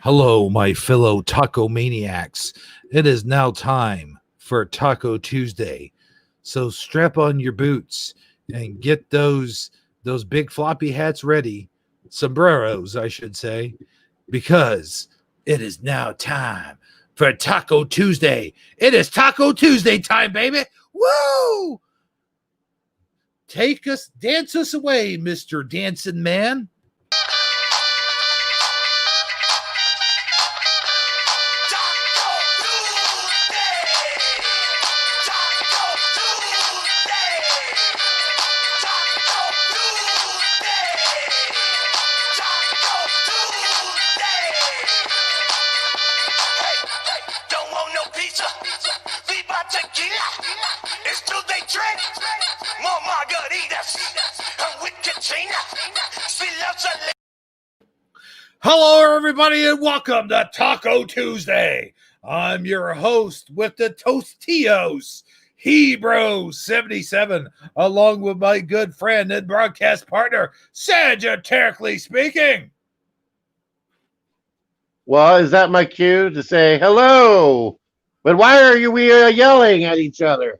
Hello, my fellow taco maniacs. It is now time for Taco Tuesday. So strap on your boots and get those big floppy hats ready, sombreros, I should say, because it is now time for Taco Tuesday. It is Taco Tuesday time, baby. Woo! Dance us away, Mr. Dancing Man. Hello, everybody, and welcome to Taco Tuesday. I'm your host with the Tostitos, Hebrew77, along with my good friend and broadcast partner, Sagitarically speaking. Well, is that my cue to say hello? But why are we yelling at each other?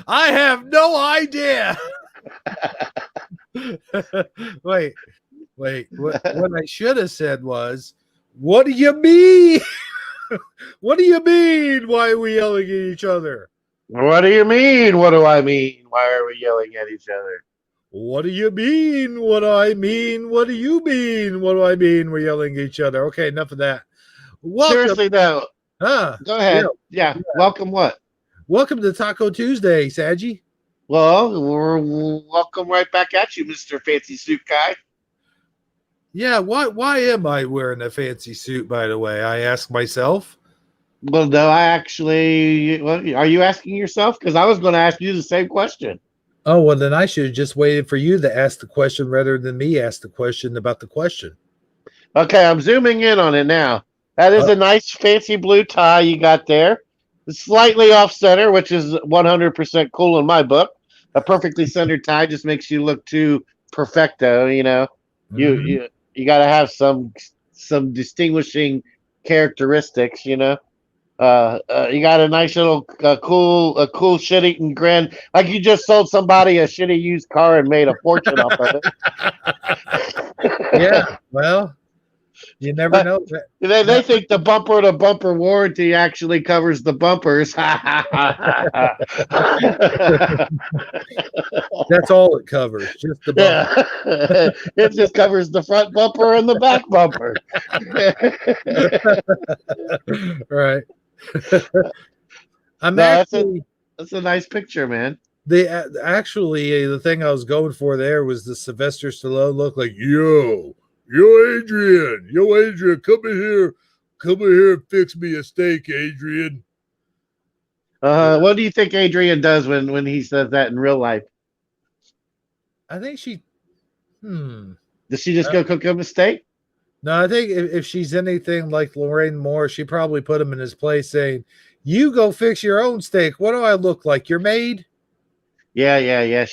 I have no idea. Wait. What I should have said was, what do you mean? What do you mean? Why are we yelling at each other? What do you mean? What do I mean? Why are we yelling at each other? What do you mean? What do I mean? What do you mean? What do I mean? We're yelling at each other. Okay, enough of that. Welcome. Seriously, though. Go ahead. Yeah. Welcome what? Welcome to Taco Tuesday, Saggy. Well, we're welcome right back at you, Mr. Fancy Suit Guy. Yeah, why am I wearing a fancy suit, by the way? I ask myself. Well, no, are you asking yourself? Because I was going to ask you the same question. Oh, well, then I should have just waited for you to ask the question rather than me ask the question about the question. Okay, I'm zooming in on it now. That is a nice fancy blue tie you got there. It's slightly off center, which is 100% cool in my book. A perfectly centered tie just makes you look too perfecto, you know. Mm-hmm. You got to have some distinguishing characteristics, you know. You got a nice little cool shit-eating grin, like you just sold somebody a shitty used car and made a fortune off of it. Yeah, well, you never know. They think the bumper-to-bumper warranty actually covers the bumpers. That's all it covers, just the bumper. Yeah. It just covers the front bumper and the back bumper. Right. That's a nice picture, man. The thing I was going for there was the Sylvester Stallone look, like, yo, Adrian, come in here and fix me a steak, Adrian. What do you think Adrian does when he says that in real life? I think she Does she just go cook him a steak? No, I think if she's anything like Lorraine Moore, she probably put him in his place saying, you go fix your own steak. What do I look like? Your maid? Yeah.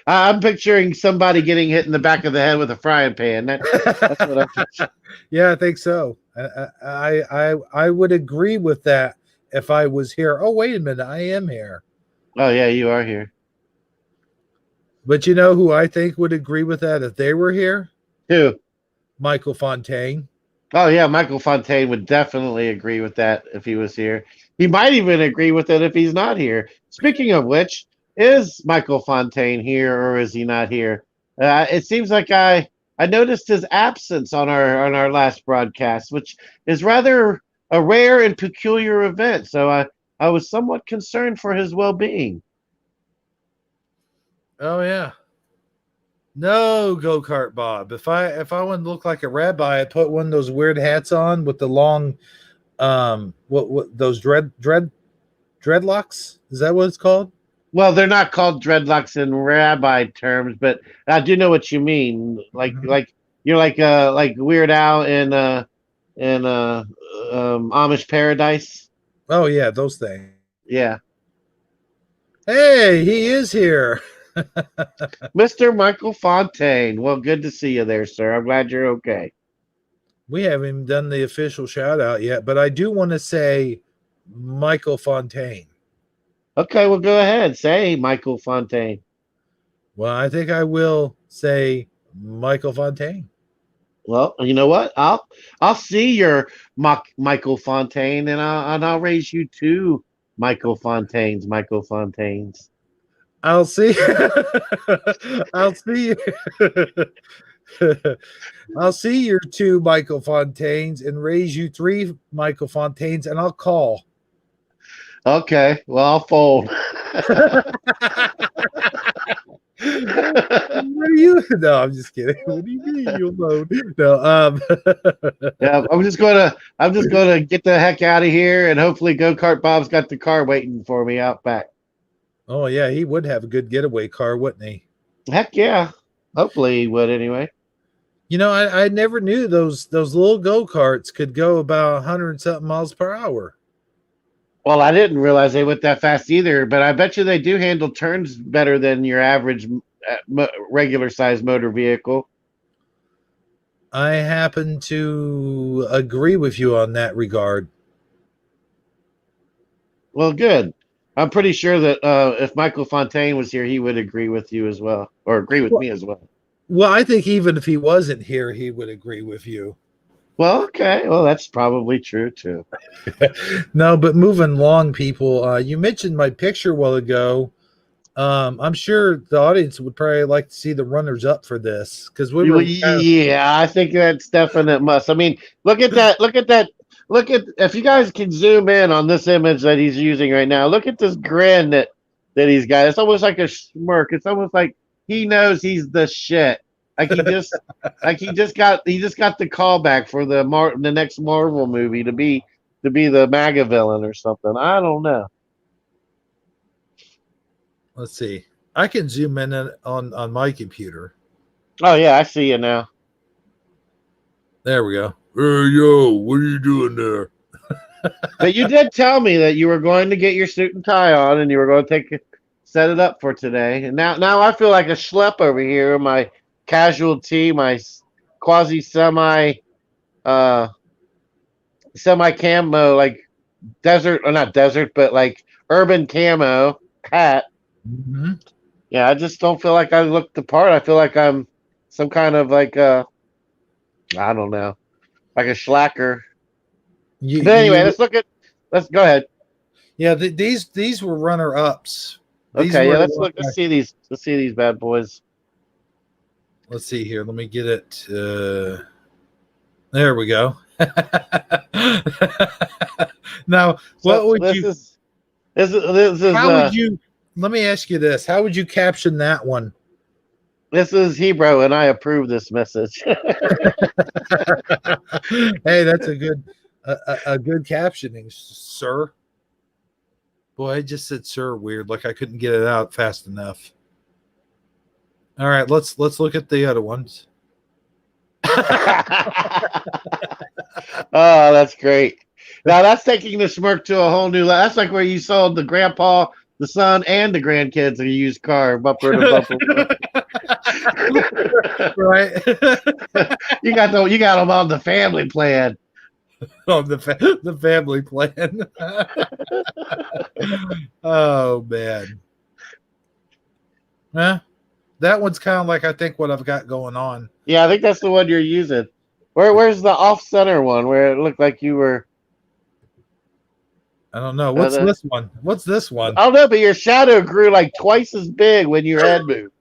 I'm picturing somebody getting hit in the back of the head with a frying pan. That's what I'm picturing. Yeah, I think so. I would agree with that if I was here. Oh, wait a minute. I am here. Oh, yeah, you are here. But you know who I think would agree with that if they were here? Who? Michael Fontaine. Oh, yeah, Michael Fontaine would definitely agree with that if he was here. He might even agree with it if he's not here. Speaking of which, is Michael Fontaine here or is he not here? It seems like I noticed his absence on our last broadcast, which is rather a rare and peculiar event. So I was somewhat concerned for his well-being. Oh, yeah. No, go-kart Bob. If I want to look like a rabbi, I'd put one of those weird hats on with the long what those dreadlocks? Is that what it's called? Well, they're not called dreadlocks in rabbi terms, but I do know what you mean. Like you're like Weird Al in Amish Paradise. Oh yeah, those things. Yeah. Hey, he is here. Mr. Michael Fontaine. Well, good to see you there, sir. I'm glad you're okay. We haven't even done the official shout out yet, but I do want to say Michael Fontaine. Okay, well, go ahead. Say Michael Fontaine. Well, I think I will say Michael Fontaine. Well, you know what? I'll see your Michael Fontaine, and I'll raise you two Michael Fontaines. Michael Fontaines. I'll see. I'll see. I'll see your two Michael Fontaines and raise you three Michael Fontaines, and I'll call. Okay, well, I'll fold. What are you? No, I'm just kidding. What do you mean you alone? No, Yeah, I'm just gonna get the heck out of here, and hopefully, Go Kart Bob's got the car waiting for me out back. Oh yeah, he would have a good getaway car, wouldn't he? Heck yeah, hopefully he would anyway. You know, I never knew those little go karts could go about 100 something miles per hour. Well, I didn't realize they went that fast either, but I bet you they do handle turns better than your average regular size motor vehicle. I happen to agree with you on that regard. Well, good. I'm pretty sure that if Michael Fontaine was here, he would agree with you as well, or agree with Well, me as well. well, I think even if he wasn't here, he would agree with you. Well, okay. Well, that's probably true too. No, but moving along, people. You mentioned my picture a while ago. I'm sure the audience would probably like to see the runners up for this because we were. Yeah, I think that's definite must. I mean, look at that. Look at that. Look at if you guys can zoom in on this image that he's using right now. Look at this grin that he's got. It's almost like a smirk. It's almost like he knows he's the shit. Like he just got the callback for the next Marvel movie to be the MAGA villain or something. I don't know. Let's see. I can zoom in on my computer. Oh yeah, I see you now. There we go. Hey yo, what are you doing there? But you did tell me that you were going to get your suit and tie on, and you were going to set it up for today. And now I feel like a schlep over here in my casual tee, my quasi semi camo, like desert or not desert, but like urban camo hat. Mm-hmm. Yeah, I just don't feel like I look the part. I feel like I'm some kind of like I don't know, like a schlacker. But anyway, let's go ahead. Yeah, these were runner ups. Okay, yeah, let's see these. Let's see these bad boys. Let's see here. Let me get it. There we go. Now, what would you? This is. How would you? Let me ask you this: how would you caption that one? This is Hebrew, and I approve this message. Hey, that's a good captioning, sir. Boy, I just said "sir" weird, like I couldn't get it out fast enough. All right, let's look at the other ones. Oh, that's great. Now that's taking the smirk to a whole new level. That's like where you sold the grandpa, the son, and the grandkids a used car, bumper to bumper. Right. You got them on the family plan. On the family plan. Oh man. Yeah. That one's kind of like I think what I've got going on. Yeah, I think that's the one you're using. Where's the off center one where it looked like you were? I don't know. What's this one? What's this one? I don't know, but your shadow grew like twice as big when your head moved.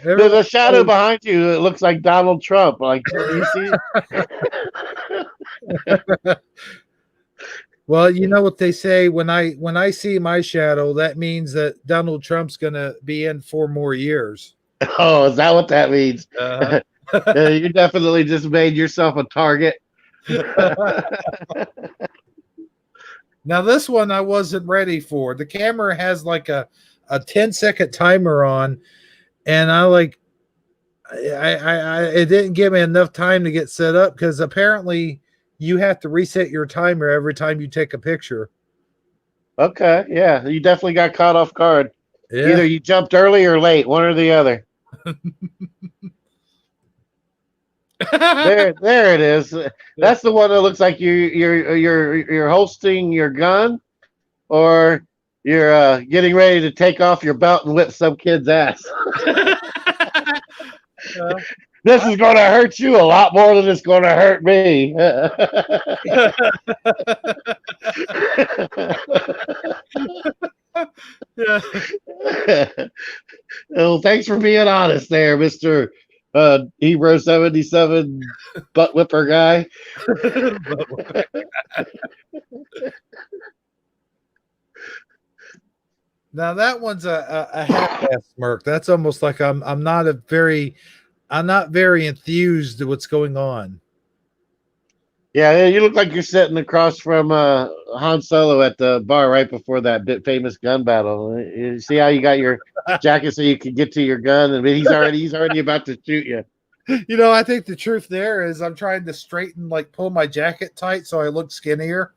There's a shadow behind you that looks like Donald Trump. Like, do you see? Well, you know what they say when I see my shadow, that means that Donald Trump's going to be in 4 more years. Oh, is that what that means? You definitely just made yourself a target. Now this one I wasn't ready for. The camera has like a 10-second timer on, and I it didn't give me enough time to get set up because apparently you have to reset your timer every time you take a picture. Okay, yeah, you definitely got caught off guard. Yeah. Either you jumped early or late, one or the other. There it is. That's the one that looks like you're holstering your gun, or you're getting ready to take off your belt and whip some kid's ass. Uh, This is going to hurt you a lot more than it's going to hurt me. yeah. Well, thanks for being honest there, Mister Hero 77 butt whipper guy. Now that one's a half-ass smirk. That's almost like I'm not very enthused at what's going on. Yeah, you look like you're sitting across from Han Solo at the bar right before that famous gun battle. You see how you got your jacket so you can get to your gun, and he's already about to shoot you. You know, I think the truth there is I'm trying to straighten, like pull my jacket tight so I look skinnier.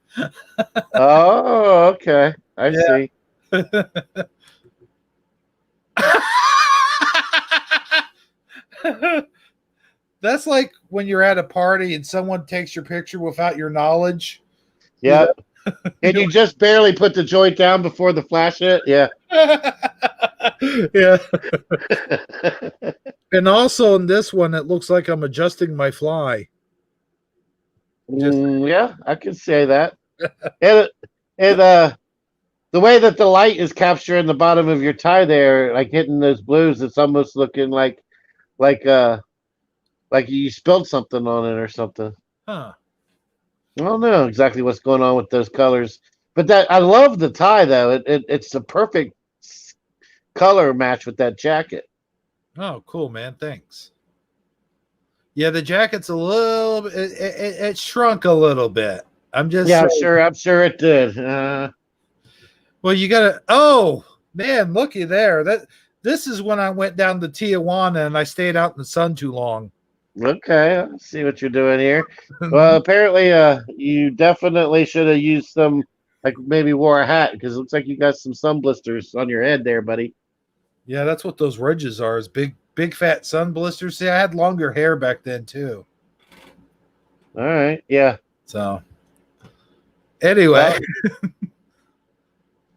Oh, okay, I see. That's like when you're at a party and someone takes your picture without your knowledge. Yeah, and you just barely put the joint down before the flash hit. Yeah, yeah. And also in this one, it looks like I'm adjusting my fly. Yeah, I can say that. and the way that the light is capturing the bottom of your tie there, like hitting those blues, it's almost looking like you spilled something on it or something. Huh. I don't know exactly what's going on with those colors, but that I love the tie though. It's the perfect color match with that jacket. Oh, cool, man. Thanks. Yeah, the jacket's a little it shrunk a little bit. I'm just Yeah, saying. I'm sure it did. Well, you gotta. Oh man, looky there. This is when I went down to Tijuana and I stayed out in the sun too long. Okay, I see what you're doing here. Well, apparently, you definitely should have used some, like maybe wore a hat because it looks like you got some sun blisters on your head there, buddy. Yeah, that's what those ridges are. Is big fat sun blisters. See, I had longer hair back then too. All right, yeah. So anyway,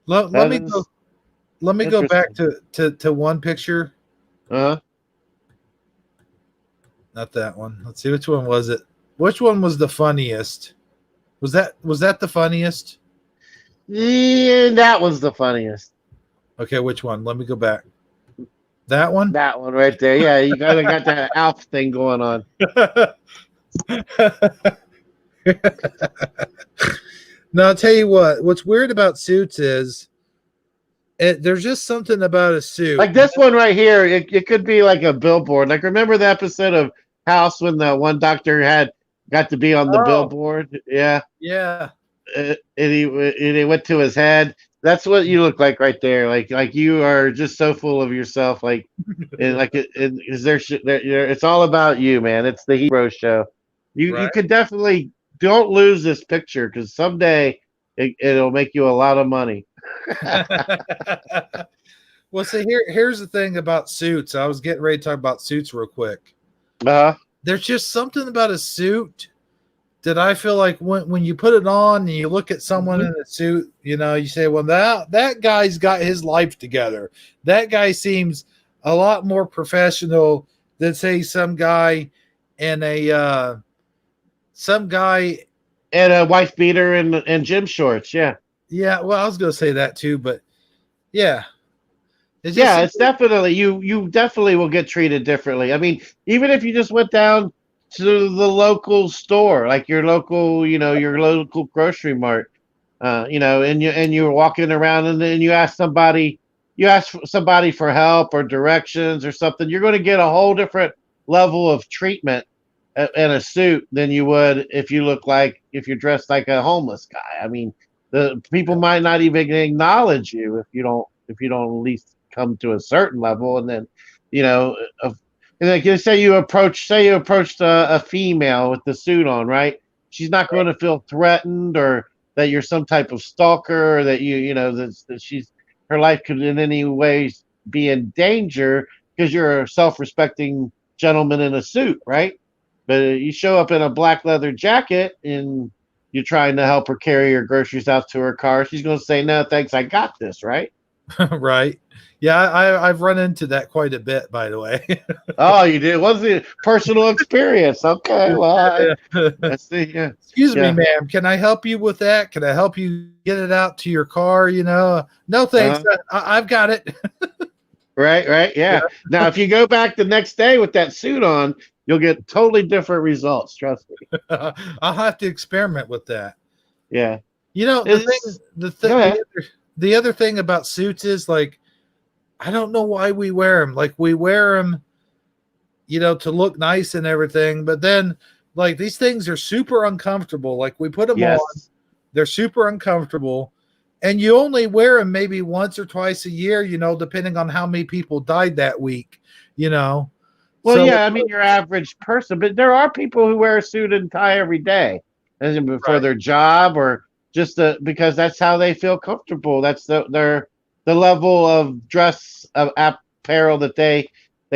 let me go. Let me go back to one picture. Uh-huh. Not that one. Let's see, which one was it? Which one was the funniest? Was that the funniest? Yeah, that was the funniest. Okay, which one? Let me go back. That one? That one right there. Yeah, you got that Alf thing going on. Now I'll tell you what's weird about suits is there's just something about a suit. Like this one right here, it could be like a billboard. Like remember the episode of House when the one doctor got to be on the billboard? Yeah. Yeah. And he went to his head. That's what you look like right there. Like you are just so full of yourself. Like, and like it's all about you, man. It's the hero show. You could definitely don't lose this picture because someday it'll make you a lot of money. Well, see, here's the thing about suits. I was getting ready to talk about suits real quick. There's just something about a suit that I feel like when you put it on and you look at someone in a suit, you know, you say, well, that guy's got his life together. That guy seems a lot more professional than say some guy in a wife beater and gym shorts. Yeah. Yeah. Well, I was going to say that too, but yeah. It's definitely you definitely will get treated differently. I mean, even if you just went down to the local store, like your local grocery mart, and you're walking around and then you ask somebody for help or directions or something, you're going to get a whole different level of treatment in a suit than you would if you're dressed like a homeless guy. I mean, the people might not even acknowledge you if you don't at least come to a certain level, and then like say you approached a female with the suit on, right? She's not going to feel threatened or that you're some type of stalker or that that her life could in any way be in danger because you're a self-respecting gentleman in a suit, right? But you show up in a black leather jacket and you're trying to help her carry her groceries out to her car. She's going to say, "No, thanks, I got this." Right? Right. Yeah, I've run into that quite a bit, by the way. Oh, you did? What's the personal experience? Okay, well, Yeah. I see. Yeah, Excuse me, yeah. ma'am. Can I help you with that? Can I help you get it out to your car? No, thanks. Uh-huh. I've got it. Right, right. Yeah. Now, if you go back the next day with that suit on, you'll get totally different results. Trust me. I'll have to experiment with that. Yeah. The thing, It's, go ahead. the other thing about suits is like, I don't know why we wear them. Like we wear them, to look nice and everything, but then like these things are super uncomfortable. Like we put them on, Yes. they're super uncomfortable, and you only wear them maybe once or twice a year, depending on how many people died that week, you know. Well, So yeah, I mean, your average person, but there are people who wear a suit and tie every day as in for right, their job or just because that's how they feel comfortable. That's the level of dress of apparel that they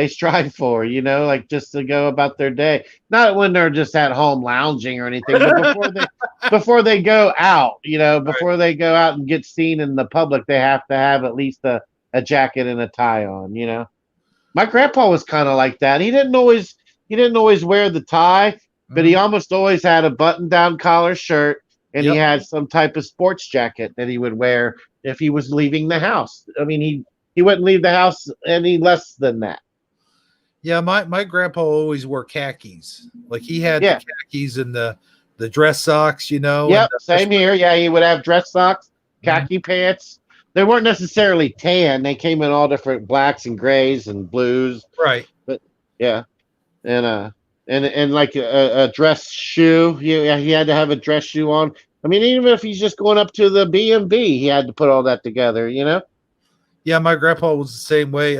strive for, like just to go about their day. Not when they're just at home lounging or anything, but before they go out, right. before they go out and get seen in the public, they have to have at least a jacket and a tie on. My grandpa was kind of like that. He didn't always wear the tie, but he Mhm. almost always had a button-down collar shirt and he Yep. had some type of sports jacket that he would wear if he was leaving the house. I mean, he wouldn't leave the house any less than that. Yeah, my grandpa always wore khakis. Like he had the Yeah. khakis and the dress socks, and Yep, same here. Yeah, he would have dress socks, Mhm. khaki pants. They weren't necessarily tan. They came in all different blacks and grays and blues. Right. But yeah. and and like a dress shoe. He had to have a dress shoe on. I mean, even if he's just going up to the B&B, he had to put all that together. Yeah, my grandpa was the same way.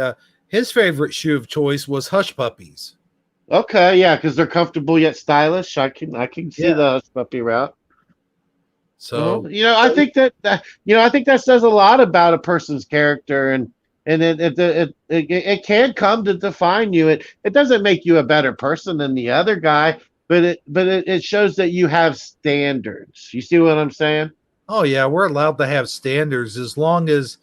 His favorite shoe of choice was Hush Puppies. Okay, yeah, because they're comfortable yet stylish. I can see Yeah. the hush puppy route. So I think that says a lot about a person's character, and it can come to define you. It doesn't make you a better person than the other guy, but it shows that you have standards. You see what I'm saying? oh yeah, we're allowed to have standards as long as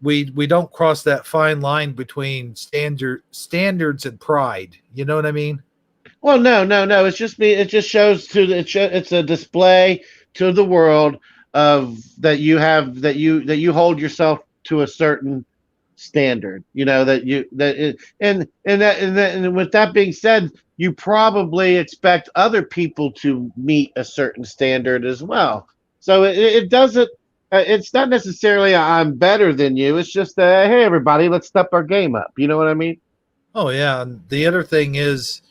we don't cross that fine line between standards and pride. You know what I mean? Well, no, no, no. It's just me. It just shows it's a display to the world of that you hold yourself to a certain standard. That you that it, and with that being said, you probably expect other people to meet a certain standard as well. So it doesn't. It's not necessarily I'm better than you. It's just hey, everybody, let's step our game up. You know what I mean? Oh yeah. And the other thing is,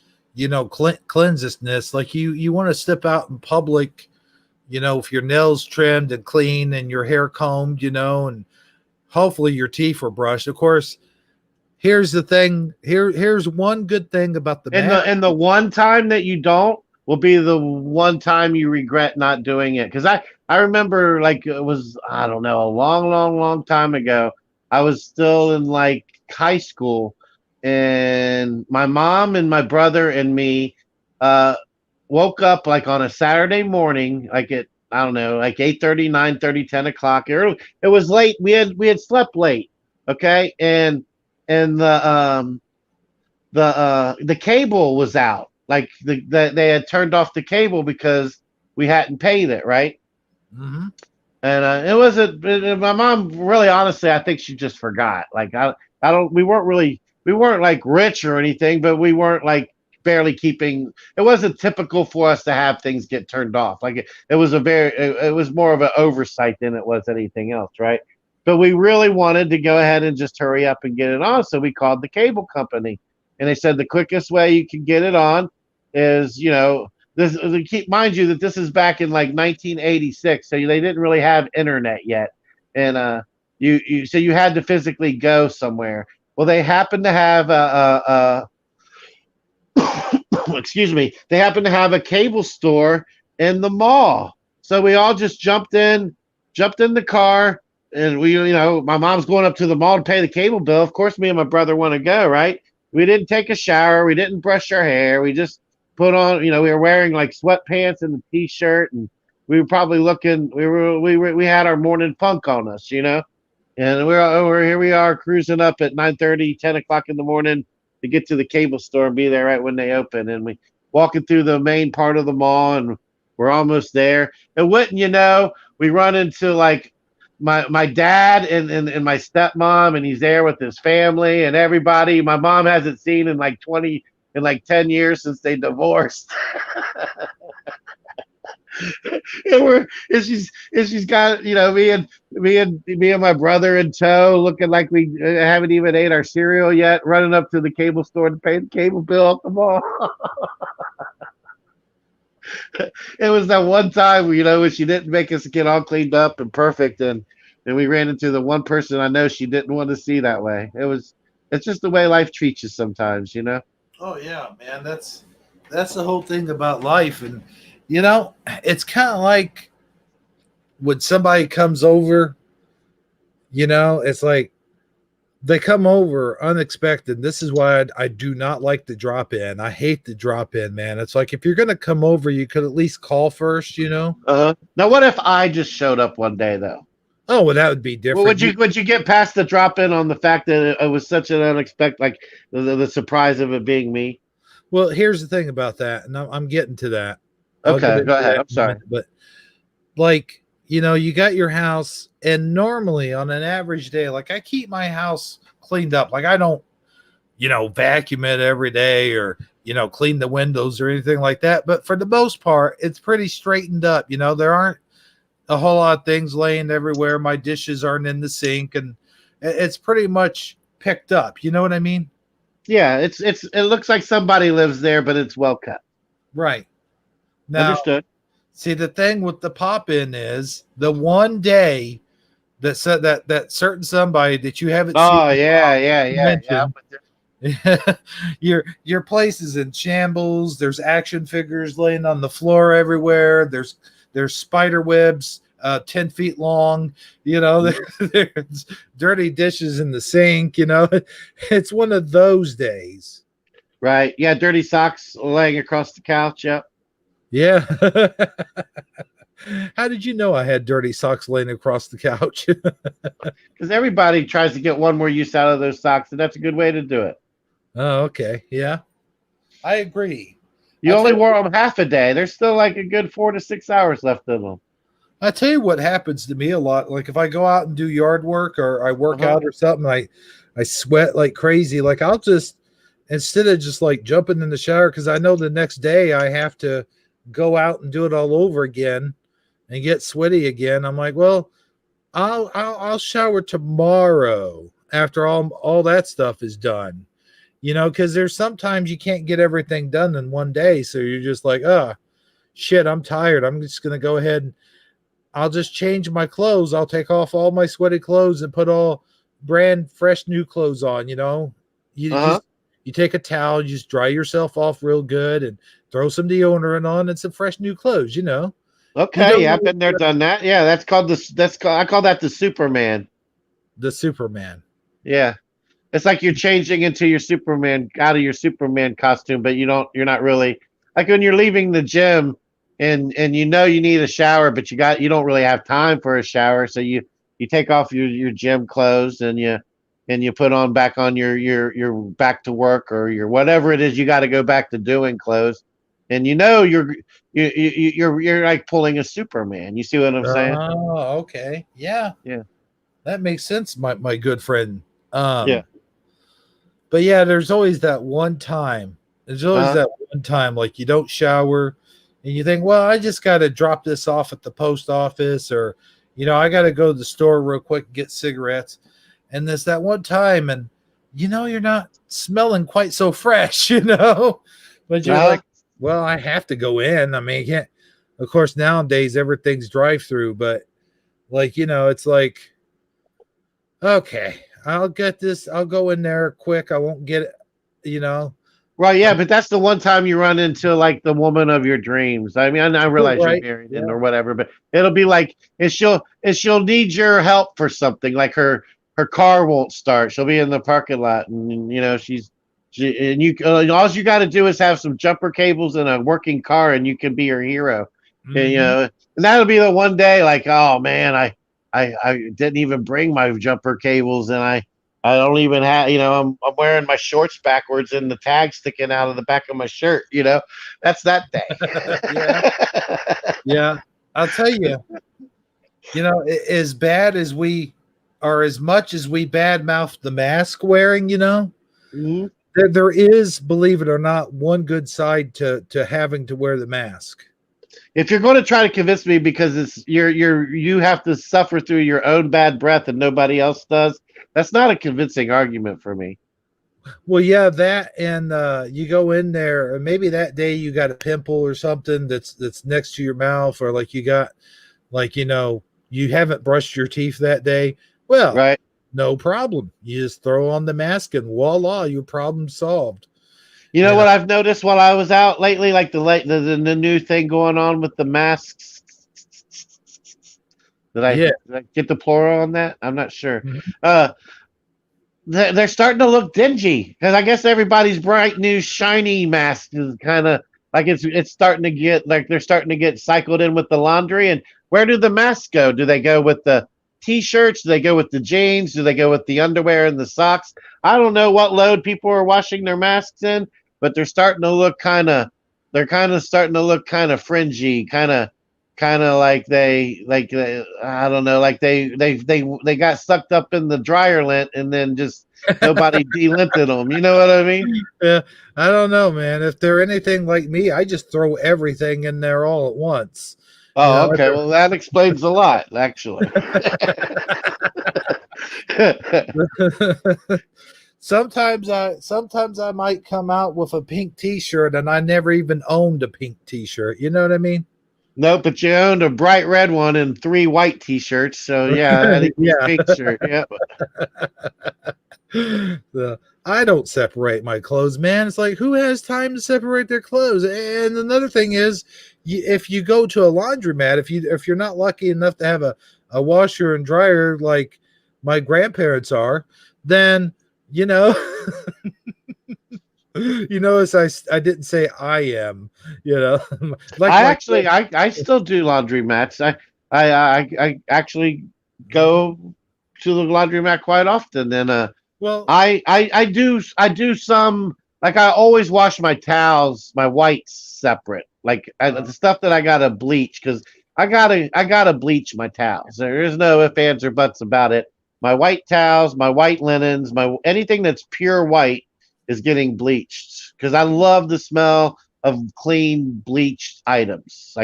cleanliness. Like you want to step out in public, if your nails trimmed and clean and your hair combed, and hopefully your teeth were brushed. Of course, here's the thing. Here's one good thing about the And mask. the one time that you don't will be the one time you regret not doing it. Because I remember like it was I don't know a long long long time ago. I was still in like high school, and my mom and my brother and me uh, woke up like on a Saturday morning, like at I don't know, like 8:30, 9:30, 10 o'clock. It was late. We had slept late. Okay, and the cable was out. Like they had turned off the cable because we hadn't paid it, right? Mhm. And it wasn't. My mom really, honestly, I think she just forgot. Like I don't. We weren't like rich or anything, but we weren't like barely keeping. It wasn't typical for us to have things get turned off. Like it was it was more of an oversight than it was anything else, right? But we really wanted to go ahead and just hurry up and get it on, so we called the cable company, and they said the quickest way you can get it on is this. Keep mind you that this is back in like 1986, so they didn't really have internet yet, and so you had to physically go somewhere. Well, they happened to have excuse me, they happened to have a cable store in the mall, so we all just jumped in the car, and my mom's going up to the mall to pay the cable bill. Of course, me and my brother want to go, right? We didn't take a shower, we didn't brush our hair, we just put on, we were wearing like sweatpants and a t-shirt, and we were probably looking. We had our morning funk on us, and we're here. We are cruising up at 9:30, 10 o'clock in the morning to get to the cable store and be there right when they open. And we walking through the main part of the mall, and we're almost there. And wouldn't you know, we run into like my dad and my stepmom, and he's there with his family and everybody. My mom hasn't seen in like 10 years since they divorced. And she's got me and my brother in tow, looking like we haven't even ate our cereal yet, running up to the cable store to pay the cable bill at the mall. It was that one time, when she didn't make us get all cleaned up and perfect, and we ran into the one person I know she didn't want to see that way. It's just the way life treats you sometimes. Oh yeah, man. That's the whole thing about life, and it's kind of like when somebody comes over. It's like they come over unexpected. This is why I do not like the drop in. I hate the drop in, man. It's like if you're gonna come over, you could at least call first. Now, what if I just showed up one day though? Oh, well, that would be different. Well, would you get past the drop in on the fact that it was such an unexpected, like the surprise of it being me? Well, here's the thing about that, and I'm getting to that. Okay, go ahead. I'm sorry, but like you got your house, and normally on an average day, like I keep my house cleaned up. Like I don't, vacuum it every day or clean the windows or anything like that. But for the most part, it's pretty straightened up. There aren't a whole lot of things laying everywhere. My dishes aren't in the sink, and it's pretty much picked up. You know what I mean? Yeah, it looks like somebody lives there, but it's well kept. Right. Now, understood. See, the thing with the pop-in is the one day that said that certain somebody that you haven't seen. Oh yeah. Your place is in shambles. There's action figures laying on the floor everywhere. There's spider webs 10 feet long. There's dirty dishes in the sink. It's one of those days. Right. Yeah. Dirty socks laying across the couch. Yep. Yeah. How did you know I had dirty socks laying across the couch? Because everybody tries to get one more use out of those socks, and that's a good way to do it. Oh, okay. Yeah. I agree. You only wore them half a day. There's still like a good 4 to 6 hours left in them. I tell you what happens to me a lot. Like if I go out and do yard work or I work out or something, I sweat like crazy. Like I'll just, instead of just like jumping in the shower, because I know the next day I have to go out and do it all over again and get sweaty again. I'm like, well, I'll shower tomorrow after all that stuff is done. Because there's sometimes you can't get everything done in one day. So you're just like, oh, shit, I'm tired. I'm just going to go ahead and I'll just change my clothes. I'll take off all my sweaty clothes and put all brand fresh new clothes on. You take a towel, you just dry yourself off real good and throw some deodorant on and some fresh new clothes, Okay, yeah, I've been there, done that. Yeah, I call that the Superman. The Superman. Yeah. It's like you're changing into your Superman, out of your Superman costume, but you're not really, like when you're leaving the gym and you need a shower, but you don't really have time for a shower, so you take off your gym clothes and you put on back on your back to work or your whatever it is you got to go back to doing clothes, and you're like pulling a Superman. You see what I'm saying? Oh, okay, yeah, that makes sense, my good friend. Yeah. But yeah, there's always that one time. There's always that one time, like you don't shower and you think, well, I just got to drop this off at the post office, or, I got to go to the store real quick and get cigarettes. And there's that one time, and, you're not smelling quite so fresh, but you're like, well, I have to go in. I mean, can't, of course, nowadays everything's drive through, but like, it's like, okay, I'll get this. I'll go in there quick. I won't get it, Well, yeah, but that's the one time you run into like the woman of your dreams. I mean, I realize you're married or whatever, but it'll be like, and she'll need your help for something. Like her car won't start. She'll be in the parking lot, and she's And you all you got to do is have some jumper cables and a working car, and you can be your hero. And, Mhm. and that'll be the one day like, oh man, I didn't even bring my jumper cables, and I don't even have, I'm wearing my shorts backwards and the tag sticking out of the back of my shirt. That's that day. Yeah, yeah. I'll tell you, as bad as we or as much as we badmouth the mask wearing, Mhm. there is, believe it or not, one good side to having to wear the mask. If you're going to try to convince me because you have to suffer through your own bad breath and nobody else does, that's not a convincing argument for me. Well, yeah, that and you go in there, and maybe that day you got a pimple or something that's next to your mouth, or like you got like you haven't brushed your teeth that day. Well, Right. no problem. You just throw on the mask, and voila, your problem solved. You know You know, what I've noticed while I was out lately, like the new thing going on with the masks. yeah. Did I get the plural on that? I'm not sure. Mhm. Uh, they're starting to look dingy because I guess everybody's bright new shiny mask is kind of like it's starting to get like they're starting to get cycled in with the laundry. And where do the masks go? Do they go with the t-shirts? Do they go with the jeans? Do they go with the underwear and the socks? I don't know what load people are washing their masks in, but they're starting to look kind of starting to look kind of fringy, kind of like I don't know, like they got sucked up in the dryer lint and then just nobody delinted them. You know what I mean? Yeah, I don't know, man. If they're anything like me, I just throw everything in there all at once. You Oh, know, okay. Well, that explains a lot, actually. sometimes I might come out with a pink t-shirt and I never even owned a pink t-shirt. You know what I mean? Nope, but you owned a bright red one and three white t-shirts. So yeah, that equals Yeah. pink shirt. Yep. I don't separate my clothes, man. It's like who has time to separate their clothes? And another thing is, if you go to a laundromat, if you're not lucky enough to have a washer and dryer like my grandparents are, then you know you notice I didn't say I am, like I my actually, I still do laundry mats. I actually go to the laundromat quite often, and well, I do some like I always wash my towels, my whites separate. Like the stuff that I gotta bleach because I gotta bleach my towels. There is no ifs, ands, or buts about it. My white towels, my white linens, my anything that's pure white is getting bleached because I love the smell of clean bleached items.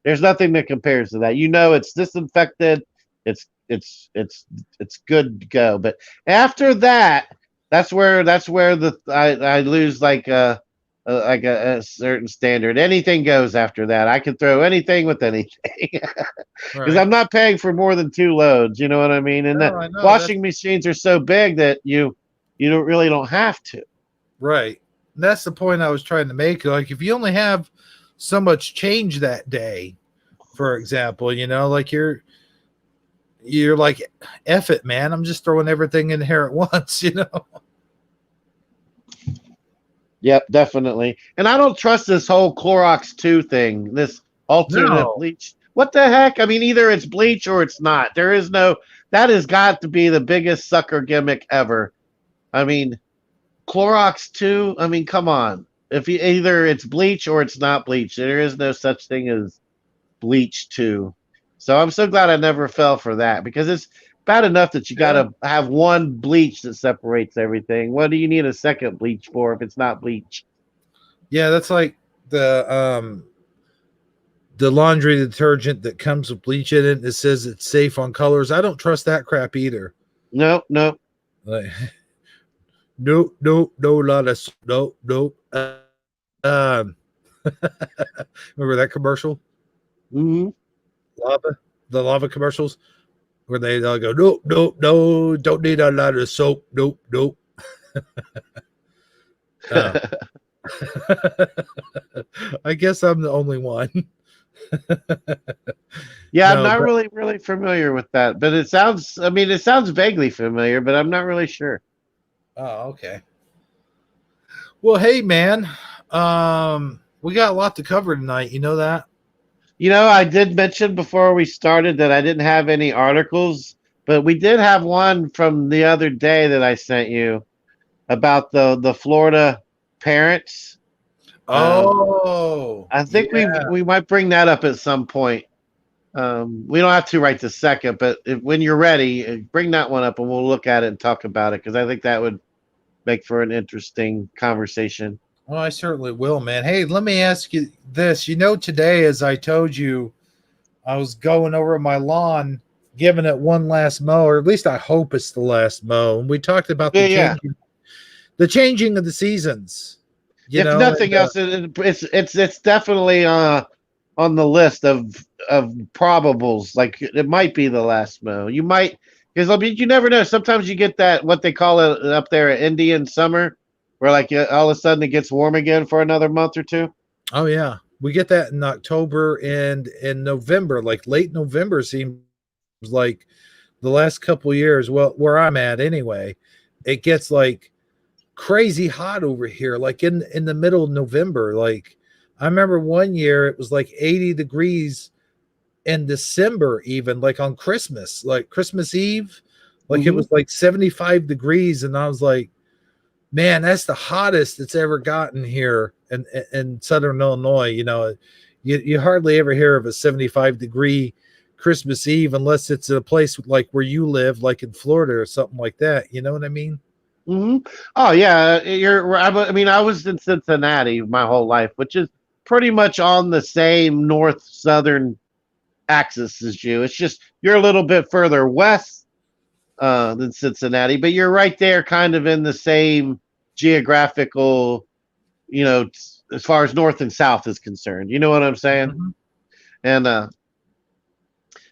There's nothing that compares to that. It's disinfected. It's good to go. But after that, that's where I lose like a certain standard. Anything goes after that. I can throw anything with anything because right. I'm not paying for more than two loads. You know what I mean? And the No, I know that's washing machines are so big that you don't really don't have to. right. That's the point I was trying to make. Like if you only have so much change that day, for example, like you're like, F it, man. I'm just throwing everything in here at once. Yep, definitely. And I don't trust this whole Clorox 2 thing, this alternate No. bleach. What the heck? I mean, either it's bleach or it's not. That has got to be the biggest sucker gimmick ever. I mean, Clorox 2, I mean, come on. If you, either it's bleach or it's not bleach, there is no such thing as bleach 2. So I'm so glad I never fell for that because it's bad enough that you got Yeah. to have one bleach that separates everything. What do you need a second bleach for if it's not bleach? Yeah, that's like the laundry detergent that comes with bleach in it. It says it's safe on colors. I don't trust that crap either. Nope, nope. Like, nope, nope, no, lot of nope, nope. Um, remember that commercial? Hmm. Lava, the lava commercials where they all go, nope, nope, no, don't need a lot of soap. Nope, nope. Uh, I guess I'm the only one. Yeah, I'm No, not but really, really familiar with that, but it sounds vaguely familiar, but I'm not really sure. oh, okay. Well, hey, man. We got a lot to cover tonight. You know that? I did mention before we started that I didn't have any articles, but we did have one from the other day that I sent you about the Florida parents. Um, Oh, I think yeah. we might bring that up at some point. We don't have to right this second, but when you're ready, bring that one up and we'll look at it and talk about it because I think that would make for an interesting conversation. Well, I certainly will, man. Hey, let me ask you this. Today, as I told you, I was going over my lawn, giving it one last mow, or at least I hope it's the last mow. And we talked about Yeah, yeah. the changing of the seasons. If And nothing else, it's definitely on the list of probables. Like it might be the last mow. You might because I mean you never know. Sometimes you get that what they call it up there Indian summer, where like all of a sudden it gets warm again for another month or two. oh yeah, we get that in October and in November, like late November seems like the last couple of years. Well, where I'm at anyway, it gets like crazy hot over here, like in the middle of November. Like I remember one year it was like 80 degrees in December, even like on Christmas, like Christmas Eve, like it Hmm. was like 75 degrees, and I was like, man, that's the hottest it's ever gotten here in Southern Illinois. You hardly ever hear of a 75-degree Christmas Eve unless it's a place like where you live, like in Florida or something like that. You know what I mean? Hmm. Oh yeah, you're. I mean, I was in Cincinnati my whole life, which is pretty much on the same north southern axis as you. It's just you're a little bit further west than Cincinnati, but you're right there, kind of in the same geographical, as far as north and south is concerned. You know what I'm saying? Mhm. And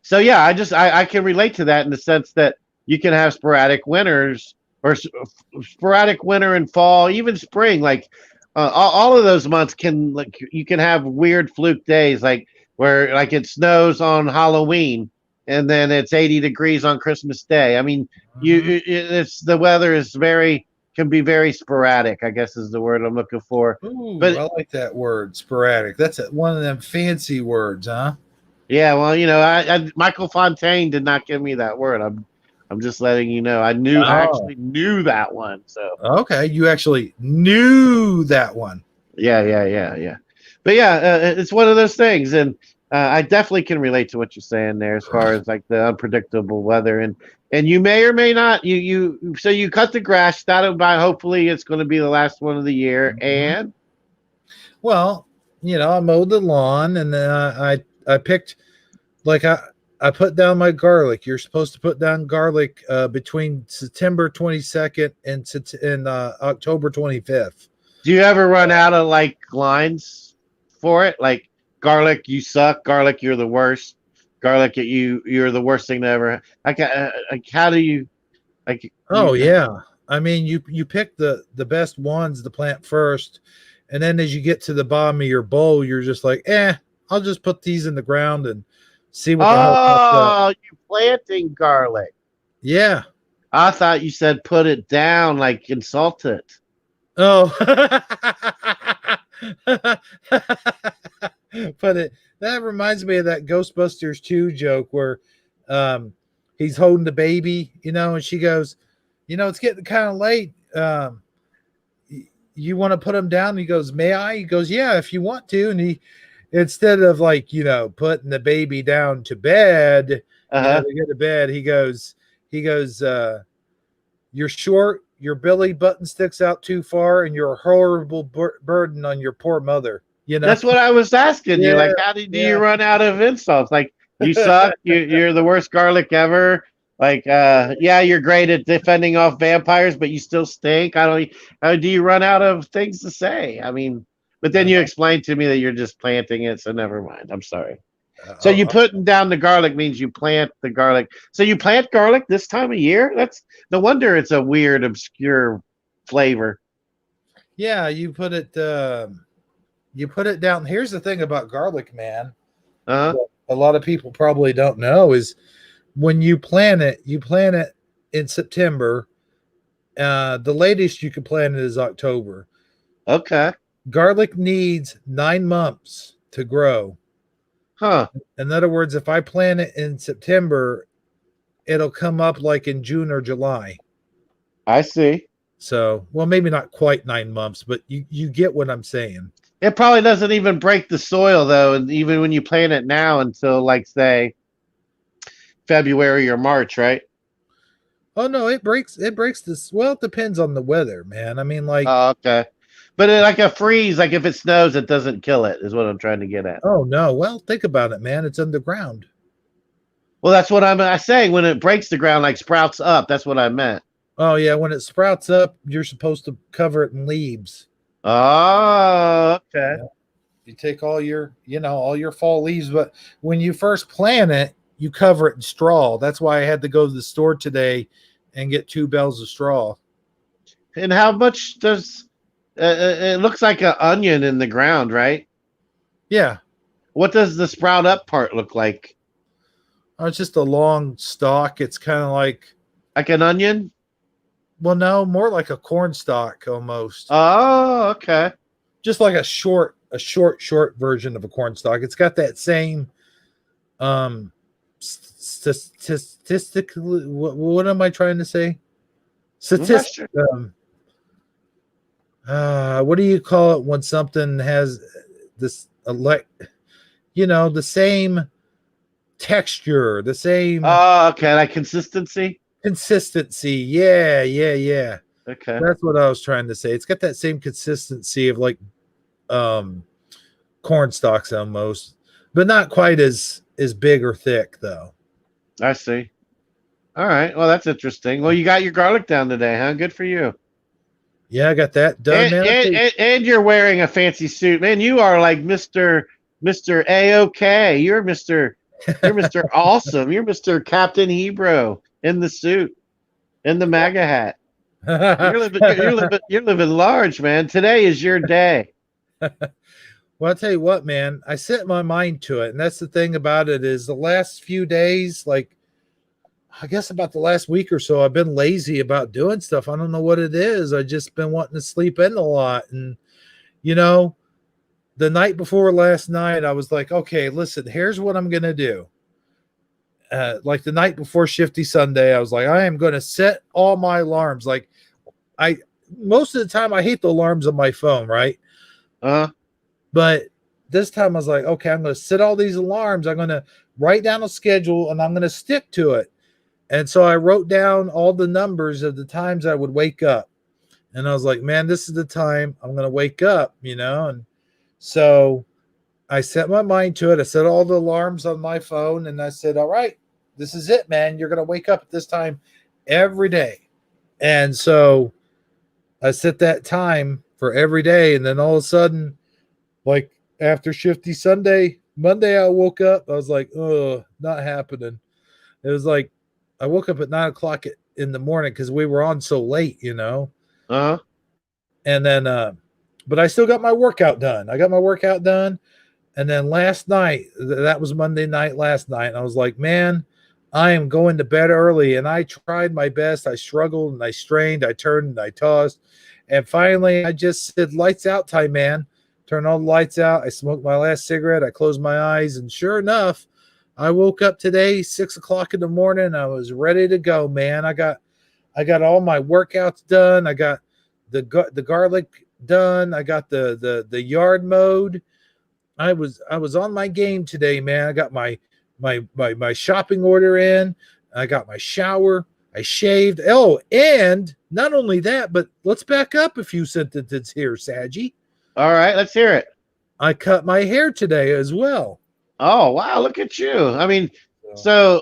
so yeah, I can relate to that in the sense that you can have sporadic winters or sporadic winter and fall, even spring. Like all of those months can like you can have weird fluke days, like where like it snows on Halloween and then it's 80 degrees on Christmas Day. I mean, Mhm. it's the weather is very can be very sporadic. I guess is the word I'm looking for. Ooh, But I like that word, sporadic. That's one of them fancy words, huh? yeah, well, Michael Fontaine did not give me that word. I'm just letting you know. I Oh, actually knew that one. So okay. You actually knew that one. yeah, yeah, yeah, yeah. But yeah, it's one of those things, and I definitely can relate to what you're saying there as far as like the unpredictable weather, and you may or may not so you cut the grass. Started by hopefully it's going to be the last one of the year, Mhm. and Well, I mowed the lawn, and then I picked, like, I put down my garlic. You're supposed to put down garlic between September 22nd and October 25th. do you ever run out of like lines for it? Like garlic, you suck. Garlic, you're the worst. Garlic, you're the worst thing to ever. Like how do you like Oh you? yeah. I mean, you pick the best ones to plant first, and then as you get to the bottom of your bowl, you're just like, I'll just put these in the ground and see what the hell pops up. Oh, you planting garlic. Yeah. I thought you said put it down, like insult it. Oh. But that reminds me of that Ghostbusters 2 joke where um he's holding the baby, and she goes, it's getting kind of late. You want to put him down? He goes, may I? He goes, yeah, if you want to. And he, instead of like, putting the baby down to bed, Uh huh. to go to bed, he goes, you're short, your belly button sticks out too far, and you're a horrible burden on your poor mother. That's what I was asking you. Yeah, Like, how do you yeah. run out of insults? Like, you suck. You're the worst garlic ever. Like, yeah, you're great at defending off vampires, but you still stink. I don't. How do you run out of things to say? I mean, but then you Uh, explained to me that you're just planting it, so never mind. I'm sorry. So you uh, putting down the garlic means you plant the garlic. So you plant garlic this time of year? That's no wonder it's a weird, obscure flavor. yeah, you put it down. Here's the thing about garlic, man. Uh-huh. That a lot of people probably don't know is when you plant it in September. The latest you can plant it is October. Okay. Garlic needs 9 months to grow. Huh. In other words, if I plant it in September, it'll come up like in June or July. I see. So, well, maybe not quite 9 months, but you get what I'm saying. It probably doesn't even break the soil though, and even when you plant it now until like say February or March, right? Oh no, it breaks this. Well, it depends on the weather, man. I mean, like, Oh, okay. But like a freeze, like if it snows, it doesn't kill it, is what I'm trying to get at. oh no, well, think about it, man. It's underground. Well, that's what I saying. When it breaks the ground, like sprouts up, that's what I meant. Oh yeah, when it sprouts up, you're supposed to cover it in leaves. Oh, okay. Yeah. You take all your fall leaves, but when you first plant it, you cover it in straw. That's why I had to go to the store today and get 2 bales of straw. And how much does it looks like an onion in the ground, right? Yeah, What does the sprout up part look like? it's just a long stalk. It's kind of Like an onion? well, no, more like a corn stalk almost. Oh, okay. Just like a short version of a corn stalk. It's got that same um statistically. What am I trying to say? I'm not Statistic. sure. What do you call it when something has this the same texture, the same Oh, okay. Like consistency? consistency? Yeah, yeah, yeah. Okay. That's what I was trying to say. It's got that same consistency of like um corn stalks almost, but not quite as big or thick though. I see. All right. Well, that's interesting. Well, you got your garlic down today, huh? Good for you. Yeah, I got that done, And man. and, and, and you're wearing a fancy suit, man. You are like Mister A-OK. You're Mister Awesome. You're Mister Captain Hebrew in the suit, in the MAGA hat. You're living large, man. Today is your day. Well, I'll tell you what, man, I set my mind to it. And that's the thing about it is the last few days, like I guess about the last week or so, I've been lazy about doing stuff. I don't know what it is. I just been wanting to sleep in a lot. And you know, the night before last night, I was like, okay, listen, here's what I'm gonna do. Like the night before Shifty Sunday, I was like, I am gonna set all my alarms. Like I most of the time I hate the alarms on my phone, right? Uh, But this time I was like, okay, I'm going to set all these alarms. I'm going to write down a schedule and I'm going to stick to it. And so I wrote down all the numbers of the times I would wake up. And I was like, man, this is the time I'm going to wake up, And so I set my mind to it. I set all the alarms on my phone and I said, all right, this is it, man. You're going to wake up at this time every day. And so I set that time for every day. And then all of a sudden, like after Shifty Sunday, Monday, I woke up. I was like, oh, not happening. It was like I woke up at 9 o'clock in the morning because we were on so late. uh. And then, but I still got my workout done. I got my workout done. And then last night, that was Monday night last night. And I was like, man, I am going to bed early. And I tried my best. I struggled and I strained. I turned and I tossed. And finally, I just said, lights out time, man. Turn all the lights out. I smoked my last cigarette. I closed my eyes. And sure enough, I woke up today, 6 o'clock in the morning. I was ready to go, man. I got all my workouts done. I got the garlic done. I got the yard mowed. I was on my game today, man. I got my shopping order in. I got my shower. I shaved. Oh, and not only that, but let's back up a few sentences here, Saji. All right, let's hear it. I cut my hair today as well. Oh, wow, look at you. I mean, so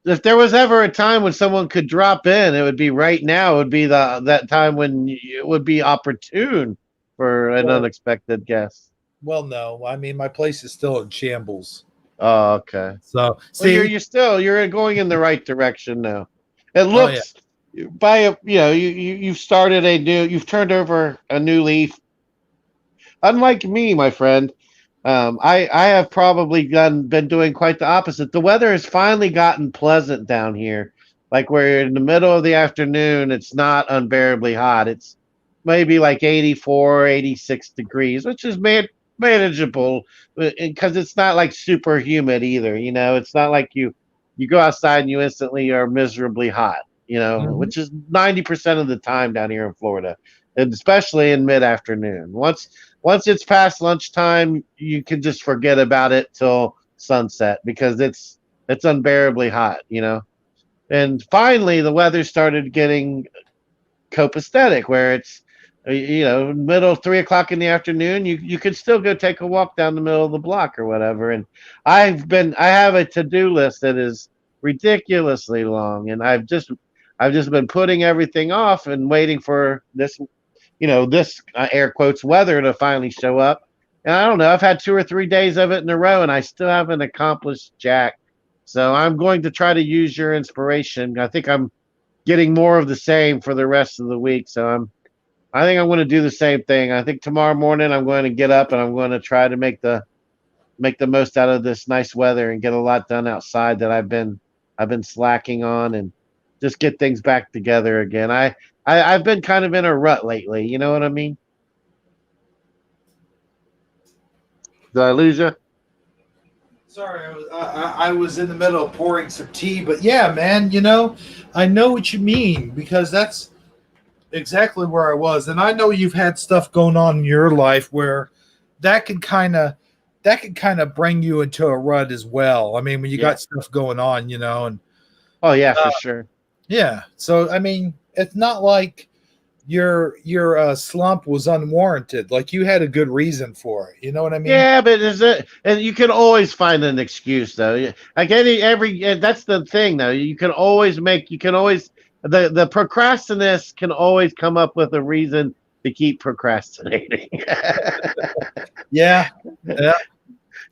if there was ever a time when someone could drop in, it would be right now. It would be that time when it would be opportune for an unexpected guest. Well, no, I mean my place is still in shambles. Oh, okay. So well, you're going in the right direction now. It looks you've turned over a new leaf. Unlike me, my friend, I have probably been doing quite the opposite. The weather has finally gotten pleasant down here. Like we're in the middle of the afternoon, it's not unbearably hot. It's maybe like 84, 86 degrees, which is manageable because it's not like super humid either. It's not like you go outside and you instantly are miserably hot. Mhm. Which is 90% of the time down here in Florida, and especially in mid afternoon. Once it's past lunchtime, you can just forget about it till sunset because it's unbearably hot. And finally, the weather started getting copacetic, where it's middle 3 o'clock in the afternoon. You could still go take a walk down the middle of the block or whatever. And I have a to-do list that is ridiculously long, and I've just been putting everything off and waiting for this air quotes weather to finally show up. And I don't know, I've had 2 or 3 days of it in a row, and I still haven't accomplished jack. So I'm going to try to use your inspiration. I think I'm getting more of the same for the rest of the week. So I think I'm going to do the same thing. I think tomorrow morning I'm going to get up and I'm going to try to make the most out of this nice weather and get a lot done outside that I've been slacking on, and just get things back together again. I've been kind of in a rut lately. You know what I mean? Did I lose you? Sorry, I was in the middle of pouring some tea, but yeah, man, I know what you mean because that's exactly where I was, and I know you've had stuff going on in your life where that can kind of bring you into a rut as well. I mean, when you Yeah. got stuff going on, and Oh yeah, for sure. yeah. So I mean, it's not like your slump was unwarranted. Like you had a good reason for it. You know what I mean? Yeah, but and you can always find an excuse though. Like that's the thing though. You can always the procrastinist can always come up with a reason to keep procrastinating. Yeah, yeah,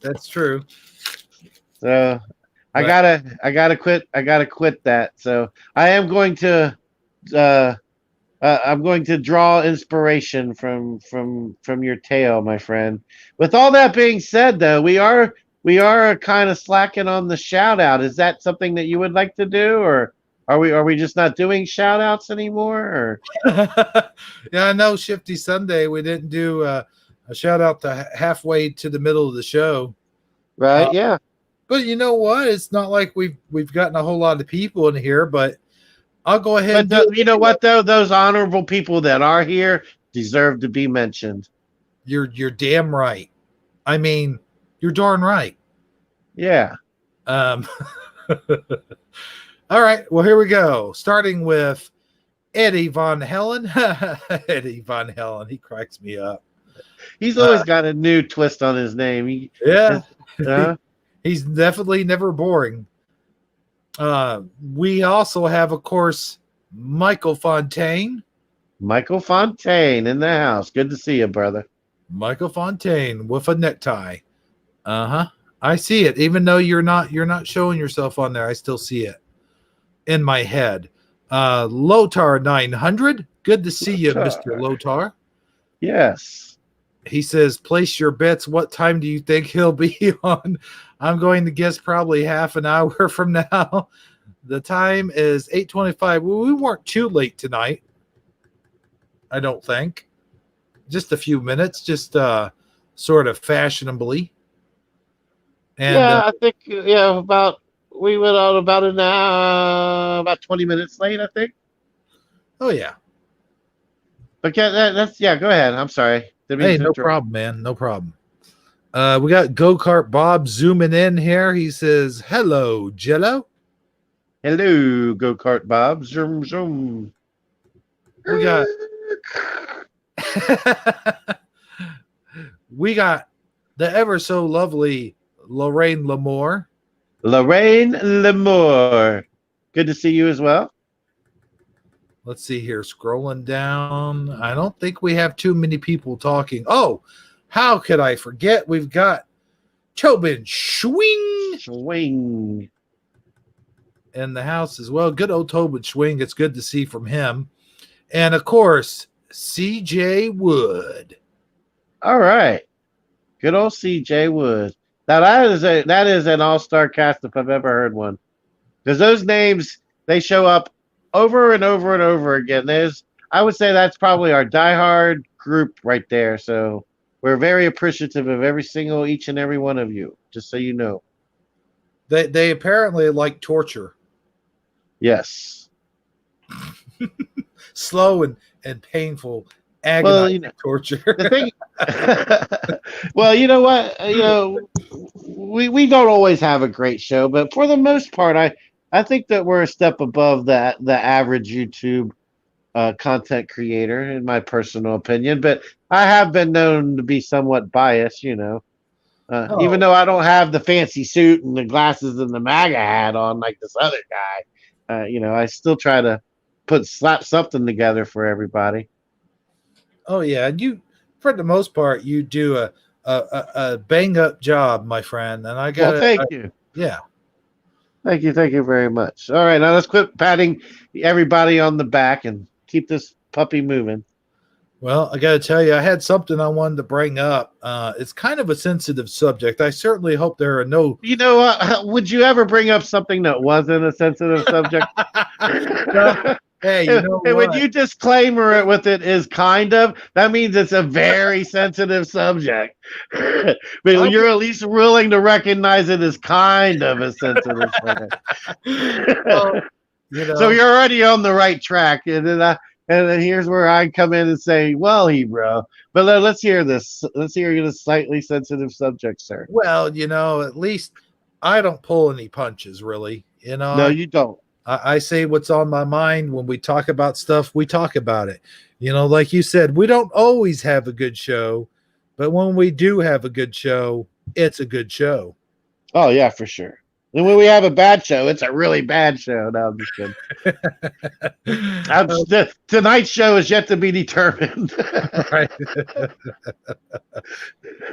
that's true. So But I gotta quit that. So I am going to uh I'm going to draw inspiration from your tale, my friend. With all that being said, though, we are kind of slacking on the shout out. Is that something that you would like to do, or are we just not doing shout outs anymore? Or yeah, I know Shifty Sunday. We didn't do a shout out to halfway to the middle of the show. right? Uh, Yeah. but you know what? It's not like we've gotten a whole lot of people in here, but I'll go ahead But and do it you know anyway. what though? Those honorable people that are here deserve to be mentioned. You're damn right. I mean, you're darn right. Yeah. Um, all right. Well, here we go. Starting with Eddie Von Helen. Eddie Von Helen. He cracks me up. He's Uh, always got a new twist on his name. yeah. His, uh, He's definitely never boring. We also have, of course, Michael Fontaine. Michael Fontaine in the house. Good to see you, brother. Michael Fontaine with a necktie. Uh-huh. I see it. Even though you're not showing yourself on there, I still see it in my head. Lotar 900. Good to see you, Mr. Lotar. Yes. He says, place your bets. What time do you think he'll be on? I'm going to guess probably half an hour from now. The time is 8:25. Well, we weren't too late tonight, I don't think. Just a few minutes, just sort of fashionably. And Yeah, I think about we went out about an hour, about 20 minutes late, I think. oh yeah. But yeah, that's yeah. Go ahead. I'm sorry. Didn't mean Hey, to no interrupt. problem, man. No problem. We got Go-Kart Bob zooming in here. He says, hello, Jello. Hello, go kart Bob. Zoom zoom. We got we got the ever so lovely Lorraine Lamore. Lorraine Lemore. Good to see you as well. Let's see here. Scrolling down. I don't think we have too many people talking. Oh, how could I forget? We've got Tobin Schwing Swing. in the house as well. Good old Tobin Schwing. It's good to see from him. And of course, CJ Wood. All right. Good old CJ Wood. Now that is an all-star cast if I've ever heard one. Because those names they show up over and over and over again. I would say that's probably our diehard group right there. So we're very appreciative of each and every one of you. Just so you know. They apparently like torture, Yes. slow and painful, Well, agonizing torture. the thing. Well, you know what? We don't always have a great show, but for the most part, I think that we're a step above the average YouTube content creator, in my personal opinion. But I have been known to be somewhat biased, even Oh, though I don't have the fancy suit and the glasses and the MAGA hat on like this other guy. I still try to slap something together for everybody. oh yeah. And you, for the most part, you do a bang up job, my friend. And I Well, got thank you. yeah. Thank you very much. All right, now let's quit patting everybody on the back and keep this puppy moving. Well, I got to tell you, I had something I wanted to bring up. It's kind of a sensitive subject. I certainly hope there are no. You know what? Would you ever bring up something that wasn't a sensitive subject? No. Hey, you know And when what? you disclaimer it with it is kind of, that means it's a very sensitive subject. But you're at least willing to recognize it as kind of a sensitive subject. Well, So you're already on the right track. And then here's where I come in and say, well, Hebrew. But let's hear this. Let's hear this slightly sensitive subject, sir. well, at least I don't pull any punches, really. No, you don't. I say what's on my mind when we talk about stuff. We talk about it. Like you said, we don't always have a good show, but when we do have a good show, it's a good show. Oh yeah, for sure. And when we have a bad show, it's a really bad show. No, I'm just kidding. Tonight's show is yet to be determined. Right.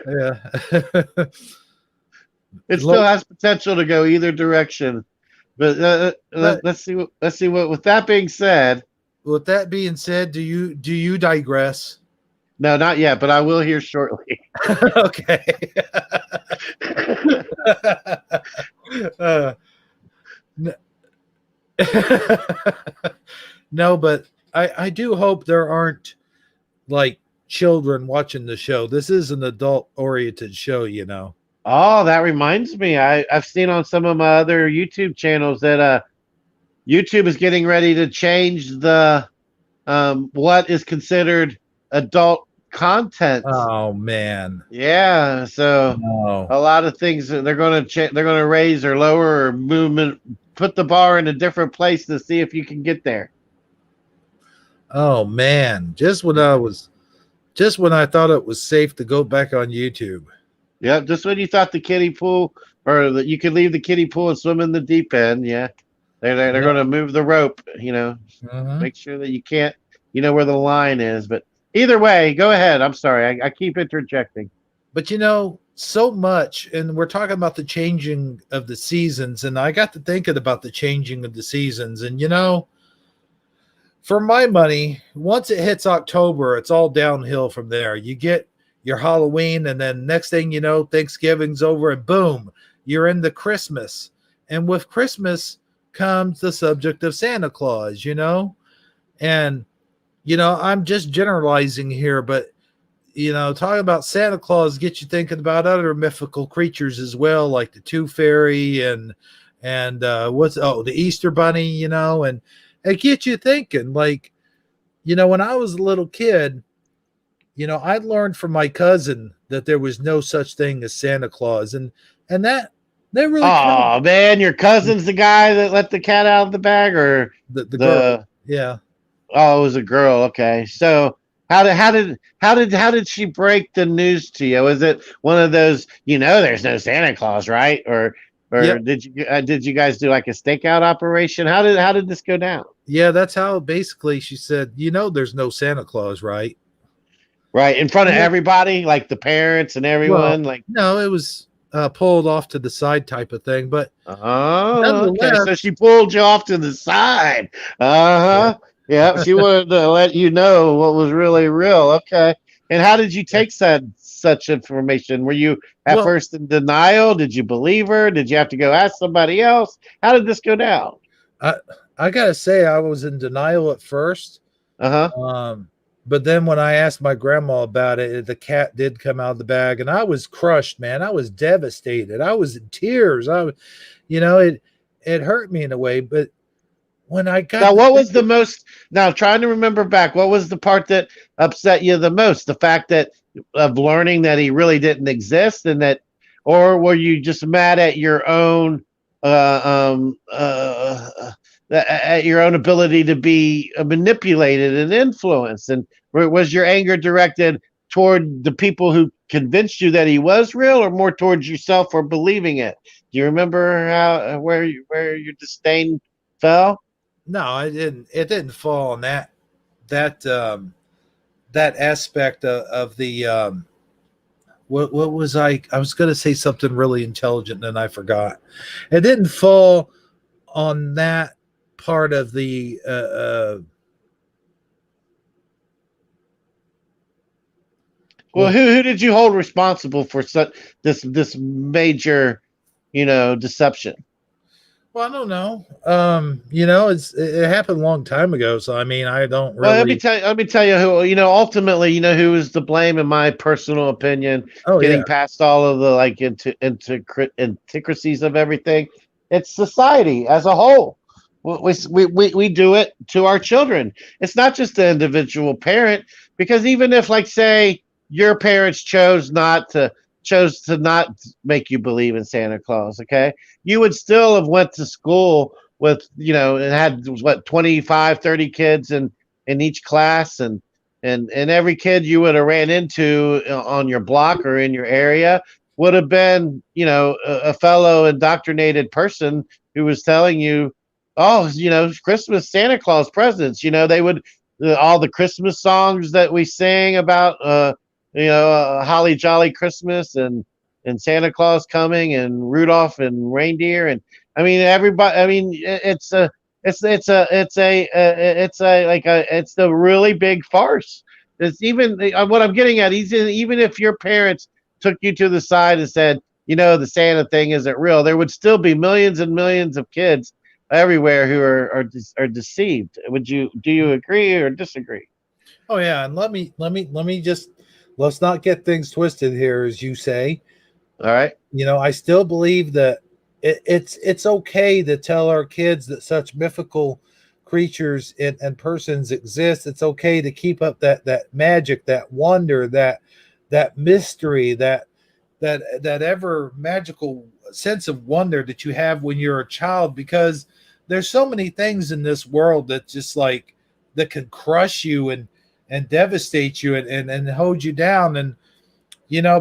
Yeah. It still has potential to go either direction. But let's see what. With that being said, do you digress? No, not yet, but I will hear shortly. Okay. No, but I do hope there aren't like children watching the show. This is an adult oriented show, Oh, that reminds me. I've seen on some of my other YouTube channels that YouTube is getting ready to change the what is considered adult content. Oh man. Yeah, so a lot of things they're going to raise or lower or movement, put the bar in a different place to see if you can get there. Oh man, just when I thought it was safe to go back on YouTube. Yeah, just when you thought the kiddie pool or that you could leave the kiddie pool and swim in the deep end, yeah. They're going to move the rope, make sure that you can't, where the line is. But either way, go ahead. I'm sorry. I keep interjecting. But so much, and we're talking about the changing of the seasons, and I got to thinking about the changing of the seasons. And for my money, once it hits October, it's all downhill from there. You get your Halloween, and then next thing you know, Thanksgiving's over, and boom, you're into Christmas. And with Christmas comes the subject of Santa Claus, and I'm just generalizing here, but talking about Santa Claus gets you thinking about other mythical creatures as well, like the Tooth Fairy and the Easter Bunny, and it gets you thinking, like, when I was a little kid, I learned from my cousin that there was no such thing as Santa Claus, and that really. Oh man, your cousin's the guy that let the cat out of the bag, or the girl? Yeah. Oh, it was a girl. Okay, so how did she break the news to you? Was it one of those, there's no Santa Claus, right? Or Yep. did you guys do like a stakeout operation? How did this go down? Yeah, that's how basically she said, there's no Santa Claus, right? Right, in front of everybody, like the parents and everyone. Well, no, it was pulled off to the side type of thing, but okay. So she pulled you off to the side. Yeah, she wanted to let you know what was really real. Okay. And how did you take such information? Were you at first in denial? Did you believe her? Did you have to go ask somebody else? How did this go down? I gotta say, I was in denial at first, Uh-huh. But then when I asked my grandma about it, the cat did come out of the bag, and I was crushed, man. I was devastated. I was in tears. It hurt me in a way. But when I got Now, to what think, was the most? Now, trying to remember back, what was the part that upset you the most? The fact that of learning that he really didn't exist, and that, or were you just mad at your own, at your own ability to be manipulated and influenced? And was your anger directed toward the people who convinced you that he was real, or more towards yourself for believing it? Do you remember how where your disdain fell? no, it didn't fall on that that aspect of the what was I was going to say something really intelligent and I forgot. It didn't fall on that part of the Well, well, who did you hold responsible for such this major, deception? I don't know. It happened a long time ago, so I mean, I don't Well, really. let me tell you who, ultimately, who is to blame, in my personal opinion, Oh yeah, getting past all of the like intricacies of everything. It's society as a whole. We do it to our children. It's not just the individual parent, because even if, like, say, your parents chose to not make you believe in Santa Claus, okay, you would still have went to school with, and had what, 25, 30 kids in each class, and every kid you would have ran into on your block or in your area would have been, a fellow indoctrinated person who was telling you, oh, Christmas, Santa Claus presents. They would, all the Christmas songs that we sing about, holly jolly Christmas, and Santa Claus coming, and Rudolph and reindeer, and I mean everybody. I mean it's the really big farce. It's even what I'm getting at. Even if your parents took you to the side and said, the Santa thing isn't real, there would still be millions and millions of kids everywhere who are deceived. Do you agree or disagree? oh yeah, and let me just let's not get things twisted here, as you say. All right. I still believe that it's okay to tell our kids that such mythical creatures and persons exist. It's okay to keep up that magic, that wonder, that mystery, that ever magical sense of wonder that you have when you're a child, because there's so many things in this world that just like that can crush you and devastate you and hold you down. And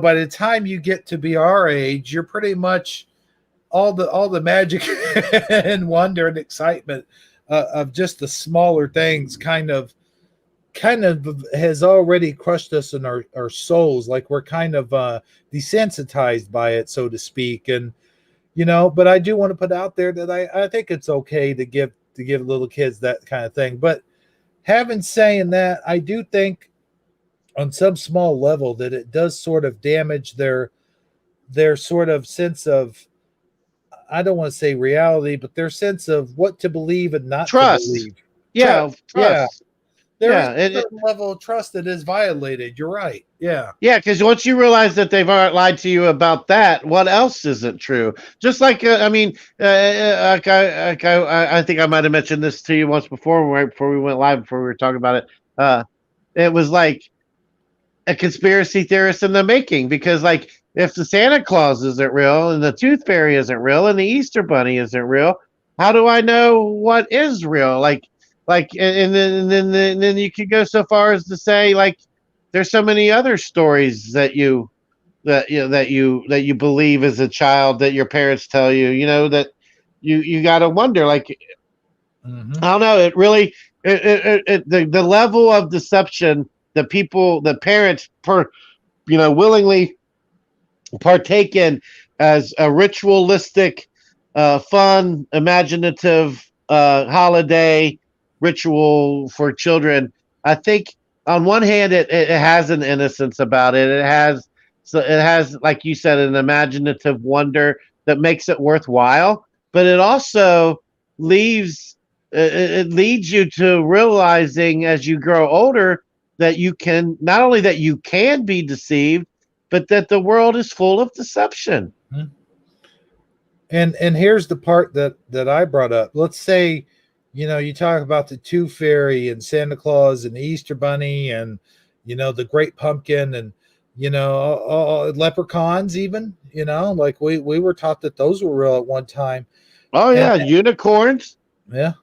by the time you get to be our age, you're pretty much all the magic and wonder and excitement of just the smaller things kind of has already crushed us in our souls. Like we're kind of desensitized by it, so to speak. And but I do want to put out there that I think it's okay to give little kids that kind of thing. But having saying that, I do think on some small level that it does sort of damage their sort of sense of, I don't want to say reality, but their sense of what to believe and not to Trust. believe. Yeah, Trust. Yeah. trust. There is Yeah, a certain level of trust that is violated. You're right. Yeah. yeah, because once you realize that they've lied to you about that, what else isn't true? Just like, I mean, I think I might have mentioned this to you once before, right before we went live, before we were talking about it. It was like a conspiracy theorist in the making, because, like, if the Santa Claus isn't real, and the Tooth Fairy isn't real, and the Easter Bunny isn't real, how do I know what is real? And then you could go so far as to say, like, there's so many other stories that you believe as a child, that your parents tell you, that you got to wonder, like, Mm-hmm. I don't know, it really, the level of deception that parents willingly partake in as a ritualistic, fun, imaginative, holiday ritual for children. I think on one hand, it has an innocence about it. It has, like you said, an imaginative wonder that makes it worthwhile, but it also leaves it leads you to realizing as you grow older that you can not only that you can be deceived, but that the world is full of deception. Mhm. And here's the part that I brought up. Let's say, you talk about the Tooth Fairy and Santa Claus and the Easter Bunny and the Great Pumpkin and leprechauns even. Like we were taught that those were real at one time. Oh And yeah, unicorns. yeah,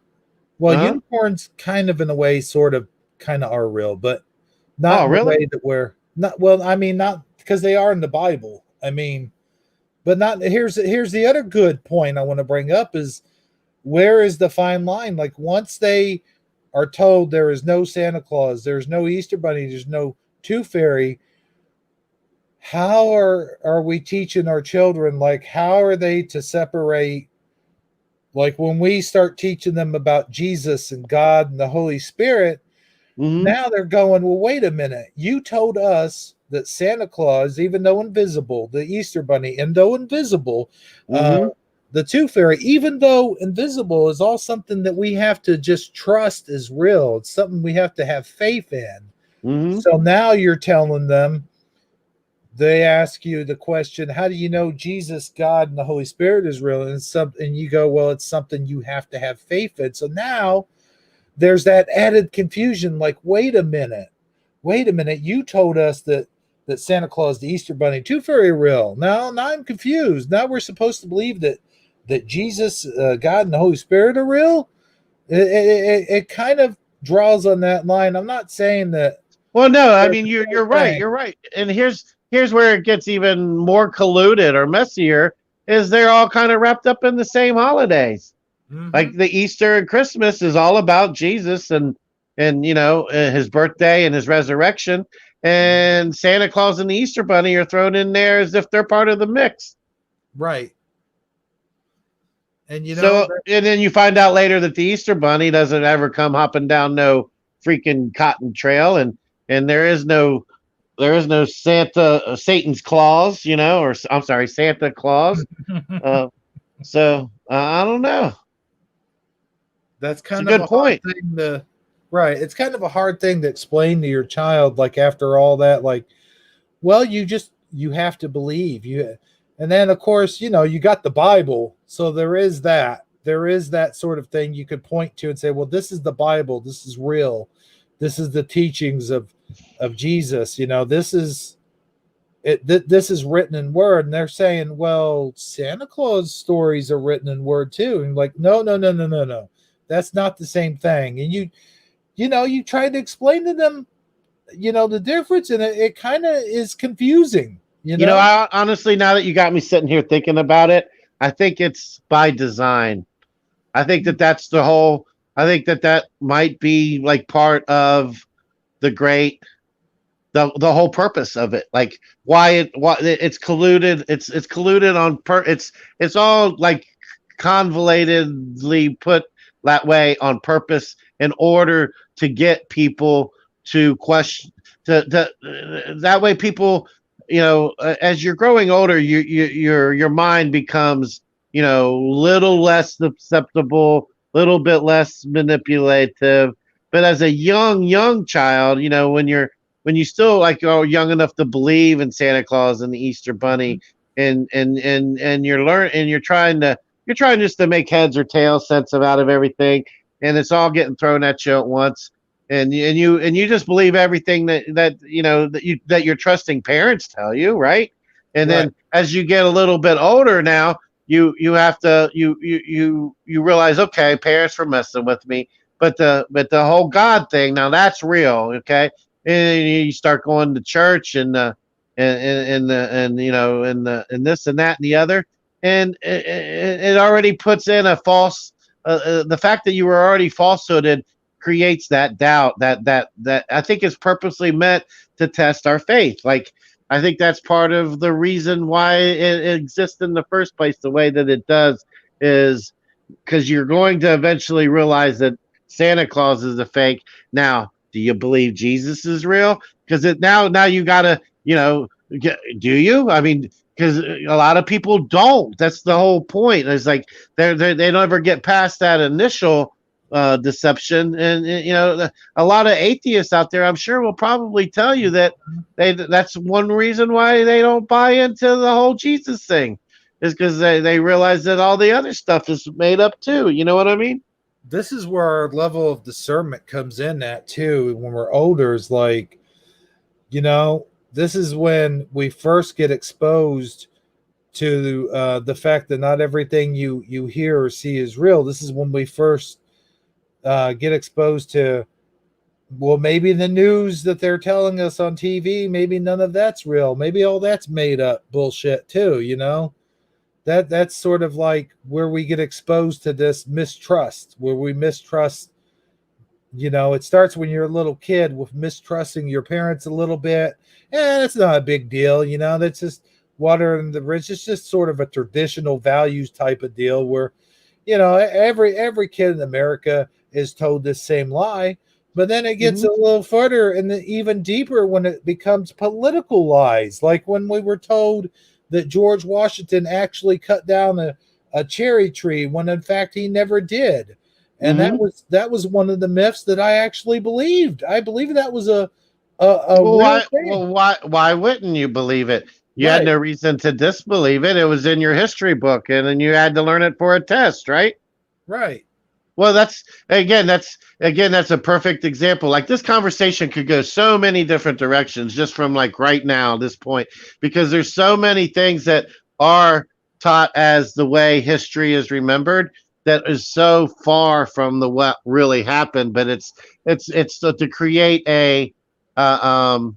well, Huh? unicorns kind of in a way sort of kind of are real, but not Oh in the really? way that we're not. Well, I mean, not because they are in the Bible. I mean, but not here's the other good point I want to bring up is where is the fine line? Like once they are told there is no Santa Claus, there's no Easter Bunny, there's no Tooth Fairy, how are we teaching our children? Like how are they to separate? Like when we start teaching them about Jesus and God and the Holy Spirit, Mm-hmm. now they're going, well, wait a minute. You told us that Santa Claus, even though invisible, the Easter Bunny, and though invisible, uh, Mm-hmm. the Tooth Fairy, even though invisible, is all something that we have to just trust is real. It's something we have to have faith in. Mm-hmm. So now you're telling them, they ask you the question, how do you know Jesus, God, and the Holy Spirit is real? And you go, well, it's something you have to have faith in. So now there's that added confusion. Like, wait a minute. You told us that Santa Claus, the Easter Bunny, Tooth Fairy real. Now I'm confused. Now we're supposed to believe that Jesus, God, and the Holy Spirit are real. It kind of draws on that line. I'm not saying that Well, no, I they're mean the you're same right. thing. You're right. And here's where it gets even more colluded or messier is they're all kind of wrapped up in the same holidays. Mm-hmm. Like the Easter and Christmas is all about Jesus and his birthday and his resurrection. And Santa Claus and the Easter Bunny are thrown in there as if they're part of the mix. Right. And So and then you find out later that the Easter Bunny doesn't ever come hopping down no freaking cotton trail, and there is no Santa Satan's claws, or I'm sorry, Santa Claus. Uh, so I don't know. that's It's a kind of good a hard point. thing to right. It's kind of a hard thing to explain to your child, like after all that, like, well, you have to believe you, and then of course, you got the Bible, so there is that sort of thing you could point to and say, well, this is the Bible, this is real, this is the teachings of Jesus, this is it. This is written in word, and they're saying, well, Santa Claus stories are written in word too, and like, no, no, no, no, no, no, that's not the same thing, and you try to explain to them the difference, and it kind of is confusing, I honestly, now that you got me sitting here thinking about it, I think it's by design. I think that that's the whole. I think that might be like part of the great the whole purpose of it, like why it's colluded, it's colluded on it's all like convolatedly put that way on purpose in order to get people to question that way people as you're growing older your mind becomes little less susceptible, little bit less manipulative, but as a young child, when you still like are young enough to believe in Santa Claus and the Easter Bunny, and you're trying just to make heads or tails sense of out of everything, and it's all getting thrown at you at once, and you just believe everything that your trusting parents tell you, right? And right, then as you get a little bit older now, you have to you realize, okay, parents were messing with me, but the whole God thing, now that's real, okay? And you start going to church and this and that and the other, and it already puts in a false. The fact that you were already falsehooded creates that doubt that I think is purposely meant to test our faith. Like I think that's part of the reason why it exists in the first place the way that it does is because you're going to eventually realize that Santa Claus is a fake. Now, do you believe Jesus is real? Because now you gotta do you? I mean, because a lot of people don't. That's the whole point. It's like they never get past that initial deception. And a lot of atheists out there, I'm sure, will probably tell you that that's one reason why they don't buy into the whole Jesus thing, is because they realize that all the other stuff is made up too. You know what I mean? This is where our level of discernment comes in at too. When we're older, is like, this is when we first get exposed to the fact that not everything you hear or see is real. This is when we first get exposed to, well, maybe the news that they're telling us on TV, maybe none of that's real. Maybe all that's made up bullshit too. That's sort of like where we get exposed to this mistrust, where we mistrust. It starts when you're a little kid with mistrusting your parents a little bit, and it's not a big deal. That's just water in the bridge. It's just sort of a traditional values type of deal where, every kid in America is told this same lie. But then it gets a little further and even deeper when it becomes political lies, like when we were told that George Washington actually cut down a cherry tree when in fact he never did. And that was one of the myths that I actually believed. I believe that was a real thing. Why wouldn't you believe it? You had Right. no reason to disbelieve it. It was in your history book, and then you had to learn it for a test, right? Right. Well, that's a perfect example. Like, this conversation could go so many different directions just from like right now, this point, because there's so many things that are taught as the way history is remembered that is so far from the what really happened. But it's to create a on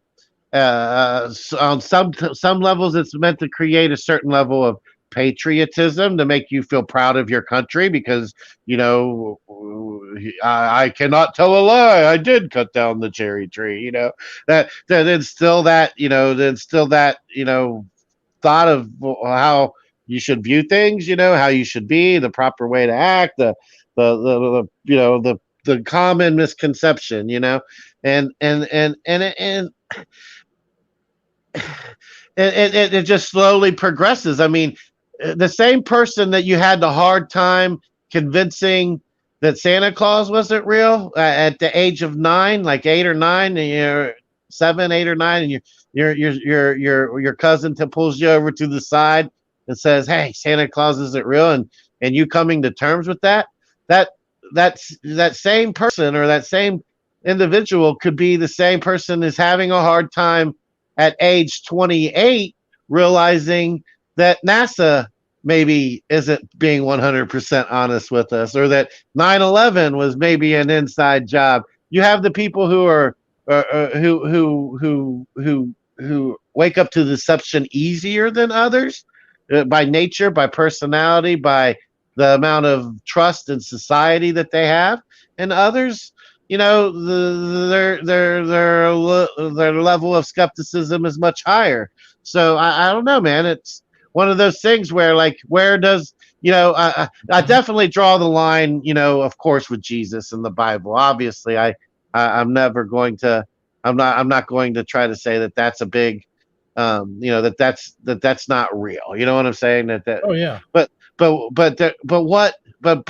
some levels, it's meant to create a certain level of patriotism to make you feel proud of your country, because I cannot tell a lie. I did cut down the cherry tree. That instill that thought of how you should view things. How you should be, the proper way to act, the common misconception. And it just slowly progresses. I mean, the same person that you had the hard time convincing that Santa Claus wasn't real at the age of 9, like 8 or 9, and you're 7, 8 or 9, and your cousin pulls you over to the side and says, "Hey, Santa Claus isn't real," and you coming to terms with that same person or that same individual could be the same person is having a hard time at age 28 realizing that NASA maybe isn't being 100% honest with us, or that 9/11 was maybe an inside job. You have the people who are who wake up to deception easier than others, by nature, by personality, by the amount of trust in society that they have, and others, their level of skepticism is much higher. So I don't know, man. It's one of those things where, like, where does I definitely draw the line, of course, with Jesus and the Bible. Obviously, I'm never going to I'm not going to try to say that that's a big that's not real. You know what I'm saying? Oh yeah. But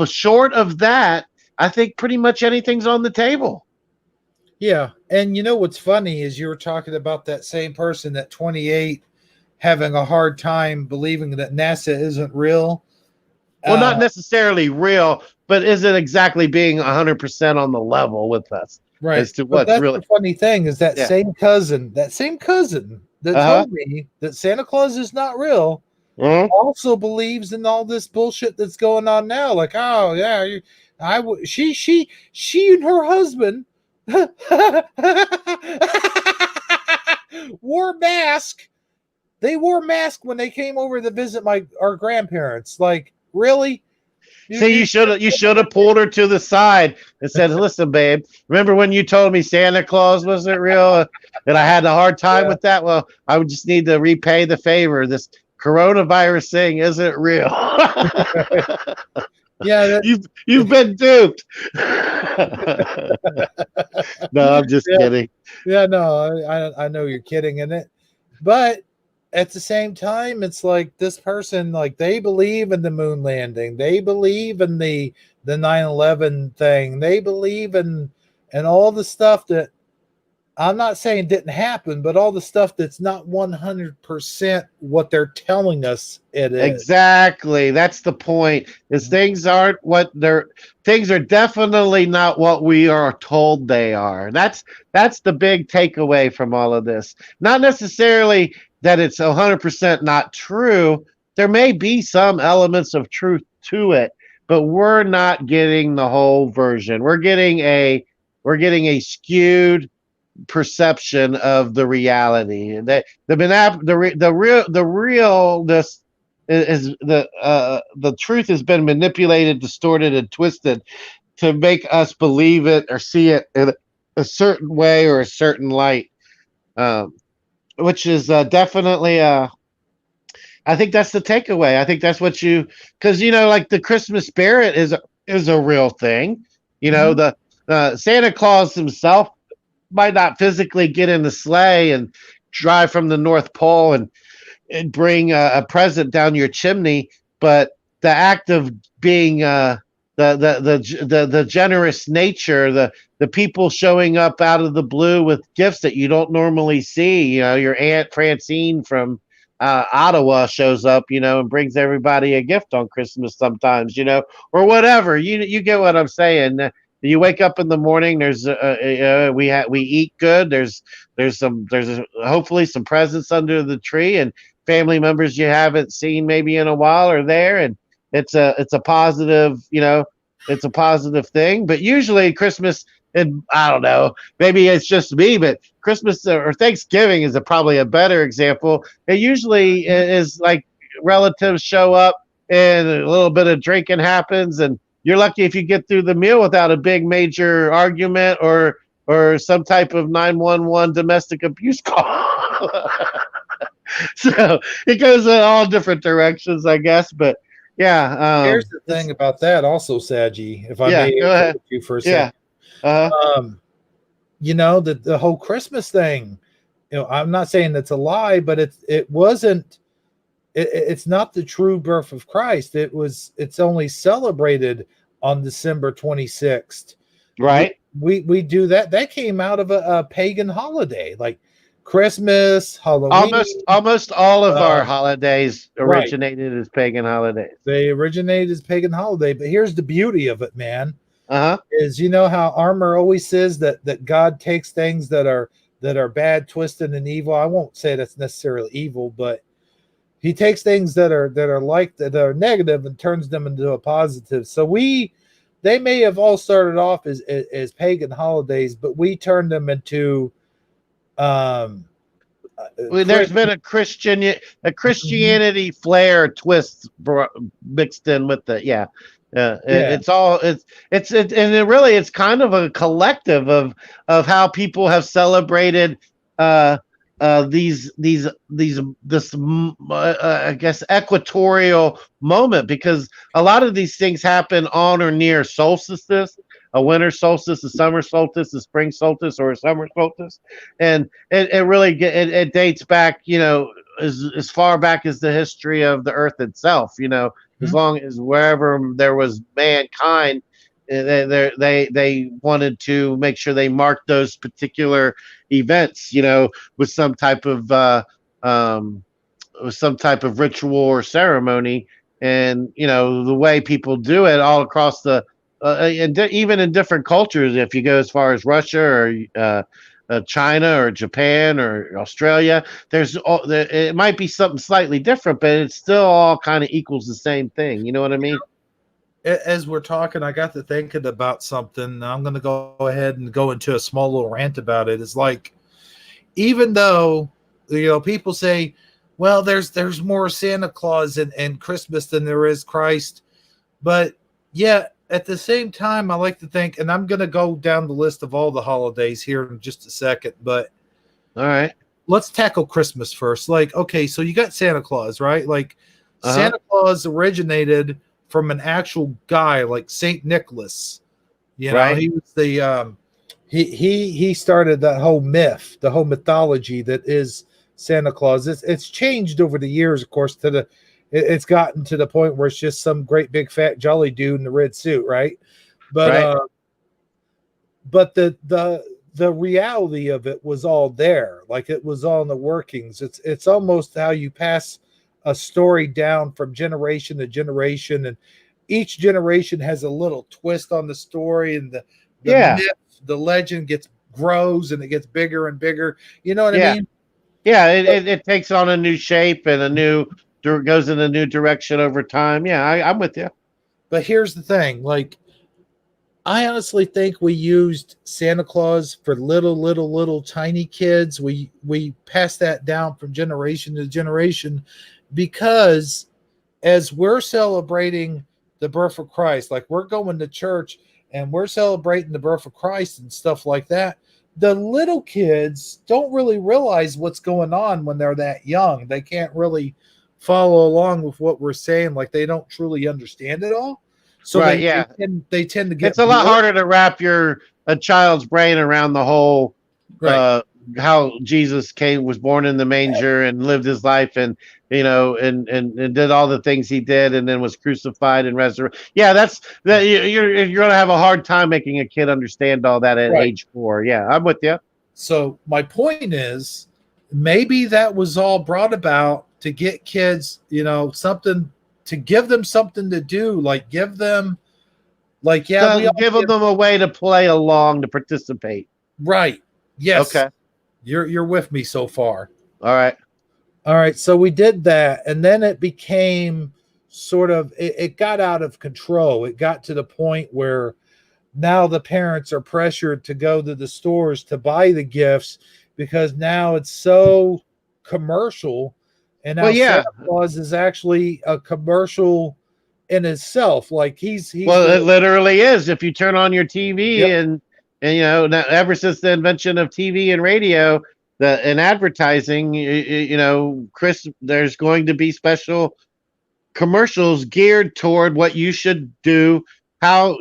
short of that, I think pretty much anything's on the table. Yeah. And what's funny is you were talking about that same person at 28 having a hard time believing that NASA isn't real. Well, not necessarily real, but isn't exactly being 100% on the level with us, Right. as to But what's that's really. the funny thing is that Yeah. same cousin that told me that Santa Claus is not real also believes in all this bullshit that's going on now. Like, oh yeah, she and her husband wore mask. They wore masks when they came over to visit our grandparents. Like, really? See, you should have pulled her to the side and said, "Listen, babe, remember when you told me Santa Claus wasn't real and I had a hard time with that? Well, I would just need to repay the favor. This coronavirus thing isn't real." Yeah, you've been duped. No, I'm just kidding. Yeah, no, I know you're kidding in it, but at the same time, it's like this person, like they believe in the moon landing, they believe in the 9/11 thing, they believe in and all the stuff that I'm not saying didn't happen, but all the stuff that's not 100% what they're telling us it is. Exactly. That's the point. Is things aren't what they're things are definitely not what we are told they are. That's the big takeaway from all of this. Not necessarily that it's 100% not true. There may be some elements of truth to it, but we're not getting the whole version. We're getting a skewed perception of the reality. That the realness is the truth has been manipulated, distorted, and twisted to make us believe it or see it in a certain way or a certain light, um, which is definitely I think that's the takeaway. I think that's what you because like the Christmas spirit is a real thing. Mhm. The Santa Claus himself might not physically get in the sleigh and drive from the North Pole and bring a present down your chimney, but the act of being the generous nature, the people showing up out of the blue with gifts that you don't normally see. Your Aunt Francine from Ottawa shows up, and brings everybody a gift on Christmas sometimes, or whatever. You get what I'm saying. You wake up in the morning. There's we eat good. There's hopefully some presents under the tree, and family members you haven't seen maybe in a while are there, and it's a positive, it's a positive thing. But usually Christmas, and I don't know, maybe it's just me, but Christmas or Thanksgiving is probably a better example. It usually is like relatives show up and a little bit of drinking happens, and you're lucky if you get through the meal without a big major argument or some type of 911 domestic abuse call. So it goes in all different directions, I guess. But yeah, Here's the thing about that, also, Saji, if I may yeah. Go ahead. interrupt you for a Yeah. second. Uh huh. Um, the whole Christmas thing. I'm not saying it's a lie, but it wasn't. It's not the true birth of Christ. It's only celebrated on December 26th. We Right. we do that. That came out of a pagan holiday, like Christmas, Halloween. Almost all of our Um, holidays right. originated as pagan holidays. They originated as pagan holiday, but here's the beauty of it, man. Uh huh. Is how Armor always says that God takes things that are bad, twisted, and evil. I won't say that's necessarily evil, but he takes things that are negative and turns them into a positive. So they may have all started off as pagan holidays, but we turned them into um There's been a Christianity flair twist mixed in with the yeah. it's all and it really it's kind of a collective of how people have celebrated uh I guess equatorial moment, because a lot of these things happen on or near solstices, a winter solstice, a summer solstice, a spring solstice, or a summer solstice. And it really it dates back, as far back as the history of the earth itself. As Mhm. long as wherever there was mankind, they wanted to make sure they marked those particular events, with some type of um, with some type of ritual or ceremony. And the way people do it all across the and even in different cultures, if you go as far as Russia or China or Japan or Australia, it might be something slightly different, but it still all kind of equals the same thing. You know what I mean? As we're talking, I got to thinking about something. I'm going to go ahead and go into a small little rant about it. It's like, even though people say, well, there's more Santa Claus and Christmas than there is Christ, but yeah, at the same time, I like to think, and I'm going to go down the list of all the holidays here in just a second, but All right. let's tackle Christmas first. Like, okay, so you got Santa Claus, right? Like, Uh huh. Santa Claus originated from an actual guy like Saint Nicholas. Right. He was he started that whole myth, the whole mythology that is Santa Claus. It's changed over the years, of course. It's gotten to the point where it's just some great big fat jolly dude in the red suit, right? But Right. but the reality of it was all there, like it was all in the workings. It's almost how you pass a story down from generation to generation, and each generation has a little twist on the story, and the Yeah. myth, the legend grows and it gets bigger and bigger. You know what I Yeah. mean? Yeah. It takes on a new shape and goes in a new direction over time. Yeah, I'm with you. But here's the thing, like I honestly think we used Santa Claus for little tiny kids. We passed that down from generation to generation because as we're celebrating the birth of Christ, like we're going to church and we're celebrating the birth of Christ and stuff like that, the little kids don't really realize what's going on when they're that young. They can't really follow along with what we're saying, like they don't truly understand it all. So Right. they Yeah. they tend to It's get a lot bored. harder to wrap a child's brain around the whole Right. uh how Jesus was born in the manger and lived his life, and and did all the things he did, and then was crucified and resurrected. Yeah, you're gonna have a hard time making a kid understand all that at Right. age 4. Yeah, I'm with you. So my point is maybe that was all brought about to get kids, something to give them something to do, like give them like yeah, we To all give give them a way to play along, to participate. right. Yes. Okay. You're with me so far. All right. All right, so we did that, and then it became sort of it got out of control. It got to the point where now the parents are pressured to go to the stores to buy the gifts because now it's so commercial, and Well, now yeah. Santa Claus is actually a commercial in itself. Like he's Well, it the literally is. If you turn on your TV yep. and now, ever since the invention of TV and radio, and advertising, Chris, there's going to be special commercials geared toward what you should do, how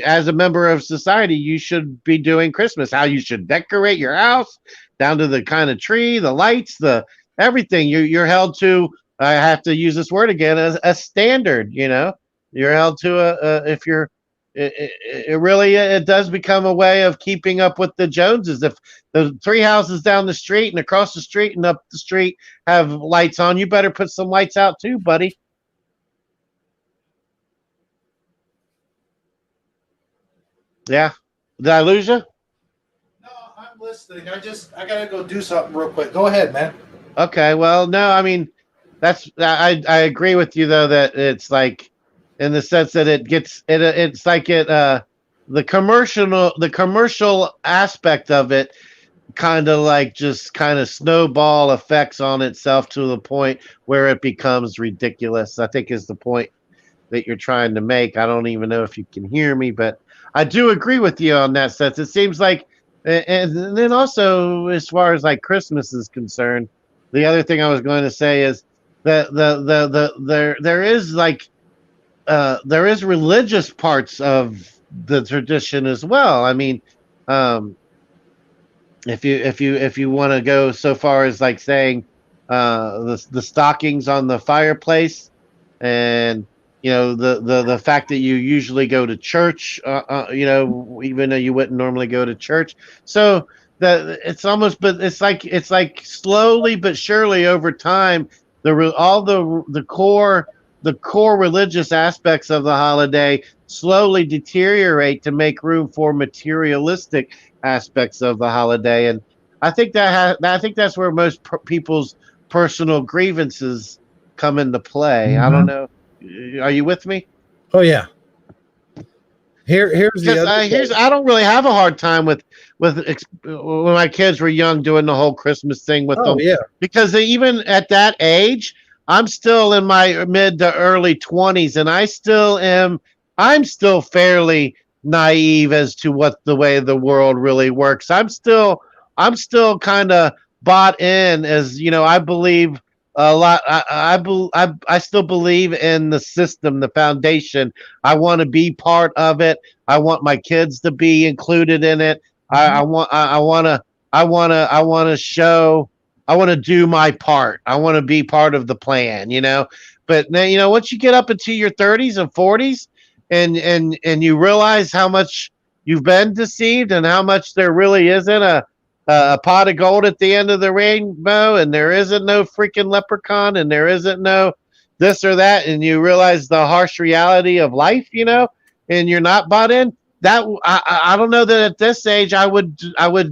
as a member of society you should be doing Christmas, how you should decorate your house, down to the kind of tree, the lights, the everything. You're held to, I have to use this word again, as a standard. You're held to if you're it really, it does become a way of keeping up with the Joneses. If the 3 houses down the street and across the street and up the street have lights on, you better put some lights out too, buddy. Yeah. Did I lose you? No, I'm listening. I gotta go do something real quick. Go ahead, man. Okay. Well, no, I mean, I agree with you though, that it's like, in the sense that it's like the commercial aspect of it kind of like just kind of snowball effects on itself to the point where it becomes ridiculous, I think, is the point that you're trying to make. I don't even know if you can hear me, but I do agree with you on that sense. It seems like, and then also as far as like Christmas is concerned, the other thing I was going to say is that there is like there is religious parts of the tradition as well. I mean, um, if you want to go so far as like saying the stockings on the fireplace, and the fact that you usually go to church, even though you wouldn't normally go to church. So that it's almost, but it's like slowly but surely over time, all the core religious aspects of the holiday slowly deteriorate to make room for materialistic aspects of the holiday. And I think that's where most people's personal grievances come into play. I don't Mm-hmm. know. Are you with me? Oh yeah. Here's the Because other thing. I don't really have a hard time when my kids were young doing the whole Christmas thing with Oh them, yeah. because even at that age, I'm still in my mid to early 20s, and I'm still fairly naive as to what the way the world really works. I'm still kind of bought in, as I believe a lot. I still believe in the system, the foundation. I want to be part of it. I want my kids to be included in it. I Mhm. want I want to show. I want to do my part. I want to be part of the plan, But then, once you get up into your 30s and 40s, and you realize how much you've been deceived and how much there really isn't a pot of gold at the end of the rainbow, and there isn't no freaking leprechaun, and there isn't no this or that, and you realize the harsh reality of life, and you're not bought in. That I don't know that at this age I would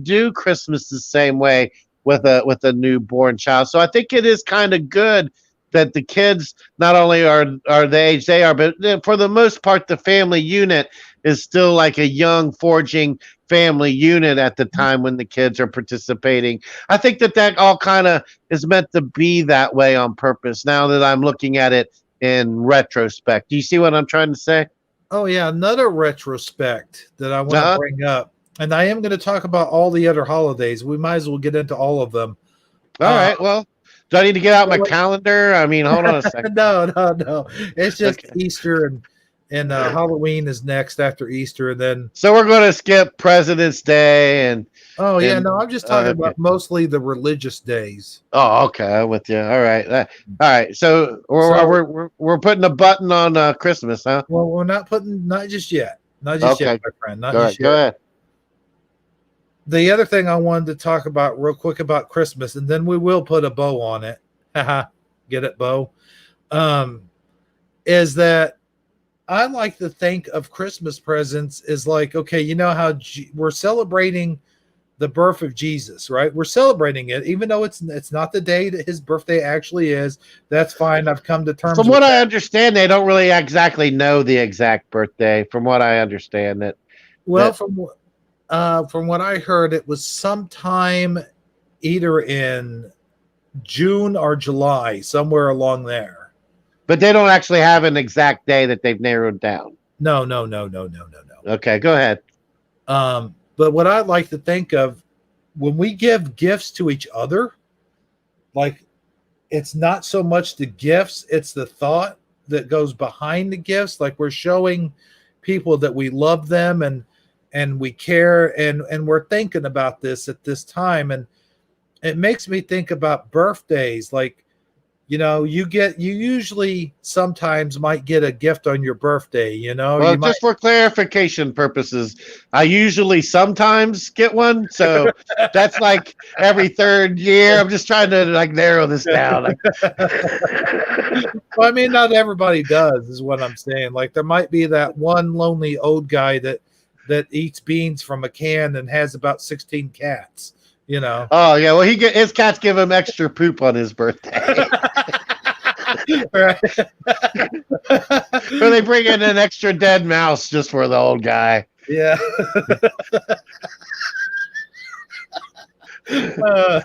do Christmas the same way with a newborn child. So I think it is kind of good that the kids not only are the age they are, but for the most part, the family unit is still like a young, forging family unit at the time when the kids are participating. I think that all kind of is meant to be that way on purpose. Now that I'm looking at it in retrospect, do you see what I'm trying to say? Oh yeah, another retrospect that I want to Uh-huh. bring up, and I am going to talk about all the other holidays. We might as well get into all of them. All Uh, right. Well, do I need to get out my like, calendar? I mean, hold on a second. no. It's just Okay. Easter and Halloween is next after Easter, and then So we're going to skip President's Day oh yeah, and no, I'm just talking okay. about mostly the religious days. Oh, okay. I'm with you. All right. All right. So we're So, we're we're, we're putting a button on Christmas, huh? well, we're not just yet, Okay. my friend, not All right. just Go yet. ahead. The other thing I wanted to talk about real quick about Christmas, and then we will put a bow on it. Haha, get it, bow? Um, is that I like to think of Christmas presents as like, okay, you know how we're celebrating the birth of Jesus, right? We're celebrating it, even though it's not the day that his birthday actually is. That's fine. I've come to terms From with what I that. understand, they don't really exactly know the exact birthday. From what I understand, that Well, that from what I heard, it was sometime either in June or July, somewhere along there. but they don't actually have an exact day that they've narrowed down. No. Okay. Go ahead. But what I like to think of when we give gifts to each other, like it's not so much the gifts, it's the thought that goes behind the gifts. Like we're showing people that we love them and we care and we're thinking about this at this time. And it makes me think about birthdays. Like, you usually sometimes might get a gift on your birthday, Well, you might just for clarification purposes, I usually sometimes get one, so that's like every third year. I'm just trying to like narrow this down. Like, well, I mean, not everybody does, is what I'm saying. Like there might be that one lonely old guy that eats beans from a can and has about 16 cats, oh yeah, well his cats give him extra poop on his birthday, Right. or they bring in an extra dead mouse just for the old guy. Yeah. Uh,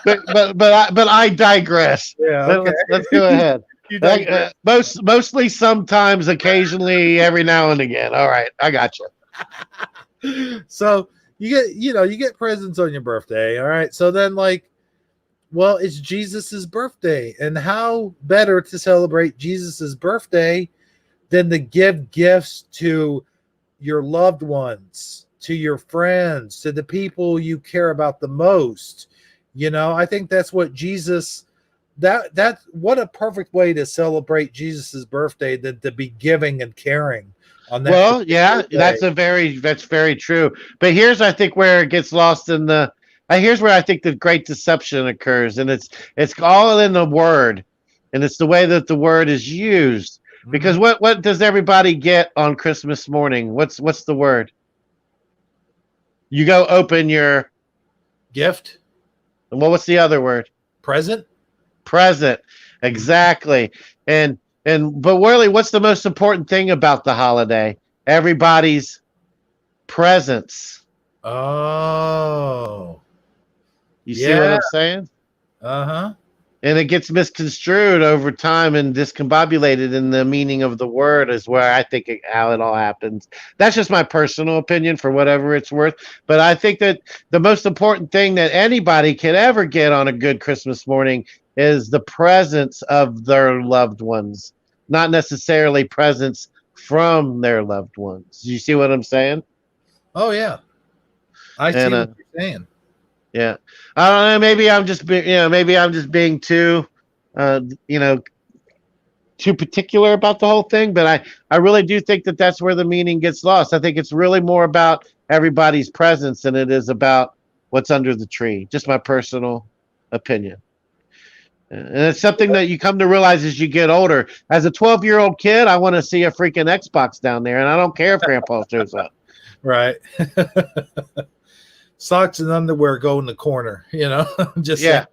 But I digress. yeah. Okay. Let's go ahead. You digress. Mostly, sometimes, occasionally, every now and again. All right, I got you. So you get presents on your birthday. All right. So then well, it's Jesus's birthday. And how better to celebrate Jesus's birthday than to give gifts to your loved ones, to your friends, to the people you care about the most. I think that's what Jesus that's what a perfect way to celebrate Jesus's birthday than to be giving and caring on that Well, yeah, particular day. that's very true. But here's I think where it gets lost in the. Here's where I think the great deception occurs, and it's all in the word, and it's the way that the word is used. Because what does everybody get on Christmas morning? What's the word? You go open your. Gift, Well, what's the other word? present. Present. Exactly. But really, what's the most important thing about the holiday? Everybody's presence. Oh, You see what yeah. I'm saying? Uh-huh. And it gets misconstrued over time and discombobulated in the meaning of the word is where I think how it all happens. That's just my personal opinion for whatever it's worth. But I think that the most important thing that anybody can ever get on a good Christmas morning is the presence of their loved ones, not necessarily presence from their loved ones. You see what I'm saying? Oh yeah. I And see what you're saying. Yeah, I don't know. Maybe I'm just maybe I'm just being too, uh, you know, too particular about the whole thing. But I really do think that that's where the meaning gets lost. I think it's really more about everybody's presence than it is about what's under the tree. Just my personal opinion. And it's something that you come to realize as you get older. As a 12-year-old kid, I want to see a freaking Xbox down there, and I don't care if Grandpa shows up. Right. Socks and underwear go in the corner, just Yeah.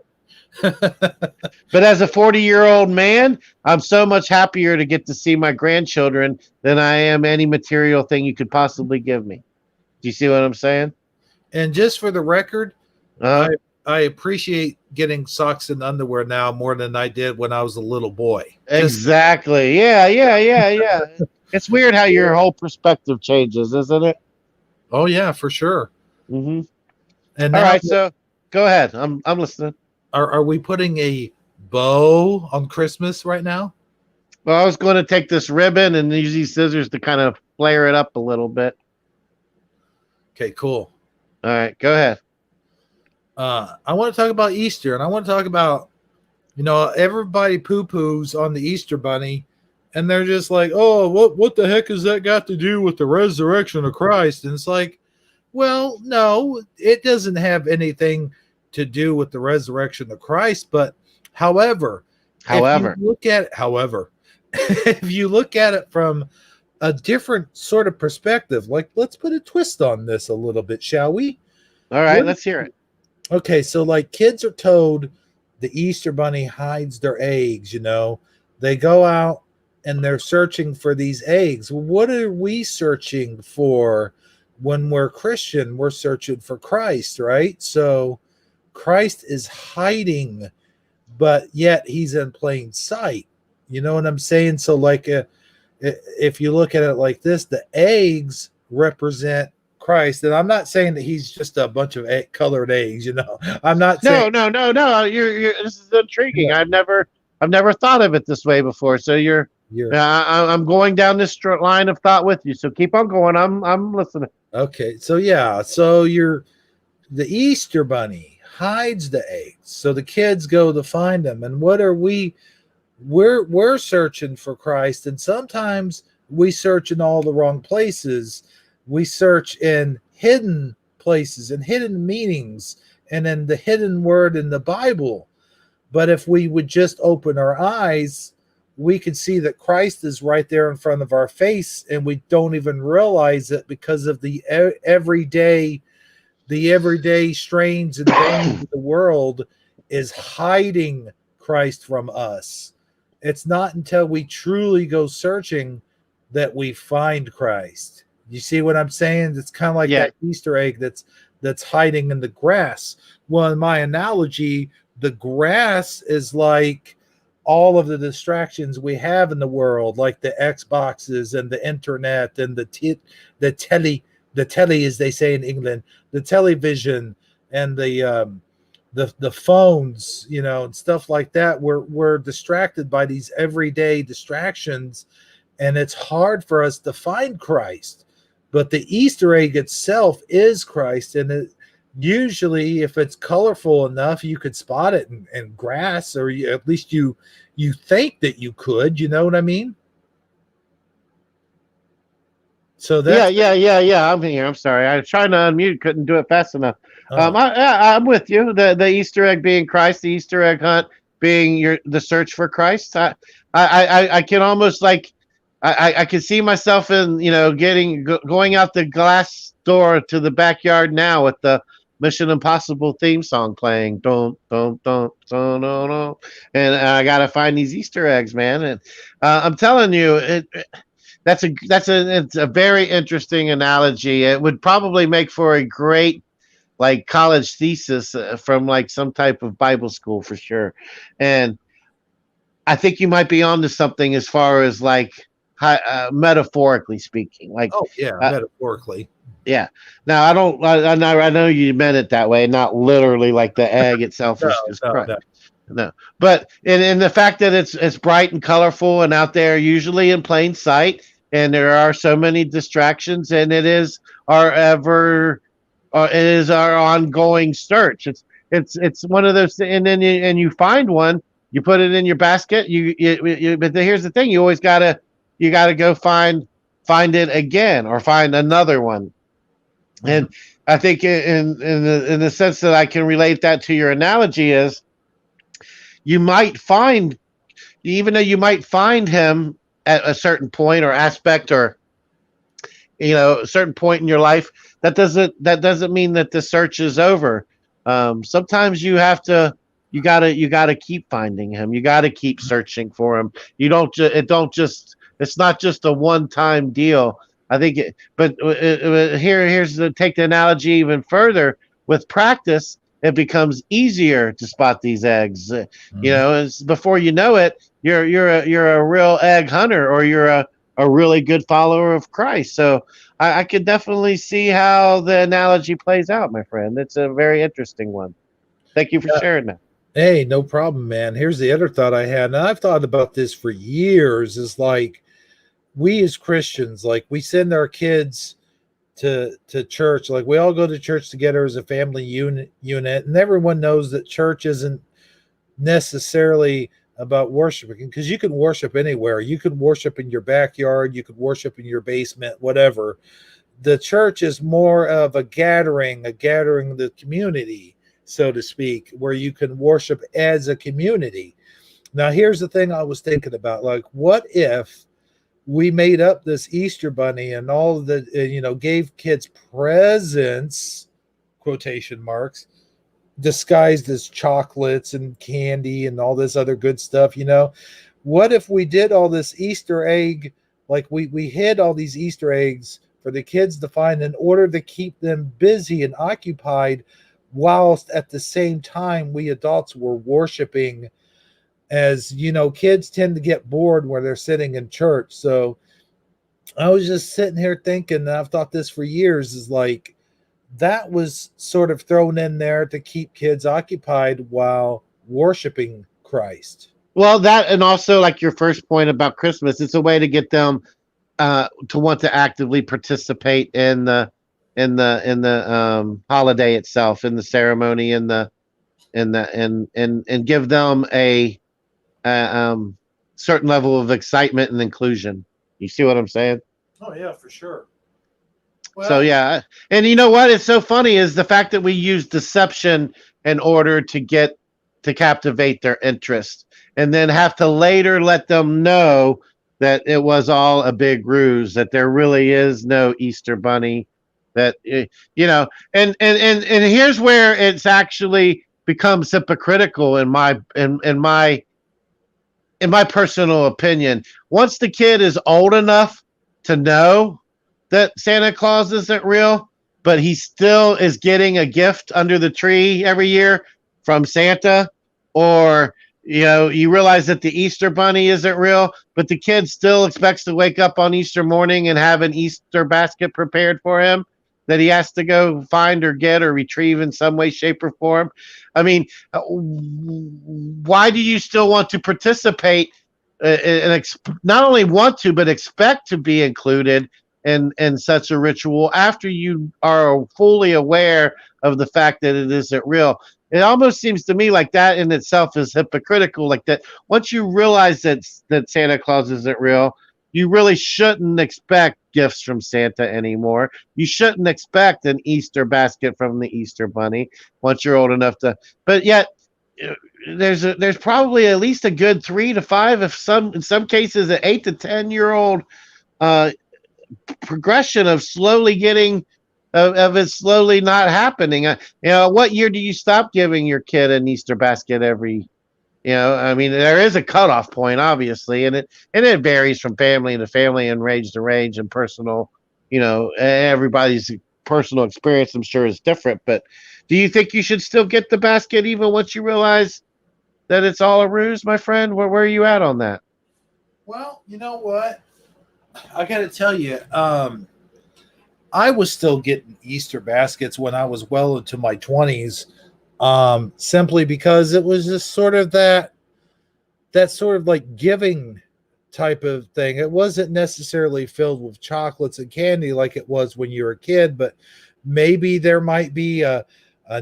saying. But as a 40-year-old man, I'm so much happier to get to see my grandchildren than I am any material thing you could possibly give me. Do you see what I'm saying? And just for the record, Uh, I appreciate getting socks and underwear now more than I did when I was a little boy. Just exactly. Yeah. It's weird how your whole perspective changes, isn't it? oh yeah, for sure. Hmm. And All now right, so go ahead. I'm listening. are we putting a bow on Christmas right now? Well, I was going to take this ribbon and use these scissors to kind of flare it up a little bit. Okay, cool. All right, go ahead. I want to talk about Easter, and I want to talk about, everybody poo-poos on the Easter bunny, and they're just like, oh, what the heck has that got to do with the resurrection of Christ? And it's like, well, no, it doesn't have anything to do with the resurrection of Christ. But however, However, if you look at it from a different sort of perspective, like let's put a twist on this a little bit, shall we? all right, let's hear it. Okay, so like kids are told the Easter bunny hides their eggs, they go out and they're searching for these eggs. What are we searching for when we're Christian? We're searching for Christ, right? So Christ is hiding, but yet he's in plain sight. You know what I'm saying? So like if you look at it like this, the eggs represent Christ, and I'm not saying that he's just a bunch of colored eggs. I'm not saying No. You're this is intriguing. I've never thought of it this way before. So I'm going down this line of thought with you. So keep on going. I'm listening. okay. So yeah, so the Easter bunny hides the eggs, so the kids go to find them. And what are we? We're searching for Christ, and sometimes we search in all the wrong places. We search in hidden places and hidden meanings and in the hidden word in the Bible. But if we would just open our eyes, we could see that Christ is right there in front of our face, and we don't even realize it because of the everyday strains and things of the world is hiding Christ from us. It's not until we truly go searching that we find Christ. You see what I'm saying? It's kind of like that Easter egg that's hiding in the grass. Well, in my analogy, the grass is like all of the distractions we have in the world, like the Xboxes and the internet and the telly, as they say in England, the television and the phones, and stuff like that. We're distracted by these everyday distractions, and it's hard for us to find Christ. But the Easter egg itself is Christ, and usually, if it's colorful enough, you could spot it in grass, or at least you think that you could. You know what I mean? So that's Yeah. I'm here. I'm sorry. I was trying to unmute, couldn't do it fast enough. I'm with you. The Easter egg being Christ, the Easter egg hunt being the search for Christ. I can almost like I can see myself in going out the glass door to the backyard now with the Mission Impossible theme song playing. Don't. And I gotta find these Easter eggs, man. And I'm telling you, it's a very interesting analogy. It would probably make for a great like college thesis from like some type of Bible school for sure. And I think you might be onto something as far as like metaphorically speaking. Like, metaphorically. Yeah. Now I know you meant it that way, not literally like the egg itself is just Christ. No, but in the fact that it's bright and colorful and out there, usually in plain sight, and there are so many distractions, and it is our ever it is our ongoing search. It's one of those, and then you find one, you put it in your basket. But here's the thing: you gotta go find it again or find another one. Mhm. And I think in the sense that I can relate that to your analogy is you might find, even though you might find him at a certain point or aspect or a certain point in your life, that doesn't mean that the search is over. Sometimes you gotta keep finding him. You gotta keep searching for him. You don't ju- it don't just It's not just a one time deal. I think but here's the take the analogy even further. With practice, it becomes easier to spot these eggs. Mhm. Before you know it, you're a real egg hunter, or you're a really good follower of Christ. So I could definitely see how the analogy plays out, my friend. It's a very interesting one. Thank you for sharing that. Hey, no problem, man. Here's the other thought I had, and I've thought about this for years. Is like we as Christians, like we send our kids to church, like we all go to church together as a family unit, and everyone knows that church isn't necessarily about worshiping, because you can worship anywhere. You can worship in your backyard, you could worship in your basement, whatever. The church is more of a gathering the community, so to speak, where you can worship as a community. Now, here's the thing I was thinking about, like, what if we made up this Easter bunny and all of the, gave kids presents, quotation marks, disguised as chocolates and candy and all this other good stuff. What if we did all this Easter egg, like we hid all these Easter eggs for the kids to find in order to keep them busy and occupied, whilst at the same time we adults were worshiping. As kids tend to get bored when they're sitting in church. So I was just sitting here thinking, and I've thought this for years, is like that was sort of thrown in there to keep kids occupied while worshiping Christ. Well, that, and also like your first point about Christmas, it's a way to get them to want to actively participate in the holiday itself, in the ceremony, and give them a certain level of excitement and inclusion. You see what I'm saying? Oh yeah, for sure. So Well, yeah, and you know what? It's so funny is the fact that we use deception in order to captivate their interest, and then have to later let them know that it was all a big ruse, that there really is no Easter bunny, that you know, and here's where it's actually becomes hypocritical in my personal opinion. Once the kid is old enough to know that Santa Claus isn't real, but he still is getting a gift under the tree every year from Santa, or you realize that the Easter bunny isn't real, but the kid still expects to wake up on Easter morning and have an Easter basket prepared for him that he has to go find or get or retrieve in some way, shape, or form. I mean, why do you still want to participate and not only want to, but expect to be included in such a ritual after you are fully aware of the fact that it isn't real? It almost seems to me like that in itself is hypocritical. Like that, once you realize that Santa Claus isn't real, you really shouldn't expect gifts from Santa anymore. You shouldn't expect an Easter basket from the Easter Bunny once you're old enough to. But yet, uh, there's probably at least a good 3 to 5, if in some cases, an 8 to 10 year old uh, progression of slowly getting of it slowly not happening. What year do you stop giving your kid an Easter basket every? I mean, there is a cutoff point, obviously, and it varies from family to family and range to range and personal. Everybody's personal experience, I'm sure, is different. But do you think you should still get the basket even once you realize that it's all a ruse, my friend? Where are you at on that? well, you know what? I got to tell you, I was still getting Easter baskets when I was well into my 20s, simply because it was just sort of that sort of like giving type of thing. It wasn't necessarily filled with chocolates and candy like it was when you were a kid, but maybe there might be a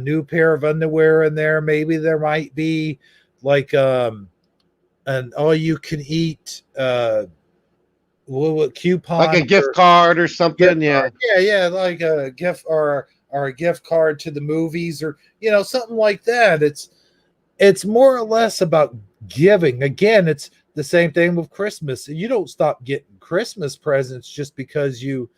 new pair of underwear in there. Maybe there might be like an all you can eat what Like coupon a gift for card or gift something. Yeah. card. Yeah, like a gift or a gift card to the movies, or something like that. It's more or less about giving. Again, it's the same thing with Christmas. You don't stop getting Christmas presents just because you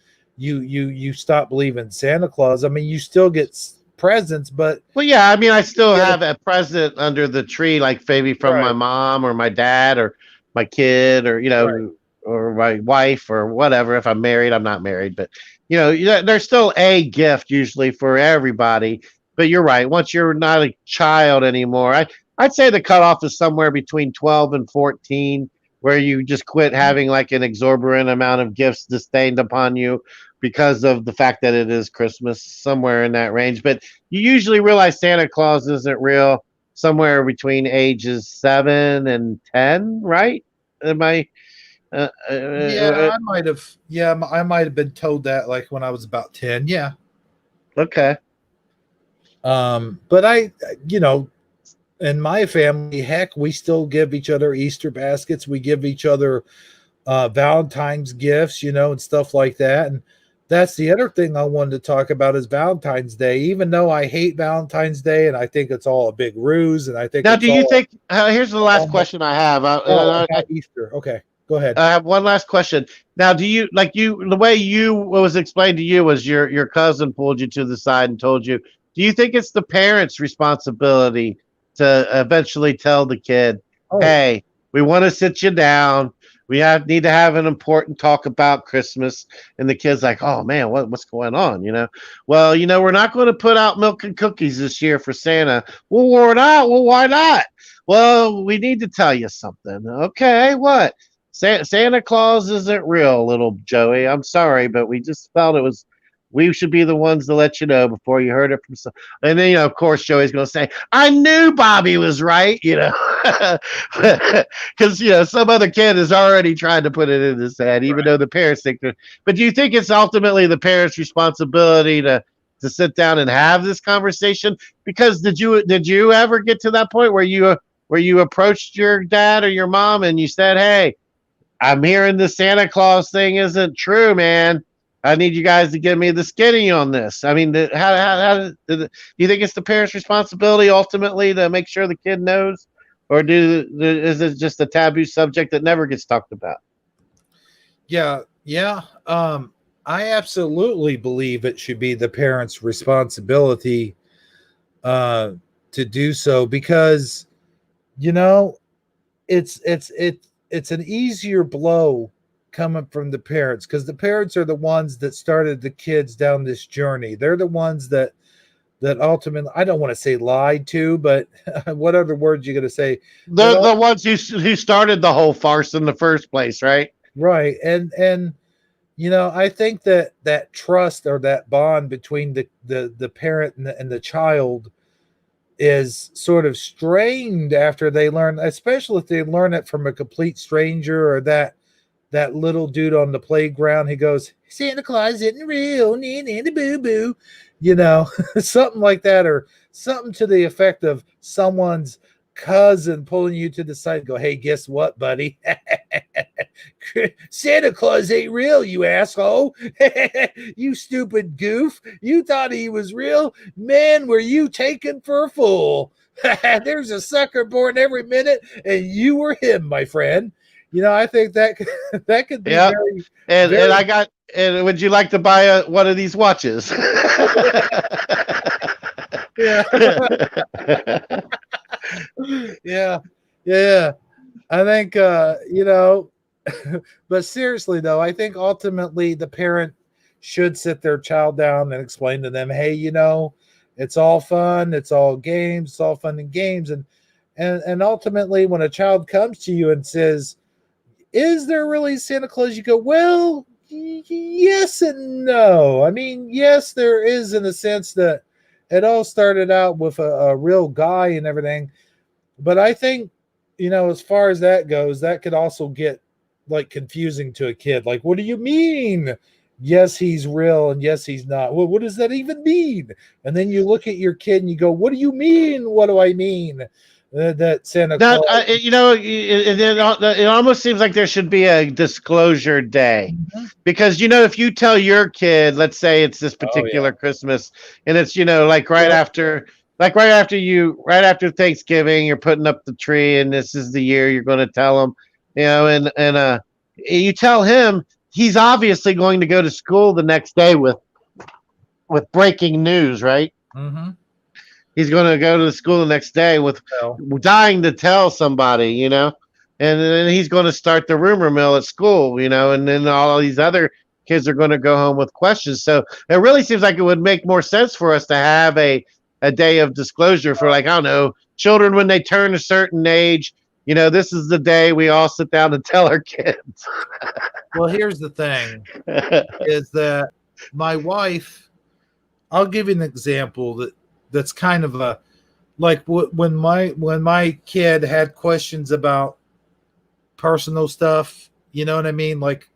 stop believing Santa Claus. I mean, you still get presents, but Well, yeah. I mean, I still get a have a present under the tree, like maybe from my right, mom or my dad or my kid or right. or my wife or whatever. If I'm married, I'm not married, but there's still a gift usually for everybody. But you're right. Once you're not a child anymore, I'd say the cutoff is somewhere between 12 and 14, where you just quit having like an exorbitant amount of gifts disdained upon you because of the fact that it is Christmas, somewhere in that range. But you usually realize Santa Claus isn't real somewhere between ages 7 and 10, right? Am I? Yeah, I might have. Yeah, I might have been told that like when I was about 10. Yeah. Okay. But you know, in my family, heck, we still give each other Easter baskets. We give each other Valentine's gifts, and stuff like that. And that's the other thing I wanted to talk about is Valentine's Day. Even though I hate Valentine's Day and I think it's all a big ruse, and I think Now, it's do you all think? Here's the last question I have. about Easter. Okay, go ahead. I have one last question. Now, do you like the way you what was explained to you was your cousin pulled you to the side and told you? Do you think it's the parents' responsibility to eventually tell the kid, Oh, "Hey, we want to sit you down. We need to have an important talk about Christmas." And the kid's like, "Oh man, what's going on?" Well, we're not going to put out milk and cookies this year for Santa. Well, we're not. Well, why not? Well, we need to tell you something. Okay, what? Santa Claus isn't real, little Joey. I'm sorry, but we just felt we should be the ones to let you know before you heard it from some. And then, of course, Joey's going to say, I knew Bobby was right, because, some other kid has already tried to put it in his head, even though the parents think that. But do you think it's ultimately the parents' responsibility to sit down and have this conversation? Because did you ever get to that point where you approached your dad or your mom and you said, "Hey, I'm hearing the Santa Claus thing isn't true, man. I need you guys to give me the skinny on this." I mean, do you think it's the parents' responsibility ultimately to make sure the kid knows, or is it just a taboo subject that never gets talked about? yeah, yeah. I absolutely believe it should be the parents' responsibility uh, to do so because you know it's an easier blow coming from the parents because the parents are the ones that started the kids down this journey. They're the ones that ultimately, I don't want to say lied to, but what other words you going to say? That They're the ones who started the whole farce in the first place, right? right, and I think that trust or that bond between the parent and the child is sort of strained after they learn, especially if they learn it from a complete stranger or that little dude on the playground. He goes, Santa Claus isn't real, boo boo, something like that, or something to the effect of someone's cousin pulling you to the side and go, hey, guess what, buddy? Santa Claus ain't real, you asshole. You stupid goof. You thought he was real? Man, were you taken for a fool? There's a sucker born every minute, and you were him, my friend. I think that that could be Yeah. very, And very. I got. And would you like to buy one of these watches? Yeah, yeah, yeah. I think but seriously though, I think ultimately the parent should sit their child down and explain to them, hey, it's all fun, it's all games, it's all fun and games, and ultimately when a child comes to you and says, is there really Santa Claus? You go, well, yes and no. I mean, yes, there is in the sense that it all started out with a real guy and everything. But I think, as far as that goes, that could also get like confusing to a kid. Like, what do you mean yes, he's real, and yes, he's not. Well, what does that even mean? And then you look at your kid and you go, what do you mean? What do I mean? That Santa Not, Claus. it almost seems like there should be a disclosure day, Mhm. because if you tell your kid, let's say it's this Oh particular yeah. Christmas, and it's like Well, right after Thanksgiving, you're putting up the tree, and this is the year you're going to tell him, and you tell him, he's obviously going to go to school the next day with breaking news, right? mhm. He's going to go to the school the next day with Well, dying to tell somebody, and then he's going to start the rumor mill at school, and then all these other kids are going to go home with questions. So it really seems like it would make more sense for us to have a day of disclosure for, like, I don't know, children when they turn a certain age. This is the day we all sit down and tell our kids. well, here's the thing: is that my wife. I'll give you an example that's kind of a like when my kid had questions about personal stuff. You know what I mean? Like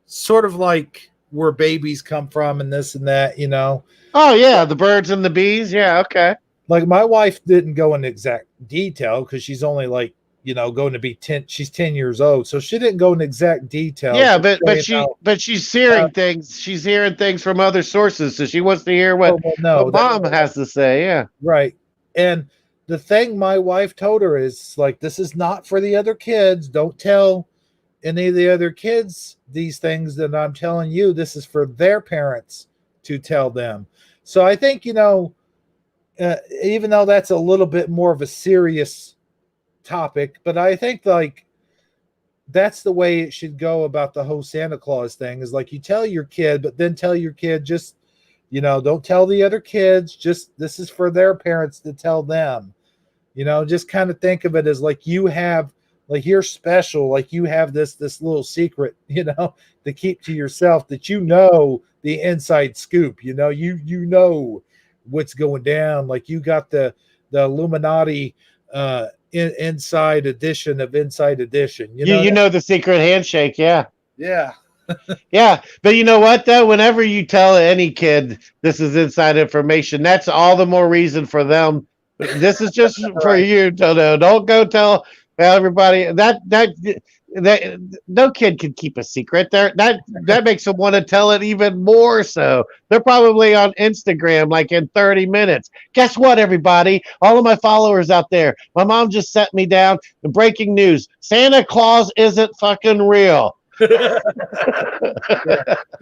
sort of like where babies come from and this and that. Oh yeah, the birds and the bees. Yeah, okay. Like my wife didn't go into exact detail because she's only like going to be 10. She's 10 years old, so she didn't go into exact detail. Yeah, Just but saying she how, but she's uh, hearing things. She's hearing things from other sources, so she wants to hear oh, what well, what no, that mom has to say. Yeah. right. And the thing my wife told her is like, this is not for the other kids. Don't tell any of the other kids these things that I'm telling you. This is for their parents to tell them. So I think, even though that's a little bit more of a serious topic, but I think like that's the way it should go about the whole Santa Claus thing is like you tell your kid, but then tell your kid just, don't tell the other kids. Just this is for their parents to tell them. Just kind of think of it as like you have, like you're special, like you have this little secret, to keep to yourself that the inside scoop. You know what's going down. Like you got the Illuminati inside edition of inside edition. You know the secret handshake. Yeah. Yeah. Yeah, but you know what though? Whenever you tell any kid this is inside information, that's all the more reason for them. This is just for Right. you to know. Don't go tell everybody that no kid can keep a secret. That makes them want to tell it even more. So they're probably on Instagram like in 30 minutes. Guess what, everybody? All of my followers out there, my mom just set me down. The breaking news: Santa Claus isn't fucking real. Yeah.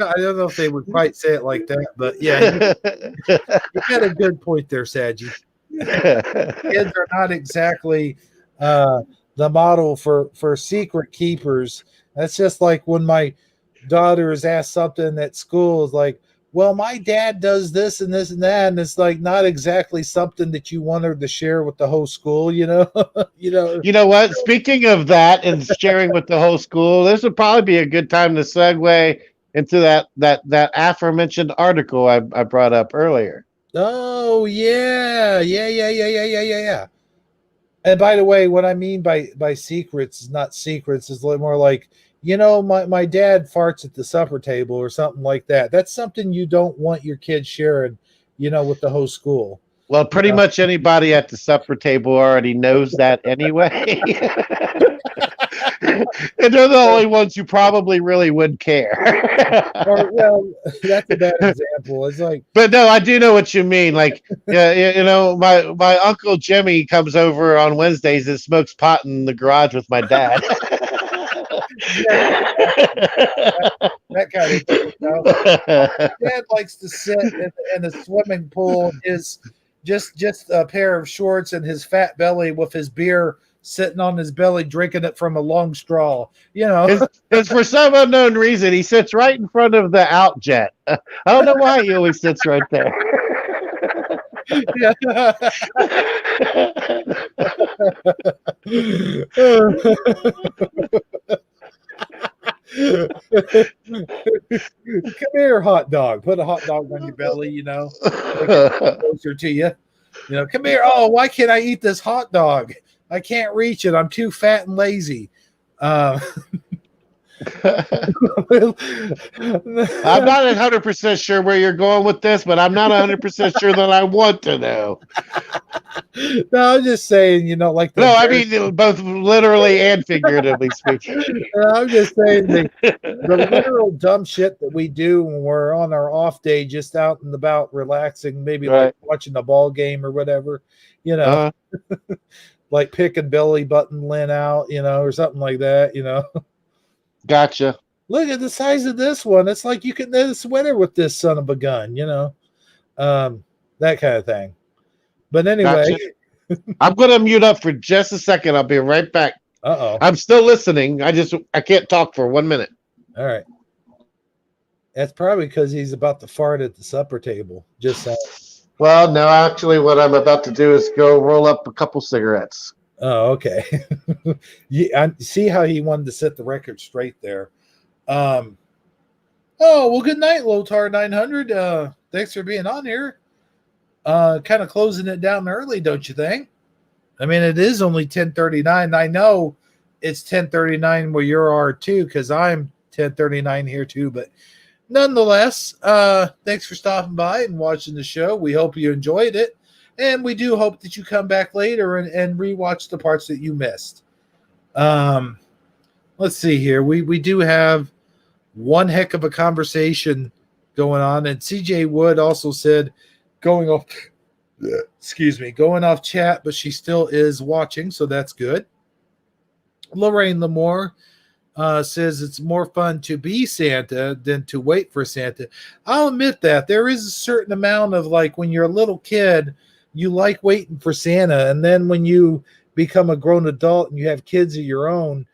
I don't know if they would quite say it like that, but yeah, you got a good point there, Saji. Kids are not exactly uh, the model for secret keepers. That's just like when my daughter is asked something at school, is like, well, my dad does this and this and that, and it's like not exactly something that you want her to share with the whole school, you know. You know what? Speaking of that and sharing with the whole school, this would probably be a good time to segue into that aforementioned article I brought up earlier. Oh yeah, yeah, yeah, yeah, yeah, yeah, yeah, yeah. And by the way, what I mean by secrets is not secrets, is more like, my dad farts at the supper table or something like that. That's something you don't want your kids sharing, with the whole school. Well, You pretty know? much anybody at the supper table already knows that anyway. And they're the only ones who probably really would care. Or well, that's a bad example. It's like, But no, I do know what you mean. Like, yeah, my uncle Jimmy comes over on Wednesdays and smokes pot in the garage with my dad. yeah, that kind of thing. Dad likes to sit in a swimming pool, is just a pair of shorts and his fat belly with his beer sitting on his belly, drinking it from a long straw. Because for some unknown reason, he sits right in front of the out jet. I don't know why he always sits right there. Yeah. Come here, hot dog. Put a hot dog on your belly, closer to you. Come here. Oh, why can't I eat this hot dog? I can't reach it. I'm too fat and lazy. Uh, I'm not 100% sure where you're going with this, but I'm not 100% sure that I want to know. No, I'm just saying, like No, I mean both literally and figuratively speaking. I'm just saying the literal dumb shit that we do when we're on our off day, just out and about relaxing, maybe like Right. watching a ball game or whatever, Uh-huh. like picking belly button lint out, or something like that, Gotcha. Look at the size of this one. It's like you can knit a sweater with this son of a gun, that kind of thing. But anyway, Gotcha. I'm going to mute up for just a second. I'll be right back. uh-oh. I'm still listening. I can't talk for 1 minute. All right. That's probably because he's about to fart at the supper table. Just saying. Well, no, actually, what I'm about to do is go roll up a couple cigarettes. Oh, okay. I see how he wanted to set the record straight there. Oh, well, good night, Lotar 900. Thanks for being on here. Kind of closing it down early, don't you think? I mean, it is only 10:39. I know it's 10:39 where you are too, because I'm 10:39 here too. But nonetheless, thanks for stopping by and watching the show. We hope you enjoyed it. And we do hope that you come back later and rewatch the parts that you missed. Let's see here. We do have one heck of a conversation going on. And CJ Wood also said going off chat, but she still is watching, so that's good. Lorraine Lamore says it's more fun to be Santa than to wait for Santa. I'll admit that there is a certain amount of, like, when you're a little kid, you like waiting for Santa, and then when you become a grown adult and you have kids of your own,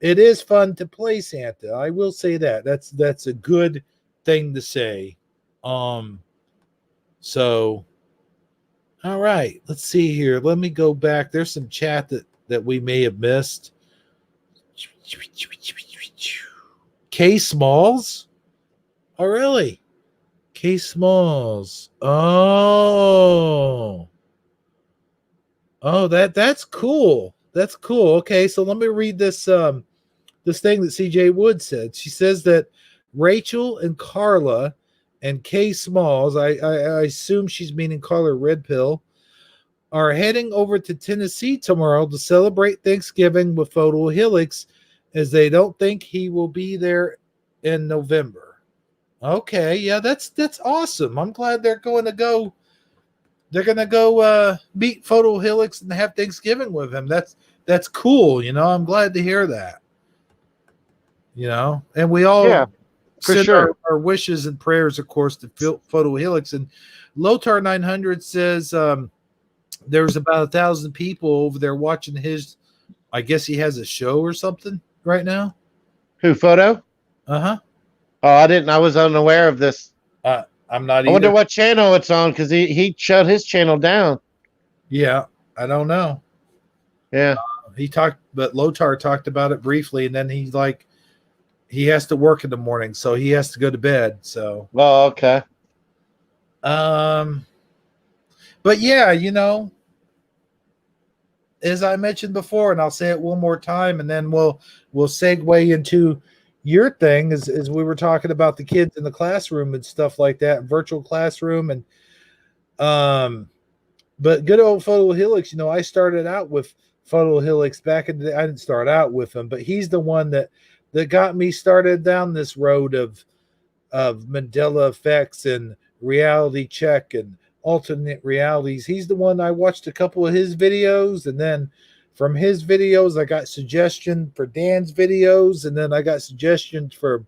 it is fun to play Santa. I will say that. That's a good thing to say. So all right, let's see here. Let me go back. There's some chat that we may have missed. K Smalls? Oh, really? K Smalls. Oh, that's cool. That's cool. Okay, so let me read this this thing that CJ Wood said. She says that Rachel and Carla and Kay Smalls, I assume she's meaning Carla Red Pill, are heading over to Tennessee tomorrow to celebrate Thanksgiving with Photo Helix, as they don't think he will be there in November. Okay, yeah, that's awesome. I'm glad they're going to go. They're going to go meet Photo Helix and have Thanksgiving with him. That's cool. I'm glad to hear that. And we all send our wishes and prayers, of course, to Photo Helix. And Lotar 900 says there's about 1,000 people over there watching his. I guess he has a show or something right now. Who, Photo? Uh-huh. Oh, I was unaware of this. I'm not either. I wonder what channel it's on, because he shut his channel down. Yeah, I don't know. Yeah. But Lotar talked about it briefly, and then he's like, he has to work in the morning, so he has to go to bed. So. Oh, okay. But yeah, as I mentioned before, and I'll say it one more time, and then we'll segue into your thing, as we were talking about the kids in the classroom and stuff like that, virtual classroom, and but good old Photo Helix. I started out with Photo Helix back in the day. I didn't start out with him, but he's the one that got me started down this road of Mandela effects and reality check and alternate realities. He's the one. I watched a couple of his videos, and then from his videos I got suggestion for Dan's videos, and then I got suggestions for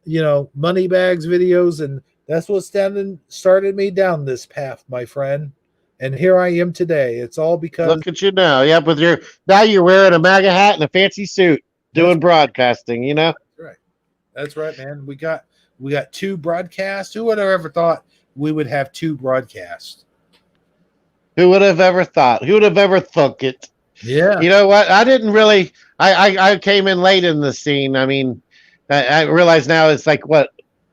Moneybags videos, and that's what started me down this path, my friend. And here I am today. It's all because look at you now. Yep, now you're wearing a MAGA hat and a fancy suit doing broadcasting, That's right, man. We got two broadcasts. Who would have ever thought we would have two broadcasts? Who would have ever thought? Who would have ever thunk it? Yeah. You know what? I didn't really. I came in late in the scene. I mean, I realize now it's like what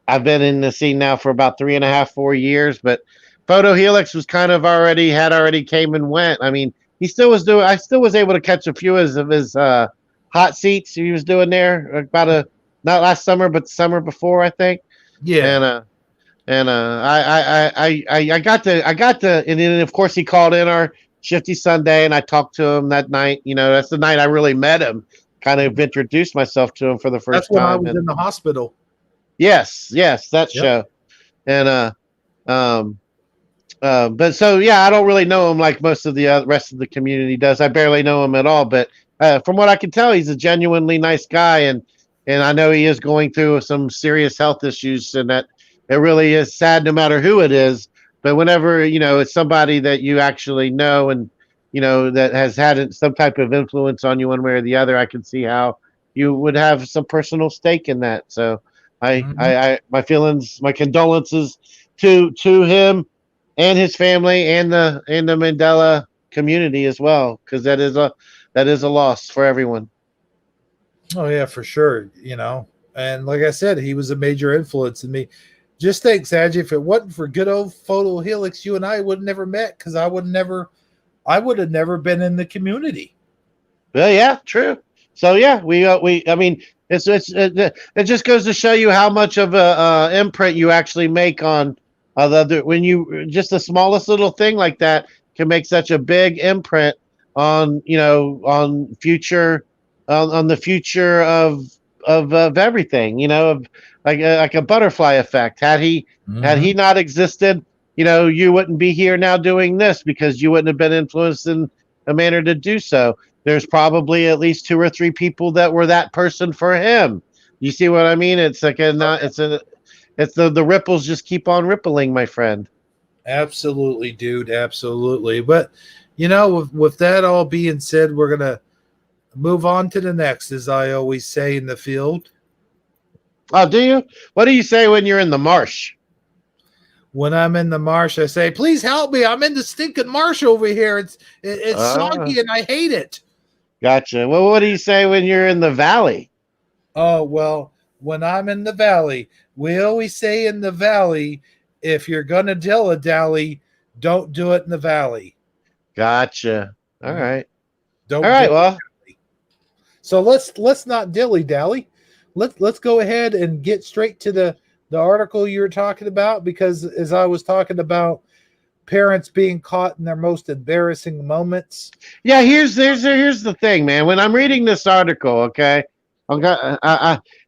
I've been in the scene now for about 3.5, 4 years. But Photo Helix was kind of already came and went. I mean, he still was doing. I still was able to catch a few of his hot seats he was doing there about not last summer, but the summer before, I think. Yeah. I got to, and then of course he called in our Shifty Sunday, and I talked to him that night. You know, that's the night I really met him, kind of introduced myself to him for the That's first when I time. was And in the hospital. yes, that Yep. show. And um, but so yeah, I don't really know him like most of the rest of the community does. I barely know him at all, but from what I can tell, he's a genuinely nice guy, and I know he is going through some serious health issues, and that it really is sad, no matter who it is. But whenever it's somebody that you actually know, and that has had some type of influence on you one way or the other, I can see how you would have some personal stake in that. So Mhm. my feelings, my condolences to him and his family and the Mandela community as well, because that is a loss for everyone. Oh yeah, for sure. And like I said, he was a major influence in me. Just think, Saj, if it wasn't for good old Photo Helix, you and I would have never met because I would have never been in the community. Well, yeah, true. So yeah, I mean, it just goes to show you how much of a imprint you actually make on the other, when you just the smallest little thing like that can make such a big imprint on on future on the future of everything, of like a butterfly effect. Had he Mm-hmm. not existed, you wouldn't be here now doing this, because you wouldn't have been influenced in a manner to do so. There's probably at least two or three people that were that person for him. You see what I mean? It's like it's the ripples just keep on rippling, my friend. Absolutely, dude. Absolutely. But with that all being said, we're gonna move on to the next, as I always say in the field. Oh, do you? What do you say when you're in the marsh? When I'm in the marsh, I say, "Please help me! I'm in the stinking marsh over here. It's Ah, soggy and I hate it." gotcha. Well, what do you say when you're in the valley? Oh well, when I'm in the valley, we always say in the valley, if you're gonna dilly dally, don't do it in the valley. Gotcha. All Mhm. right. All Don't right. dilly. Well, So let's not dilly dally. Let's go ahead and get straight to the article you were talking about, because as I was talking about parents being caught in their most embarrassing moments. yeah. Here's the thing, man. When I'm reading this article, okay, I'm got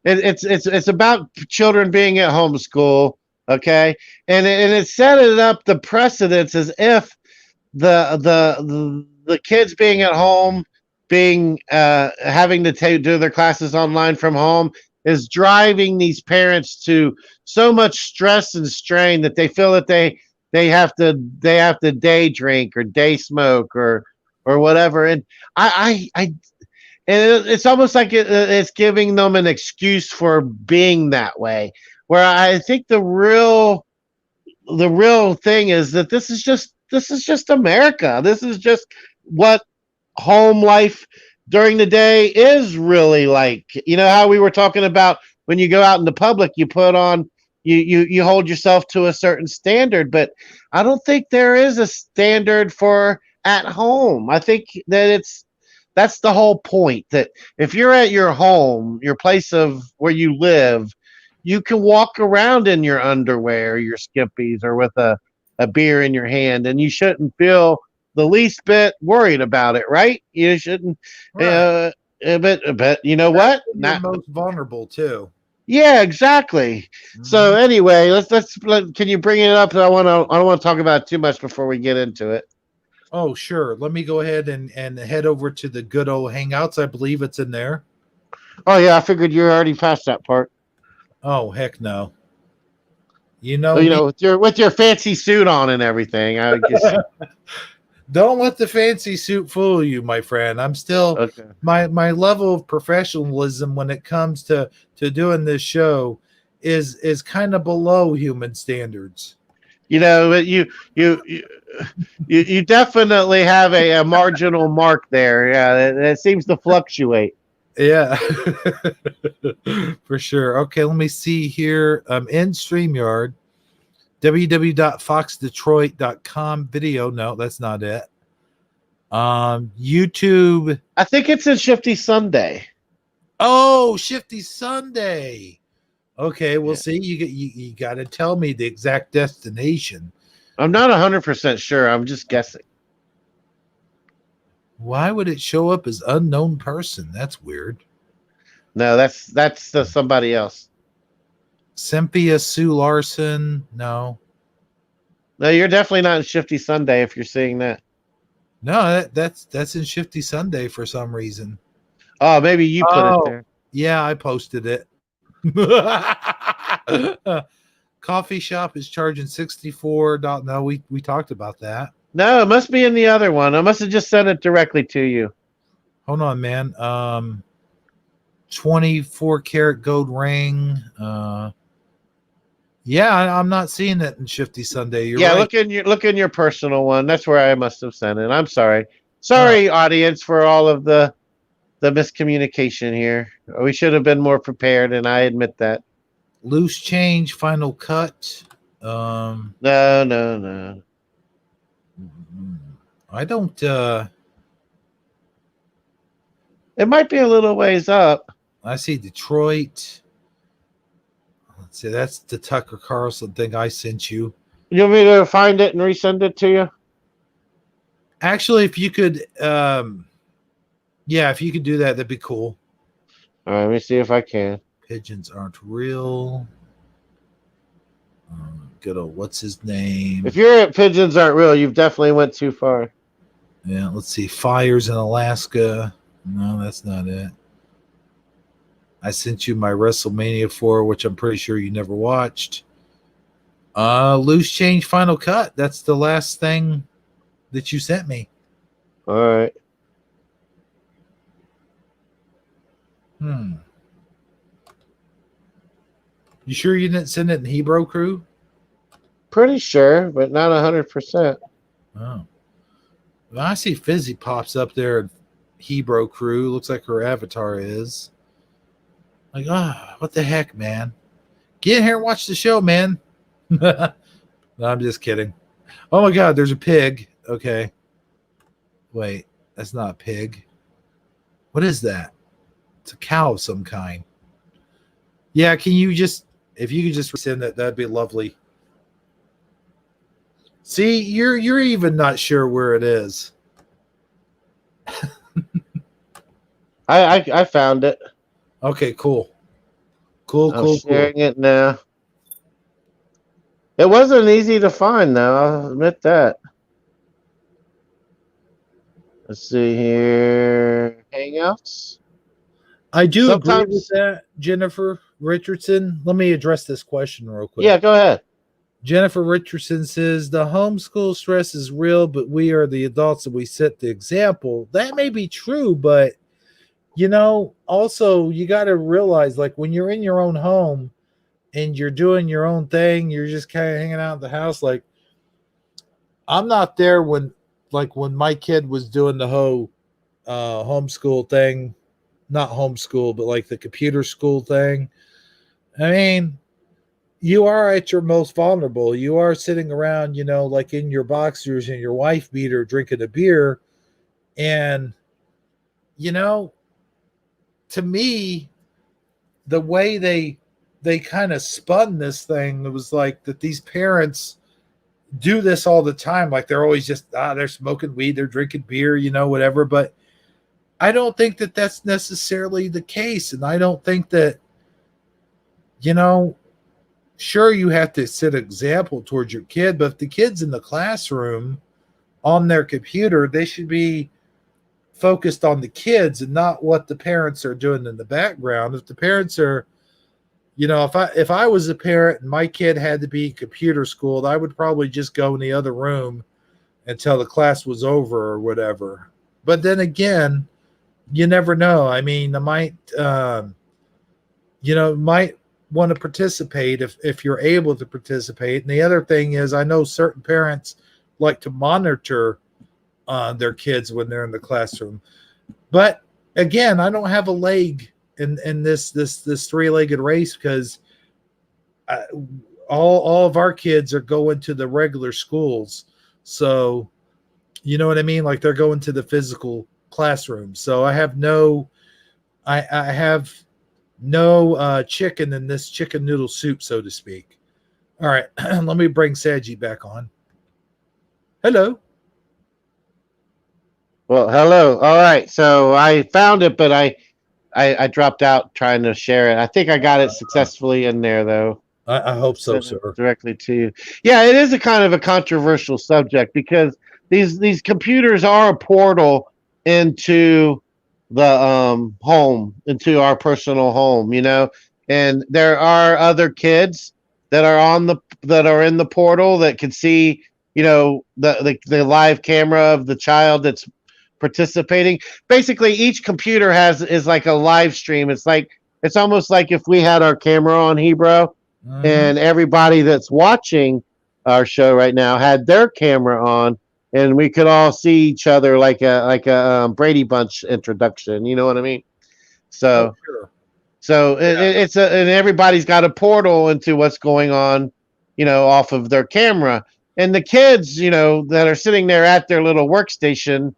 it's about children being at homeschool, okay, and it set it up the precedence as if the kids being at home, being having to do their classes online from home, is driving these parents to so much stress and strain that they feel that they have to day drink or day smoke or whatever. And I and it's almost like it's giving them an excuse for being that way, where I think the real thing is that this is just America. This is just what home life during the day is really like. You know how we were talking about, when you go out in the public, you put on you hold yourself to a certain standard, but I don't think there is a standard for at home. I think that that's the whole point, that if you're at your home, your place of where you live, you can walk around in your underwear, your skippies, or with a beer in your hand, and you shouldn't feel the least bit worried about it, right? You shouldn't. Right. But you know That's what? when you're Not. most vulnerable too. Yeah, exactly. So Mhm. anyway, can you bring it up? I don't want to talk about it too much before we get into it. Oh, sure. Let me go ahead and head over to the good old Hangouts. I believe it's in there. Oh yeah, I figured you're already past that part. Oh, heck no. You know You me. know, with your fancy suit on and everything. I guess. Don't let the fancy suit fool you, my friend. I'm still Okay. my level of professionalism when it comes to doing this show is kind of below human standards. But you definitely have a marginal mark there. Yeah, it seems to fluctuate. Yeah. For sure. Okay, let me see here. I'm in StreamYard, www.foxdetroit.com video. No, that's not it. YouTube. I think it's a Shifty Sunday. Oh, Shifty Sunday. Okay, well, Yeah. see, you got to tell me the exact destination. I'm not 100% sure. I'm just guessing. Why would it show up as unknown person? That's weird. No, that's somebody else. Cynthia Sue Larson. No, No, you're definitely not in Shifty Sunday if you're seeing that. no, that's in Shifty Sunday for some reason. Oh, maybe you put it Oh, there. yeah, I posted it. Coffee shop is charging 64. No, we talked about that. No, it must be in the other one. I must have just sent it directly to you. Hold on, man. 24 karat gold ring. Yeah, I'm not seeing it in Shifty Sunday. You're Yeah, right. look in your personal one. That's where I must have sent it. I'm sorry. Uh, Sorry, audience, for all of the miscommunication here. We should have been more prepared, and I admit that. Loose change, final cut. Um, No, no, no. I don't. It might be a little ways up. I see Detroit. Let's see. That's the Tucker Carlson thing I sent you. You want me to find it and resend it to you? Actually, if you could, yeah, if you could do that, that'd be cool. All right, let me see if I can. Pigeons aren't real. Good old what's his name? If you're at pigeons aren't real, you've definitely went too far. Yeah, let's see. Fires in Alaska. No, that's not it. I sent you my WrestleMania 4, which I'm pretty sure you never watched. Loose change final cut. That's the last thing that you sent me. All right. You sure you didn't send it in Hebrew Crew? Pretty sure, but not 100%. Oh. Well, I see Fizzy pops up there in Hebrew Crew. Looks like her avatar is. Like, what the heck, man? Get in here and watch the show, man. No, I'm just kidding. Oh my God, there's a pig. Okay. Wait, that's not a pig. What is that? It's a cow of some kind. Yeah, can you just, if you could just send that, that'd be lovely. See, you're even not sure where it is. I found it. Okay, cool. Cool. Sharing it now. It wasn't easy to find, though. I'll admit that. Let's see here. Hangouts. I do agree with Sometimes, that, Jennifer Richardson. Let me address this question real quick. yeah, go ahead. Jennifer Richardson says the homeschool stress is real, but we are the adults and we set the example. That may be true, but also you got to realize, like, when you're in your own home and you're doing your own thing, you're just kind of hanging out at the house. Like, I'm not there when my kid was doing the whole homeschool thing, not homeschool, but like the computer school thing. I mean, you are at your most vulnerable. You are sitting around, like in your boxers and your wife beater drinking a beer. And, to me, the way they kind of spun this thing, it was like that these parents do this all the time. Like, they're always just, they're smoking weed, they're drinking beer, whatever. But I don't think that that's necessarily the case. And I don't think that, sure, you have to set an example towards your kid, but if the kid's in the classroom on their computer, they should be focused on the kids and not what the parents are doing in the background. If the parents are, if I was a parent and my kid had to be computer schooled, I would probably just go in the other room until the class was over or whatever. But then again, you never know. I mean, I might, might want to participate if you're able to participate. And the other thing is, I know certain parents like to monitor their kids when they're in the classroom. But again, I don't have a leg in this three-legged race, because all of our kids are going to the regular schools. So, you know what I mean? Like, they're going to the physical classroom. So I have no I have no chicken in this chicken noodle soup, so to speak. All right, let me bring Saji back on. Hello. Well, hello. All right. So I found it, but I dropped out trying to share it. I think I got it successfully in there though. I hope so, Send it sir. directly to you. Yeah, it is a kind of a controversial subject because these computers are a portal into the home, into our personal home, and there are other kids that are that are in the portal that can see, the live camera of the child that's participating. Basically, each computer is like a live stream. It's almost like if we had our camera on Hebrew Mm-hmm. and everybody that's watching our show right now had their camera on, and we could all see each other like a Brady Bunch introduction. You know what I mean? Oh, So sure. so Yeah. and everybody's got a portal into what's going on, off of their camera. And the kids, that are sitting there at their little workstation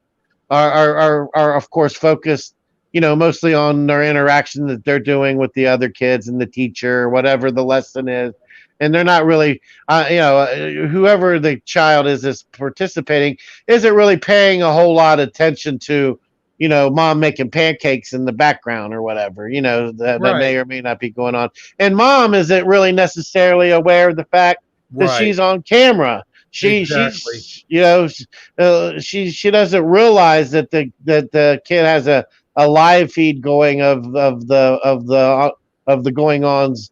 are of course focused, mostly on their interaction that they're doing with the other kids and the teacher, or whatever the lesson is. And they're not really, whoever the child is participating, isn't really paying a whole lot of attention to, mom making pancakes in the background or whatever, that may Right. or may not be going on. And mom isn't really necessarily aware of the fact that Right. she's on camera. Exactly. She doesn't realize that the kid has a live feed going of the going ons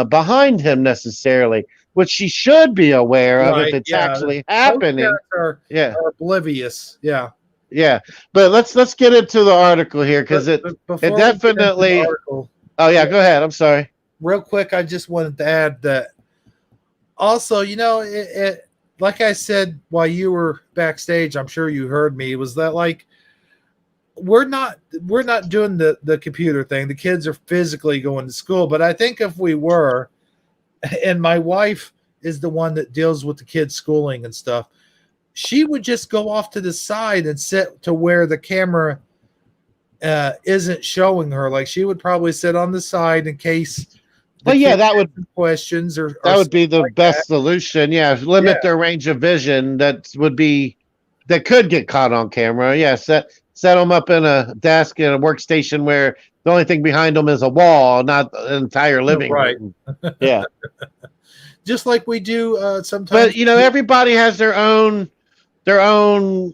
behind him necessarily, which she should be aware of if Right. it's Yeah. actually Most happening. parents are, Yeah, are oblivious. Yeah. yeah. But let's get into the article here because it But it before we get into the definitely. article, Oh yeah, go ahead. I'm sorry. real quick, I just wanted to add that also, like I said while you were backstage, I'm sure you heard me, was that like we're not doing the computer thing. The kids are physically going to school, but I think if we were, and my wife is the one that deals with the kids' schooling and stuff, she would just go off to the side and sit to where the camera isn't showing her. Like she would probably sit on the side in case the Well, yeah, kids had some questions or that would be something the like that. best solution. Yeah, Yeah, limit their range of vision. That could get caught on camera. Yeah, set them up in a desk in a workstation where the only thing behind them is a wall, not an entire living right. room. Yeah, Just like we do but sometimes. everybody has their own. I mean,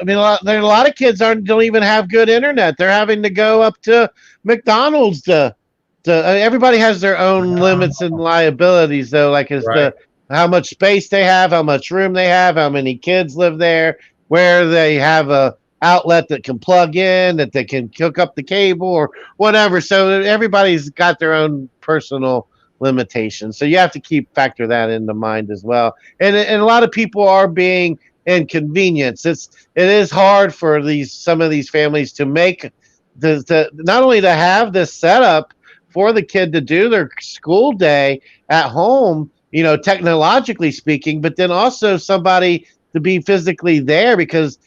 there are a lot of kids don't even have good internet. They're having to go up to McDonald's everybody has their own limits and liabilities though, like as Right. to how much space they have, how much room they have, how many kids live there, where they have a outlet that can plug in, that they can hook up the cable or whatever. So everybody's got their own personal limitations. So you have to factor that into mind as well. And a lot of people are being inconvenienced. It is hard for some of these families to make not only to have this setup for the kid to do their school day at home, technologically speaking, but then also somebody to be physically there because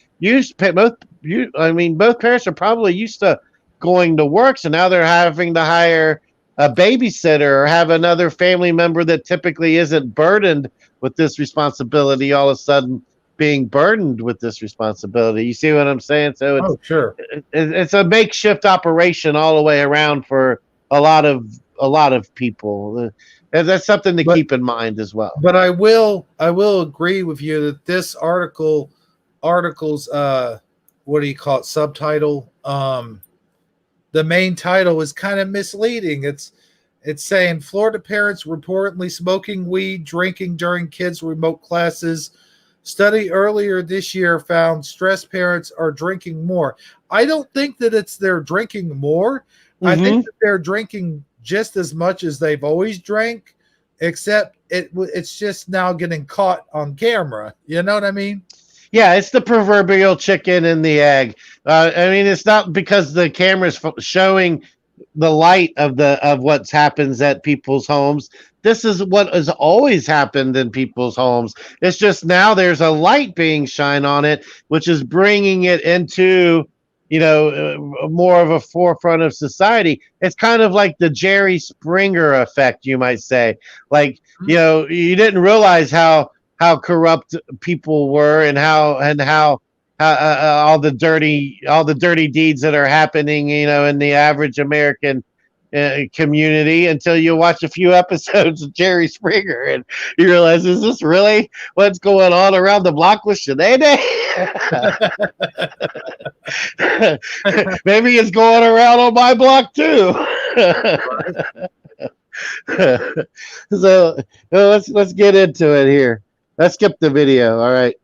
both parents are probably used to going to work, so now they're having to hire a babysitter or have another family member that typically isn't burdened with this responsibility all of a sudden being burdened with this responsibility. You see what I'm saying? So Oh, sure. it's a makeshift operation all the way around for a lot of people. And that's something to But keep in mind as well. but I will agree with you that this article's what do you call it, subtitle, the main title is kind of misleading. It's saying Florida parents reportedly smoking weed, drinking during kids' remote classes. Study earlier this year found stressed parents are drinking more. I don't think that it's they're drinking more. I Mm-hmm. think that they're drinking just as much as they've always drank, except it's just now getting caught on camera. You know what I mean? Yeah, it's the proverbial chicken and the egg. I mean, it's not because the camera's showing the light of what's happens at people's homes. This is what has always happened in people's homes. It's just now there's a light being shined on it, which is bringing it into more of a forefront of society. It's kind of like the Jerry Springer effect, you might say. Like, you didn't realize how corrupt people were, and how all the dirty deeds that are happening, in the average American community, until you watch a few episodes of Jerry Springer and you realize, is this really what's going on around the block with Sinead? Maybe it's going around on my block too. So let's get into it here. Let's skip the video. All right.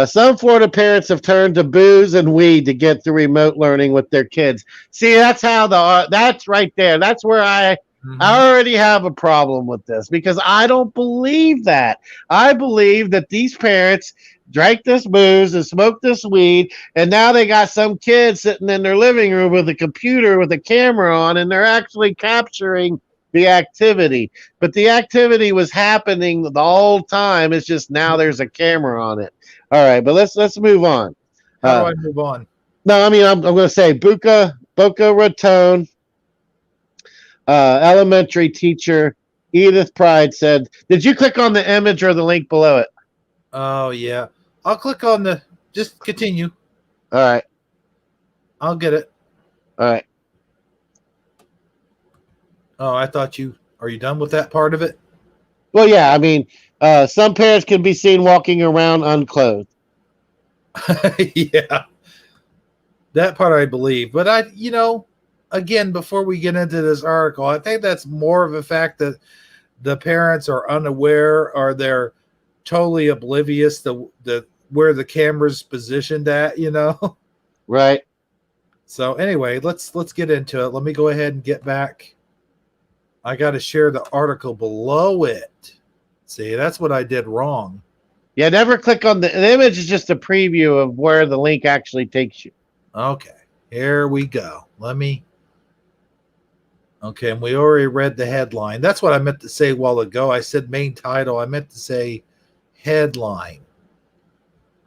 Some Florida parents have turned to booze and weed to get through remote learning with their kids. See, that's right there. That's where I already have a problem with this, because I don't believe that. I believe that these parents drank this booze and smoked this weed, and now they got some kid sitting in their living room with a computer with a camera on, and they're actually capturing the activity. But the activity was happening the whole time. It's just now there's a camera on it. All right, but let's move on. How do I move on? No, I mean, I'm going to say Boca Raton elementary teacher Edith Pride said, did you click on the image or the link below it? Oh, yeah. I'll click on just continue. All right. I'll get it. All right. Oh, I thought are you done with that part of it? Well, yeah, I mean, some parents can be seen walking around unclothed. Yeah. That part I believe. But again, before we get into this article, I think that's more of a fact that the parents are unaware, or they're totally oblivious to where the camera's positioned at, Right. So anyway, let's get into it. Let me go ahead and get back. I got to share the article below it. See, that's what I did wrong. Yeah, never click on the image. Is just a preview of where the link actually takes you. Okay, here we go. Okay, and we already read the headline. That's what I meant to say a while ago. I said main title. I meant to say headline.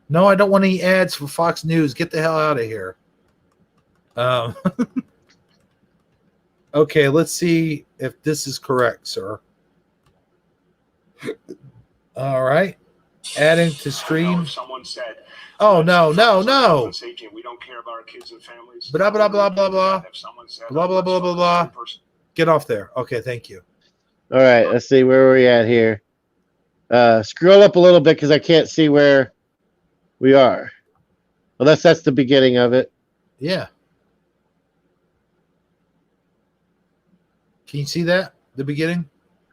No, I don't want any ads for Fox News. Get the hell out of here. Okay, let's see if this is correct, sir. All right. Adding to stream. Someone said, oh, no. safety, and we don't care about our kids and families. Blah, blah, blah, blah, blah. Blah, blah, blah, blah, blah. Get off there. Okay, thank you. All right, let's see where we're at here. Scroll up a little bit because I can't see where we are. Unless that's the beginning of it. Yeah. Can you see that? The beginning?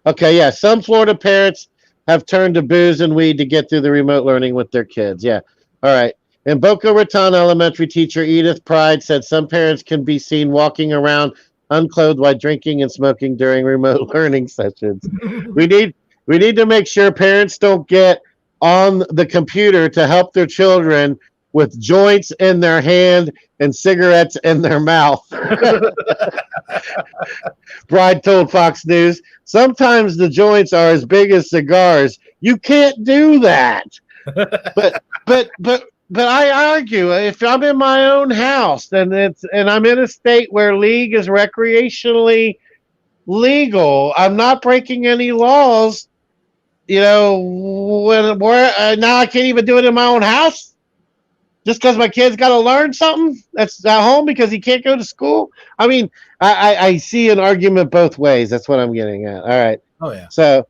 Okay, yeah. Some Florida parents have turned to booze and weed to get through the remote learning with their kids. Yeah. All right. And Boca Raton elementary teacher Edith Pride said some parents can be seen walking around unclothed while drinking and smoking during remote learning sessions. We need to make sure parents don't get on the computer to help their children with joints in their hand and cigarettes in their mouth. Bride told Fox News, sometimes the joints are as big as cigars. You can't do that. But I argue, if I'm in my own house and I'm in a state where league is recreationally legal, I'm not breaking any laws. Now I can't even do it in my own house. Just because my kid's got to learn something that's at home because he can't go to school. I mean, I see an argument both ways. That's what I'm getting at. All right. Oh yeah. So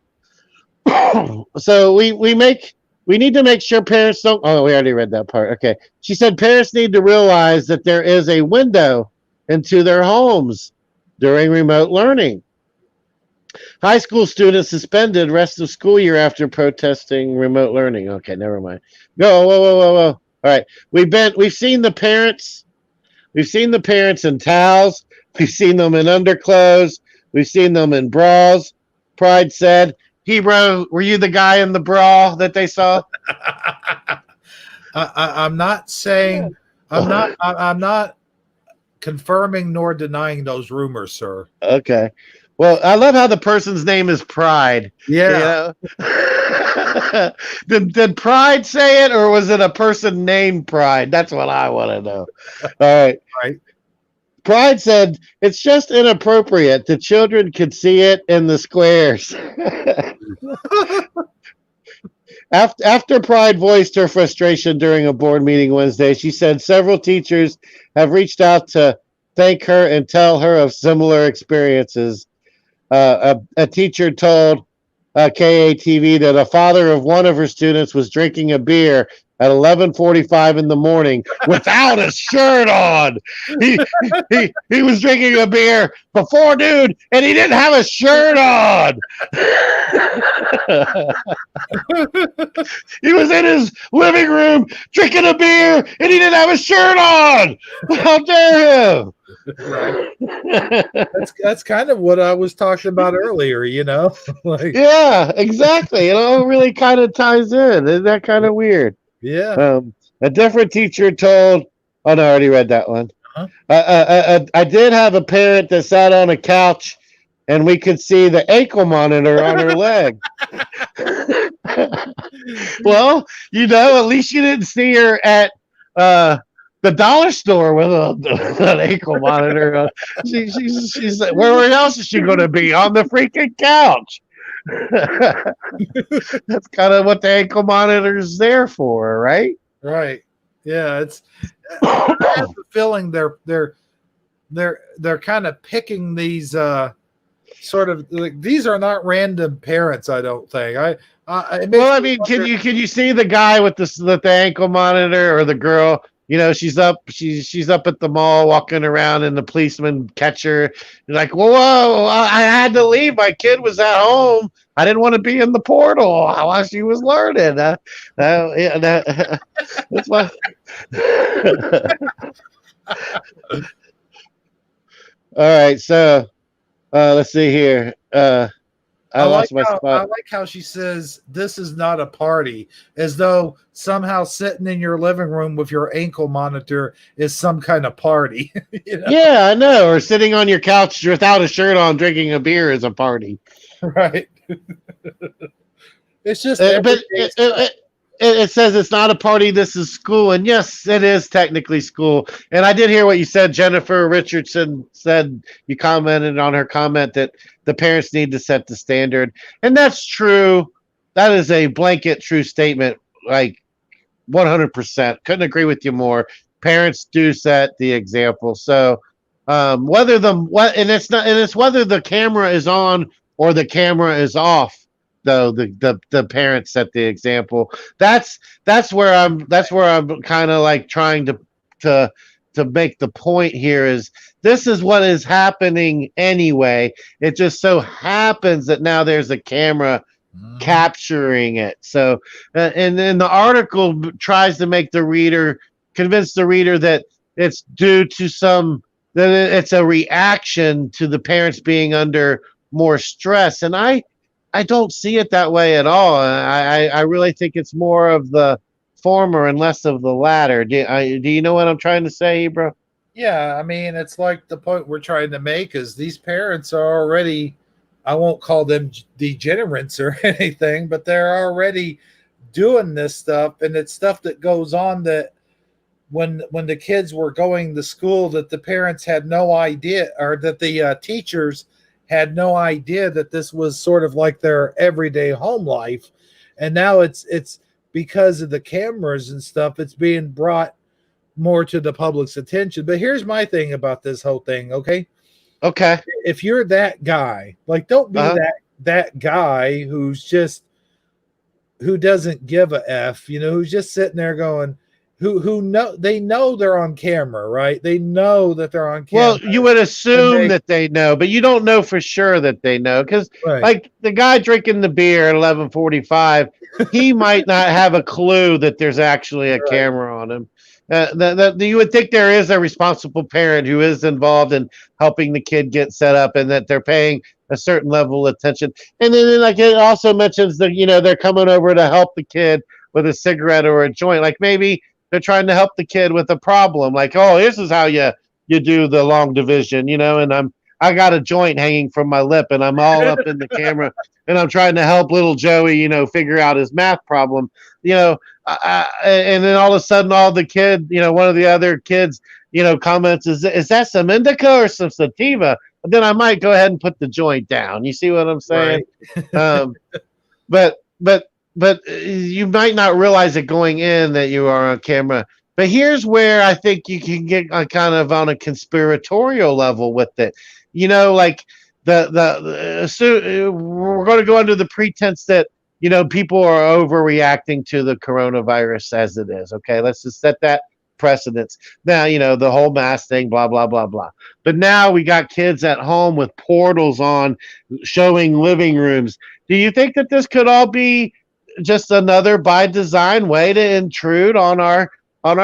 we need to make sure parents don't. Oh, we already read that part. Okay. She said parents need to realize that there is a window into their homes during remote learning. High school students suspended rest of school year after protesting remote learning. Okay, never mind. Whoa. All right, we've seen the parents. We've seen the parents in towels. We've seen them in underclothes. We've seen them in bras. Pride said, "Hero, were you the guy in the bra that they saw?" I'm not saying. I'm not confirming nor denying those rumors, sir. Okay. Well, I love how the person's name is Pride. Yeah. Did Pride say it, or was it a person named Pride? That's what I want to know. All right. Right. Pride said it's just inappropriate. The children could see it in the squares. After Pride voiced her frustration during a board meeting Wednesday, she said several teachers have reached out to thank her and tell her of similar experiences. A teacher told KATV that a father of one of her students was drinking a beer at 11:45 in the morning without a shirt on. He was drinking a beer before noon, and he didn't have a shirt on. He was in his living room drinking a beer, and he didn't have a shirt on. How dare him? That's kind of what I was talking about earlier, like, Yeah, exactly. It all really kind of ties in. Isn't that kind of weird? yeah. A different teacher told. Oh no, I already read that one. Uh-huh. I did have a parent that sat on a couch, and we could see the ankle monitor on her leg. Well, at least you didn't see her at the dollar store with an ankle monitor. She's like, where else is she going to be? On the freaking couch. That's kind of what the ankle monitor is there for, right? Right. Yeah, I have the feeling they're kind of picking these sort of, like, these are not random parents, I don't think. Well, I mean, can you see the guy with the ankle monitor, or the girl? She's up at the mall walking around, and the policeman catch her. He's like, whoa, I had to leave. My kid was at home. I didn't want to be in the portal while she was learning. That's why. All right, so let's see here. I lost my spot. I like how she says this is not a party, as though somehow sitting in your living room with your ankle monitor is some kind of party. Yeah, I know. Or sitting on your couch without a shirt on drinking a beer is a party. Right. It's just but it says it's not a party, this is school. And yes, it is technically school. And I did hear what you said. Jennifer Richardson said, you commented on her comment that the parents need to set the standard. And that's true. That is a blanket true statement, like 100%. Couldn't agree with you more. Parents do set the example. So whether the camera is on or the camera is off, though, the parents set the example. That's where I'm kind of like trying to make the point here is this is what is happening anyway. It just so happens that now there's a camera capturing it. So and then the article tries to convince the reader that it's due to that it's a reaction to the parents being under more stress. And I don't see it that way at all. I really think it's more of the former and less of the latter. Do you know what I'm trying to say, bro? Yeah, I mean, it's like the point we're trying to make is these parents are already, I won't call them degenerates or anything, but they're already doing this stuff, and it's stuff that goes on that when the kids were going to school that the parents had no idea, or that the teachers had no idea that this was sort of like their everyday home life. And now it's because of the cameras and stuff, it's being brought more to the public's attention. But here's my thing about this whole thing, okay? Okay. If you're that guy, like, don't be that guy who doesn't give a F, who's just sitting there going, they know they're on camera, right? They know that they're on camera. Well, you would assume that they know, but you don't know for sure that they know, because like the guy drinking the beer at 11:45, he might not have a clue that there's actually a camera on him. You would think there is a responsible parent who is involved in helping the kid get set up, and that they're paying a certain level of attention. And then, like, it also mentions that they're coming over to help the kid with a cigarette or a joint. Like, maybe they're trying to help the kid with a problem. Like, oh, this is how you do the long division, and I got a joint hanging from my lip, and I'm all up in the camera, and I'm trying to help little Joey, figure out his math problem. And then all of a sudden, all the kid, one of the other kids, comments, is that some indica or some sativa? And then I might go ahead and put the joint down. You see what I'm saying? Right. But you might not realize it going in that you are on camera. But here's where I think you can get kind of on a conspiratorial level with it. Like we're going to go under the pretense that people are overreacting to the coronavirus as it is. Okay, let's just set that precedence. Now the whole mask thing, blah blah blah blah. But now we got kids at home with portals on, showing living rooms. Do you think that this could all be just another by design way to intrude on our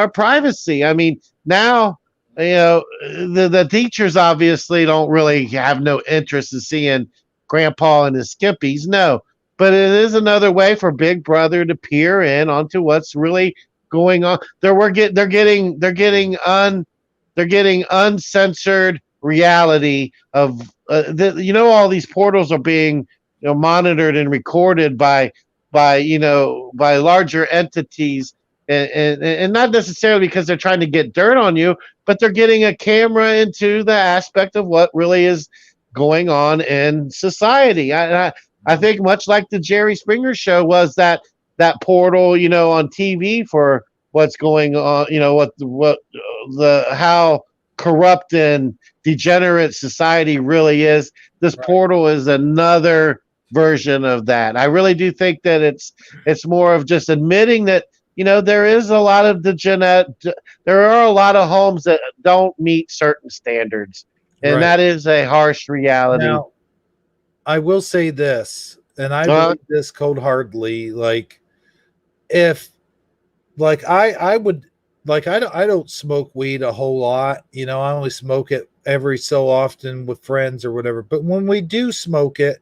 privacy? I mean, now the teachers obviously don't really have no interest in seeing grandpa and his skimpies, no, but it is another way for Big Brother to peer in onto what's really going on. They're getting uncensored reality of all these portals are being monitored and recorded by larger entities, and not necessarily because they're trying to get dirt on you, but they're getting a camera into the aspect of what really is going on in society. I think much like the Jerry Springer show was that portal, on TV for what's going on, how corrupt and degenerate society really is. This portal is another version of that. I really do think that it's more of just admitting that there is a lot of there are a lot of homes that don't meet certain standards, and that is a harsh reality. Now, I will say this, and I believe this cold-heartedly. Like, if, like, I would, like, I don't smoke weed a whole lot. I only smoke it every so often with friends or whatever. But when we do smoke it,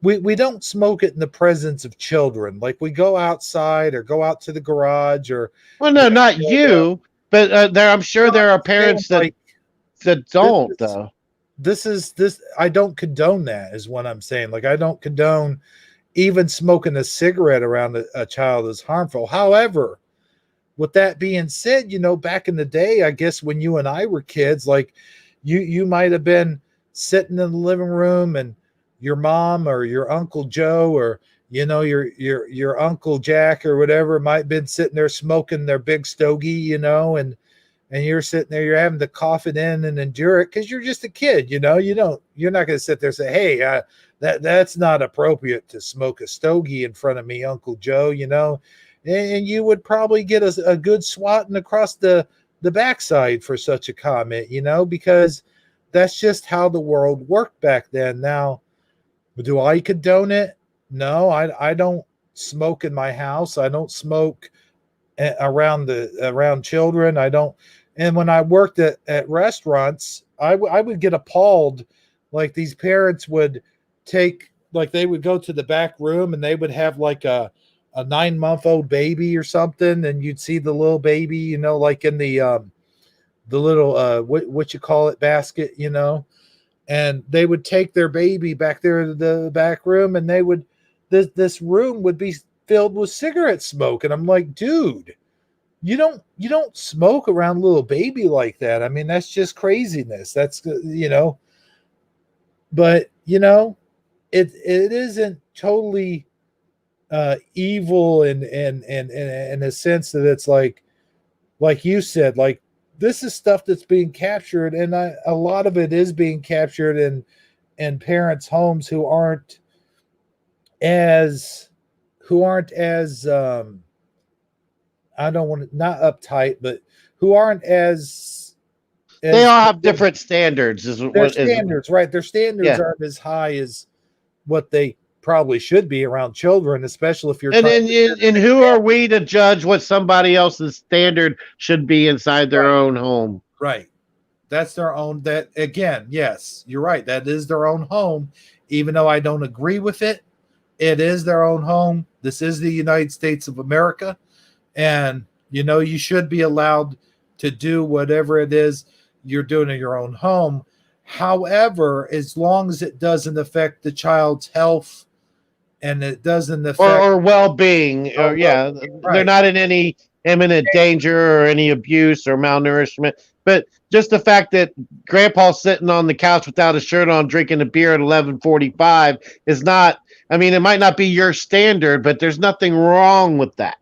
we don't smoke it in the presence of children. Like, we go outside or go out to the garage or. Well, no, not you, but I'm sure there are parents that don't, though. This I don't condone that, is what I'm saying. Like, I don't condone even smoking a cigarette around a child is harmful. However, with that being said, back in the day, I guess when you and I were kids, like you might have been sitting in the living room and your mom or your Uncle Joe or your Uncle Jack or whatever might have been sitting there smoking their big stogie, and you're sitting there, you're having to cough it in and endure it because you're just a kid, you're not going to sit there and say, hey, that's not appropriate to smoke a stogie in front of me, Uncle Joe, and you would probably get a good swatting across the backside for such a comment, because that's just how the world worked back then. Now, do I condone it? No, I don't smoke in my house. I don't smoke around children. I don't. And when I worked at restaurants, I would get appalled. Like, these parents would they would go to the back room and they would have like a 9-month-old baby or something, and you'd see the little baby, like in the little what you call it, basket, and they would take their baby back there to the back room, and this room would be filled with cigarette smoke. And I'm like, dude, you don't smoke around a little baby like that. I mean, that's just craziness. That's, but it isn't totally evil in a sense that it's like you said, like, this is stuff that's being captured, and a lot of it is being captured in parents' homes who aren't as I don't want to, not uptight, but who aren't as they all have different standards. Right? Their standards aren't as high as what they probably should be around children, especially if you're. And who are we to judge what somebody else's standard should be inside their own home? Right. That's their own. That, again, yes, you're right. That is their own home, even though I don't agree with it. It is their own home. This is the United States of America, and you should be allowed to do whatever it is you're doing in your own home. However, as long as it doesn't affect the child's health and it doesn't affect or well-being, our or yeah, well-being, they're right? not in any imminent danger or any abuse or malnourishment. But just the fact that Grandpa's sitting on the couch without a shirt on, drinking a beer at 11:45 is not. I mean, it might not be your standard, but there's nothing wrong with that.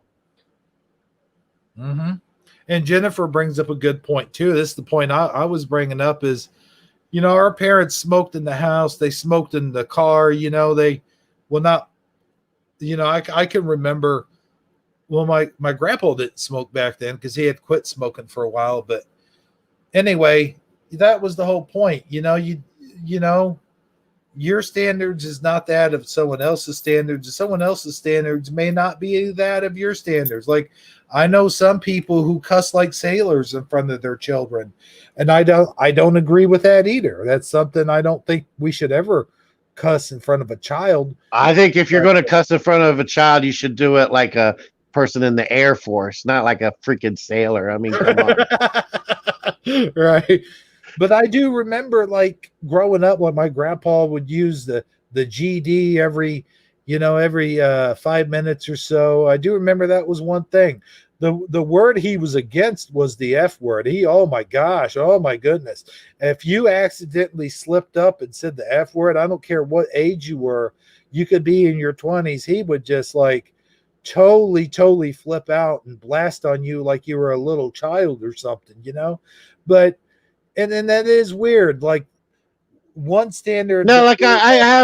Mm-hmm. And Jennifer brings up a good point too. This is the point I was bringing up is, our parents smoked in the house. They smoked in the car. They will not, I can remember, well, my grandpa didn't smoke back then because he had quit smoking for a while. But anyway, that was the whole point. Your standards is not that of someone else's standards. Someone else's standards may not be that of your standards. Like, I know some people who cuss like sailors in front of their children, and I don't agree with that either. That's something I don't think we should ever cuss in front of a child. I think if you're But going to cuss in front of a child, you should do it like a person in the Air Force, not like a freaking sailor. I mean, come on. right. But I do remember, like, growing up when my grandpa would use the GD every 5 minutes or so. I do remember that was one thing. The word he was against was the F word. Oh my gosh, oh my goodness. If you accidentally slipped up and said the F word, I don't care what age you were, you could be in your 20s. He would just like totally flip out and blast on you like you were a little child or something. But and then that is weird. Like, one standard No, that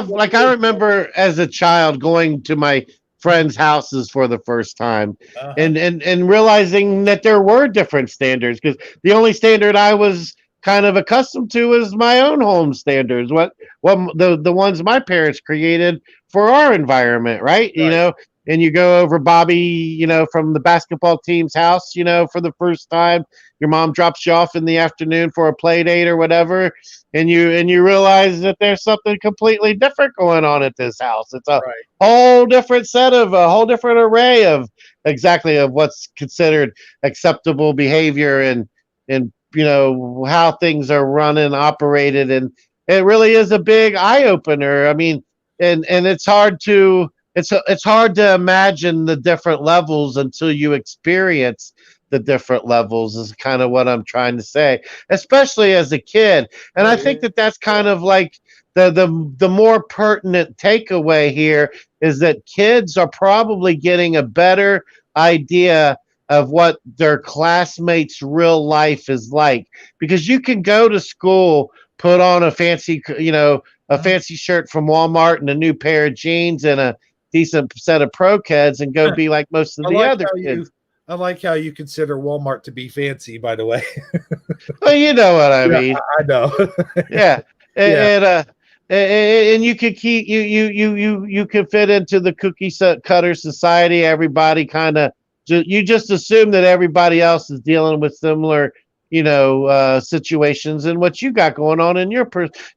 like I remember as a child going to my friends' houses for the first time, uh-huh. and realizing that there were different standards, because the only standard I was kind of accustomed to was my own home standards. What the ones my parents created for our environment, right? Right. And you go over Bobby, from the basketball team's house, for the first time. Your mom drops you off in the afternoon for a play date or whatever, and you realize that there's something completely different going on at this house. It's a Right. a whole different array of exactly of what's considered acceptable behavior, and how things are run and operated, and it really is a big eye opener. I mean, and it's hard to imagine the different levels until you experience the different levels, is kind of what I'm trying to say, especially as a kid. And I think that that's kind of like the more pertinent takeaway here, is that kids are probably getting a better idea of what their classmates' real life is like, because you can go to school, put on a fancy shirt from Walmart and a new pair of jeans and a decent set of pro kids, and go be like most of I the like other how you kids. I like how you consider Walmart to be fancy, by the way. Well, you know what I Yeah, mean. I know. Yeah, Yeah. and you could keep you can fit into the cutter society. Everybody kind of, you just assume that everybody else is dealing with similar situations, and what you got going on in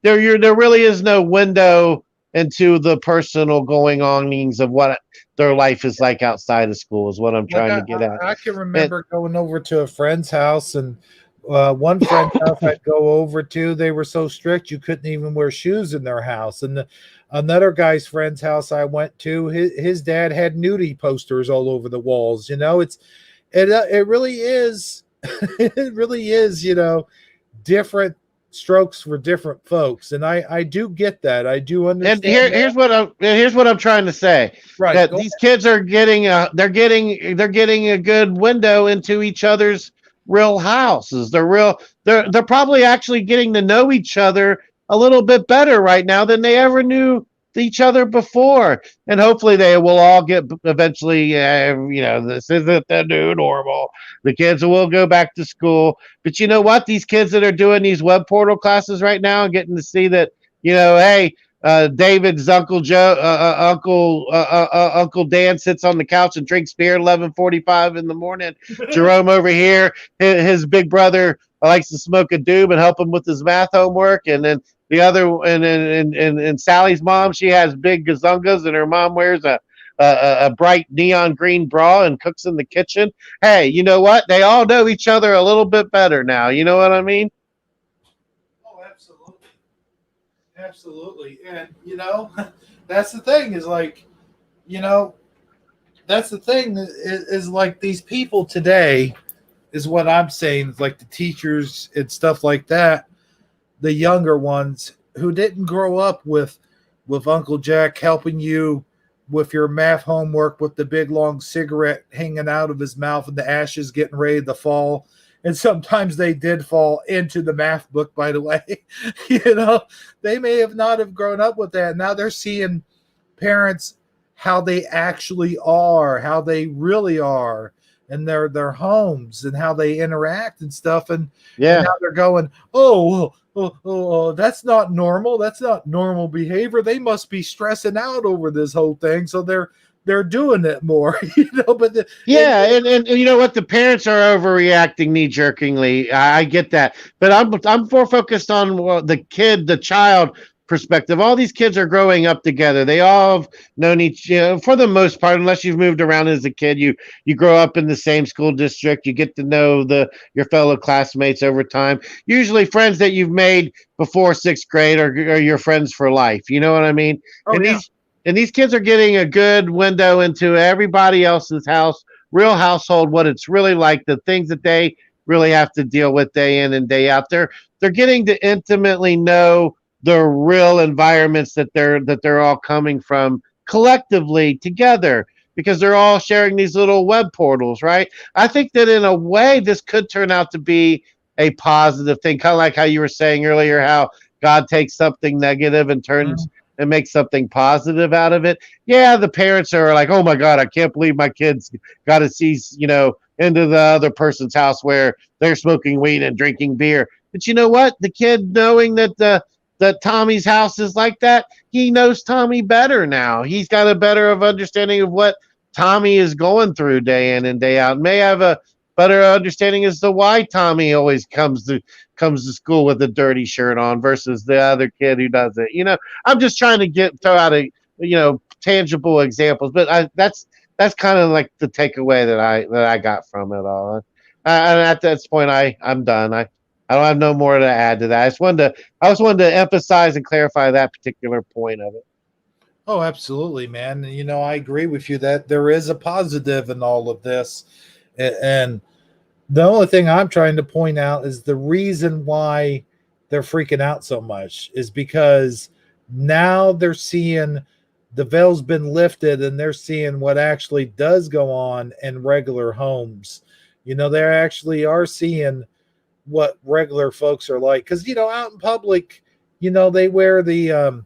there really is no window into the personal going onings of what their life is like outside of school, is what I'm Like, trying to get at. I can And remember going over to a friend's house, and one friend's house I'd go over to, they were so strict you couldn't even wear shoes in their house. And another guy's friend's house I went to, his dad had nudie posters all over the walls. It really is, it really is, different strokes for different folks. And I do get that. I do And understand that. here's what I'm trying to say, Right. that Go these kids are getting they're getting a good window into each other's real houses. They're probably actually getting to know each other a little bit better right now than they ever knew each other before, and hopefully they will all get eventually. This isn't the new normal. The kids will go back to school, but you know what? These kids that are doing these web portal classes right now and getting to see that, hey, David's Uncle Joe, Uncle Dan sits on the couch and drinks beer at 11:45 in the morning. Jerome over here, his big brother likes to smoke a doob and help him with his math homework, and then the other, and Sally's mom, she has big gazungas, and her mom wears a bright neon green bra and cooks in the kitchen. Hey, you know what? They all know each other a little bit better now. You know what I mean? Oh, absolutely. Absolutely. And, that's the thing is like, you know, that's the thing is like these people today is what I'm saying. It's like the teachers and stuff like that, the younger ones who didn't grow up with Uncle Jack helping you with your math homework with the big long cigarette hanging out of his mouth and the ashes getting ready to fall. And sometimes they did fall into the math book, by the way. They may have not have grown up with that. Now they're seeing parents how they actually are, how they really are in their homes and how they interact and stuff. And Yeah. now they're going, oh, that's not normal. That's not normal behavior. They must be stressing out over this whole thing. So they're doing it more, but Yeah, and you know what? The parents are overreacting knee-jerkingly. I get that, but I'm more focused on the child perspective. All these kids are growing up together. They all have known each, for the most part, unless you've moved around as a kid. You grow up in the same school district. You get to know your fellow classmates over time. Usually, friends that you've made before sixth grade are your friends for life. You know what I mean? Oh, and yeah. these kids are getting a good window into everybody else's house, real household, what it's really like, the things that they really have to deal with day in and day out. They're getting to intimately know the real environments that they're all coming from collectively together because they're all sharing these little web portals, right? I think that in a way this could turn out to be a positive thing, kind of like how you were saying earlier, how God takes something negative and turns and make something positive out of it. Yeah, the parents are like, oh my God, I can't believe my kids got to see, into the other person's house where they're smoking weed and drinking beer. But you know what? The kid knowing that Tommy's house is like that, he knows Tommy better now. He's got a better of understanding of what Tommy is going through day in and day out. May have a better understanding as to why Tommy always comes to school with a dirty shirt on versus the other kid who doesn't. I'm just trying to throw out tangible examples, but that's kind of like the takeaway that I got from it all. And at this point, I'm done. I don't have no more to add to that. I just wanted to emphasize and clarify that particular point of it. Oh, absolutely, man. I agree with you that there is a positive in all of this. And the only thing I'm trying to point out is the reason why they're freaking out so much is because now they're seeing the veil's been lifted and they're seeing what actually does go on in regular homes. They actually are seeing what regular folks are like. Because, out in public, they wear the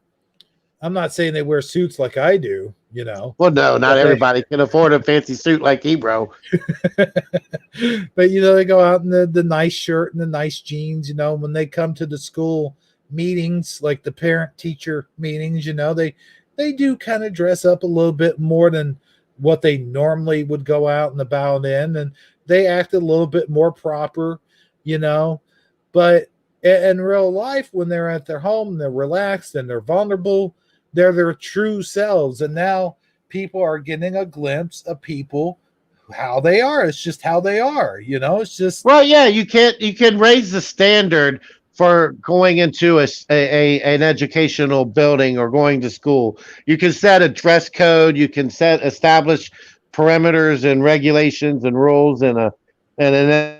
I'm not saying they wear suits like I do, Well, no, not but everybody can afford a fancy suit like Ebro. but they go out in the nice shirt and the nice jeans, when they come to the school meetings, like the parent teacher meetings, they do kind of dress up a little bit more than what they normally would go out and about in, and they act a little bit more proper, but in real life, when they're at their home, they're relaxed and they're vulnerable, they're their true selves. And now people are getting a glimpse of people how they are. It's just how they are, it's just Well, yeah, you can raise the standard for going into an educational building or going to school. You can set a dress code. You can establish perimeters and regulations and rules and an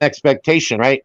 expectation, right?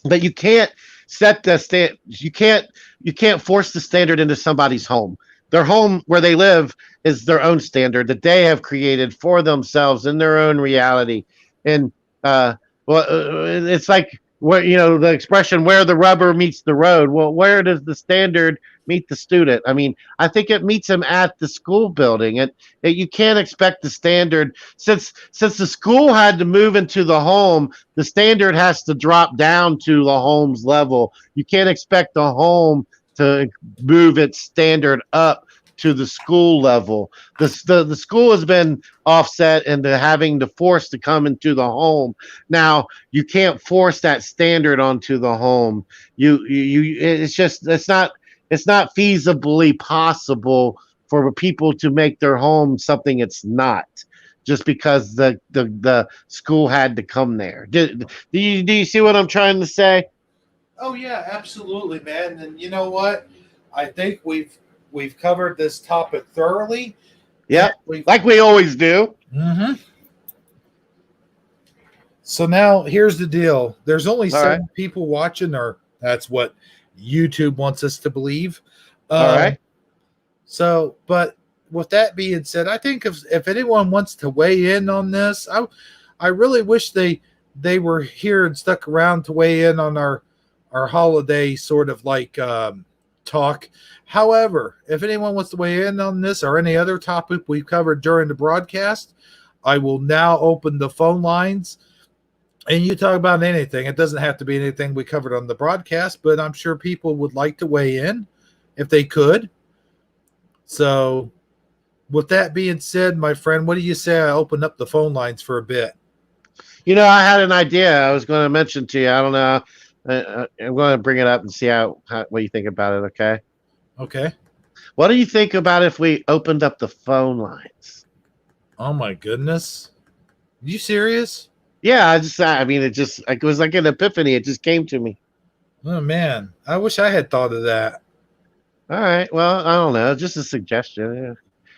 But you can't set the you can't force the standard into somebody's home. Their home where they live is their own standard that they have created for themselves in their own reality. And it's like where the expression where the rubber meets the road. Well, where does the standard meet the student? I mean, I think it meets them at the school building. And you can't expect the standard since the school had to move into the home. The standard has to drop down to the home's level. You can't expect the home to move its standard up to the school level. The school has been offset into having to force to come into the home. Now you can't force that standard onto the home. It's not feasibly possible for people to make their home something it's not, just because the school had to come there. Do you see what I'm trying to say? Oh yeah, absolutely, man. And you know what? I think we've covered this topic thoroughly, and Yep, we've. like we always do. Mhm. So now here's the deal. There's only All right, 7 people watching, or that's what YouTube wants us to believe. all right. Um, so, but with that being said, I think if anyone wants to weigh in on this, I really wish they were here and stuck around to weigh in on our holiday sort of like talk. However, if anyone wants to weigh in on this or any other topic we've covered during the broadcast, I will now open the phone lines and you talk about anything. It doesn't have to be anything we covered on the broadcast, but I'm sure people would like to weigh in if they could. So, with that being said, my friend, what do you say I open up the phone lines for a bit? I had an idea I was going to mention to you. I don't know. I'm going to bring it up and see what you think about it. Okay. Okay. What do you think about if we opened up the phone lines? Oh my goodness. Are you serious? Yeah, I mean, it was like an epiphany. It just came to me. Oh man. I wish I had thought of that. All right. Well, I don't know. Just a suggestion. Yeah.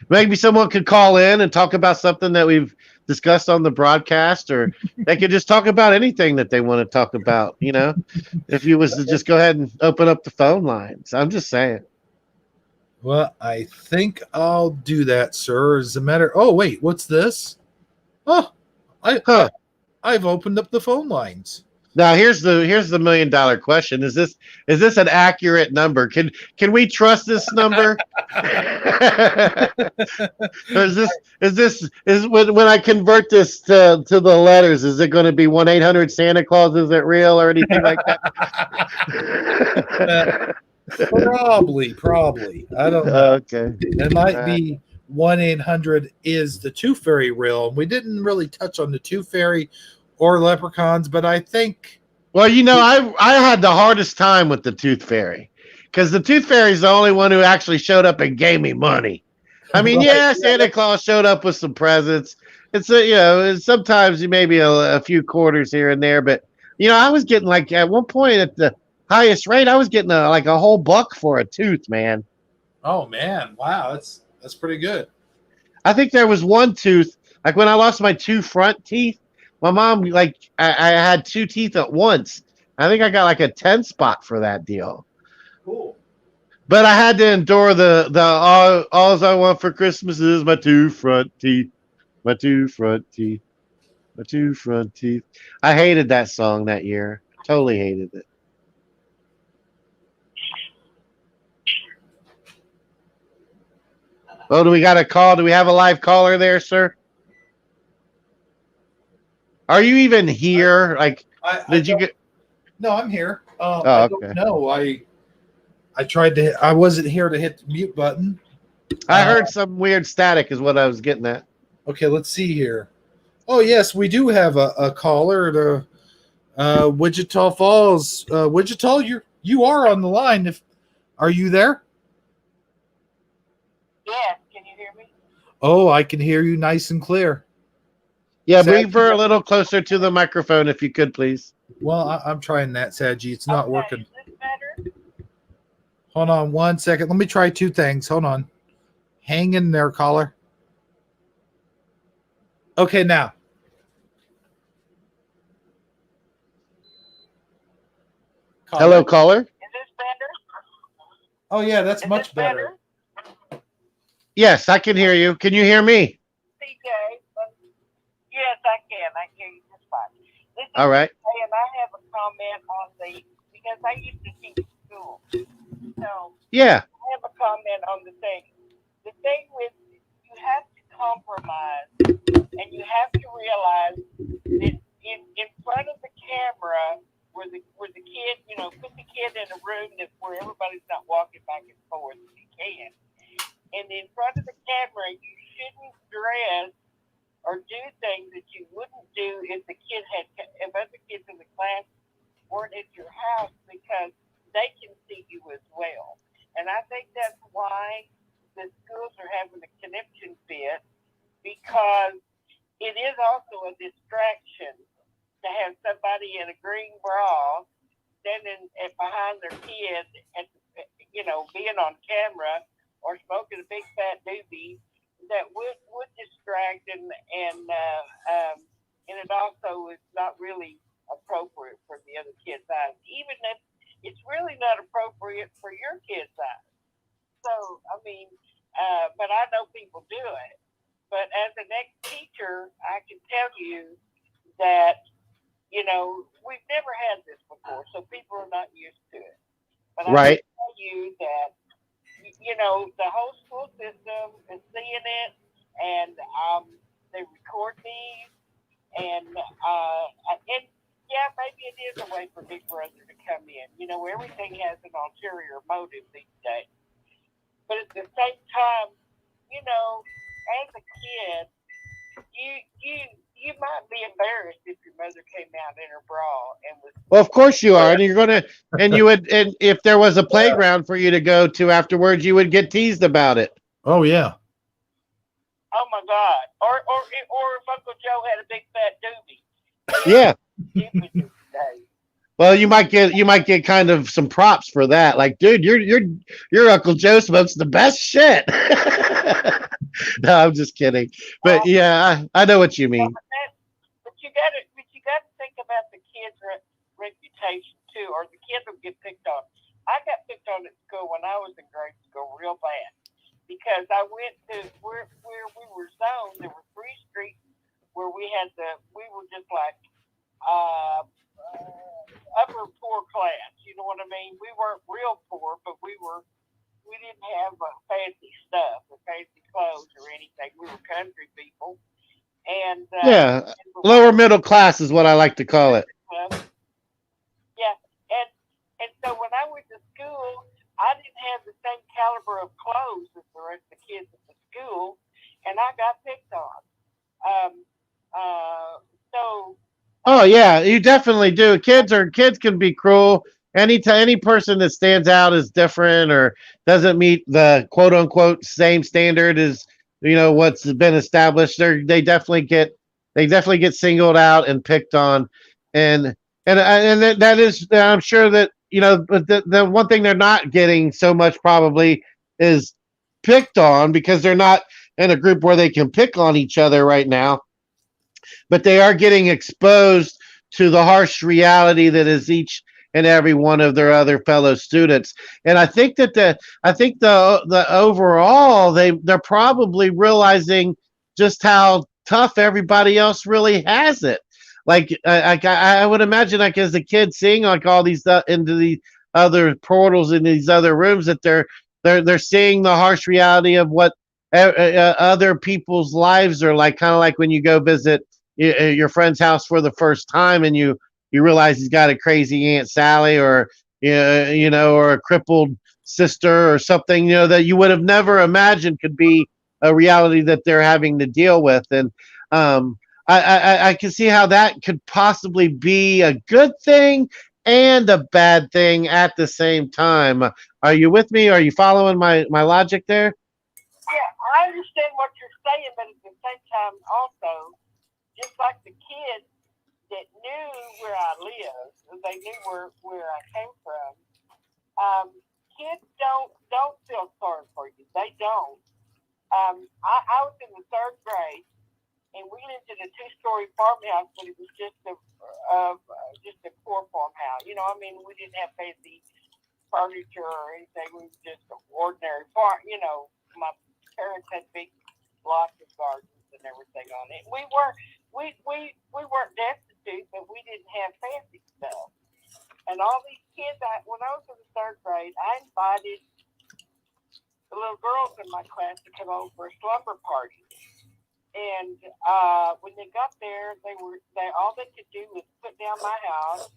Maybe someone could call in and talk about something that we've discussed on the broadcast, or they could just talk about anything that they want to talk about. If you was to just go ahead and open up the phone lines. I'm just saying. Well, I think I'll do that, sir. As a matter. Oh wait, what's this? Oh, I, I Huh. I've opened up the phone lines. Now here's the $1 million question. Is this an accurate number? Can we trust this number? Or is when I convert this to the letters, is it going to be 1-800 Santa Claus? Is it real or anything like that? Probably. I don't know. Okay. It might be 1-800 is the Tooth Fairy real? We didn't really touch on the Tooth Fairy or leprechauns, but I think. Well, I had the hardest time with the Tooth Fairy because the Tooth Fairy is the only one who actually showed up and gave me money. I mean, Right, yeah, Santa Claus showed up with some presents. Sometimes maybe a few quarters here and there, but I was getting like at one point at the highest rate, I was getting like a whole buck for a tooth, man. oh man, wow, that's pretty good. I think there was one tooth, like when I lost my 2 front teeth, my mom, like, I had 2 teeth at once. I think I got like a 10 spot for that deal. Cool. But I had to endure the all I want for Christmas is my 2 front teeth, my 2 front teeth, my 2 front teeth. I hated that song that year. Totally hated it. Oh, do we got a call? Do we have a live caller there, sir? Are you even here? Like, I did you don't, get? no, I'm here. I Oh, don't okay. know. I tried to. I wasn't here to hit the mute button. I heard some weird static, is what I was getting at. Okay, let's see here. Oh yes, we do have a caller to Wichita Falls. Wichita, you are on the line. If are you there? Yes, can you hear me? Oh, I can hear you nice and clear. Yeah, Sad- move her a little closer to the microphone if you could, please. Well, I'm trying that, Sadji. It's not Okay, working. is this better? Hold on 1 second. Let me try 2 things. Hold on. Hang in there, caller. Okay, now. Hello, caller. Is this better? Oh yeah, that's Is much this better. Yes, I can hear you. Can you hear me? CJ? Yes, I can. I hear you just fine. This is All right. CJ, and I have a comment on because I used to teach school. So Yeah. I have a comment on the thing. The thing with you have to compromise, and you have to realize that in front of the camera, where the kid, put the kid in a room where everybody's not walking back and forth if you can. And in front of the camera, you shouldn't dress or do things that you wouldn't do if other kids in the class weren't at your house, because they can see you as well. And I think that's why the schools are having a conniption fit, because it is also a distraction to have somebody in a green bra standing behind their kid and being on camera or smoking a big fat doobie that would distract and it also is not really appropriate for the other kid's eyes, even if it's really not appropriate for your kid's eyes. So I mean, but I know people do it. But as an ex-teacher, I can tell you that we've never had this before, so people are not used to it. But I Right. can tell you that the whole school system is seeing it, and they record these, and yeah, maybe it is a way for Big Brother to come in. Everything has an ulterior motive these days. But at the same time, as a kid, you might be embarrassed if your mother came out in her bra and was. Well, of course you are, and you're gonna, and you would, and if there was a playground for you to go to afterwards, you would get teased about it. Oh yeah. Oh my God! Or if Uncle Joe had a big fat doobie. Yeah. Stupid these days. Well, you might get kind of some props for that. Like, dude, your Uncle Joe smokes the best shit. No, I'm just kidding. But yeah, I know what you mean. But you got to think about the kids' reputation too, or the kids will get picked on. I got picked on at school when I was in grade school real bad because I went to where we were zoned. There were 3 streets where we were just like upper poor class. You know what I mean? We weren't real poor, but we didn't have fancy stuff or fancy clothes or anything. We were country people, and Yeah, lower middle class is what I like to call it. Yeah, and so when I went to school, I didn't have the same caliber of clothes as the rest of the kids at the school, and I got picked on. So. Oh yeah, you definitely do. Kids can be cruel. Any person that stands out is different or doesn't meet the quote unquote same standard as what's been established. They definitely get singled out and picked on, and that is, I'm sure that but the one thing they're not getting so much probably is picked on because they're not in a group where they can pick on each other right now. But they are getting exposed to the harsh reality that is each and every one of their other fellow students. And I think that the overall they're probably realizing just how tough everybody else really has it. Like I would imagine, like as a kid seeing like all these into the other portals in these other rooms, that they're seeing the harsh reality of what other people's lives are like. Kind of like when you go visit your friend's house for the first time and you realize he's got a crazy Aunt Sally or or a crippled sister or something that you would have never imagined could be a reality that they're having to deal with. And I can see how that could possibly be a good thing and a bad thing at the same time. Are you with me? Are you following my logic there? Yeah, I understand what you're saying, but at the same time also, just like the kids that knew where I lived, they knew where I came from. Kids don't feel sorry for you. They don't. I was in the 3rd grade, and we lived in a 2-story farmhouse, but it was just a poor farmhouse. We didn't have fancy furniture or anything. We were just an ordinary farm. My parents had big lots of gardens and everything on it. We weren't destitute, but we didn't have fancy stuff. And all these kids, when I was in the 3rd grade, I invited the little girls in my class to come over for a slumber party. And when they got there, all they could do was put down my house,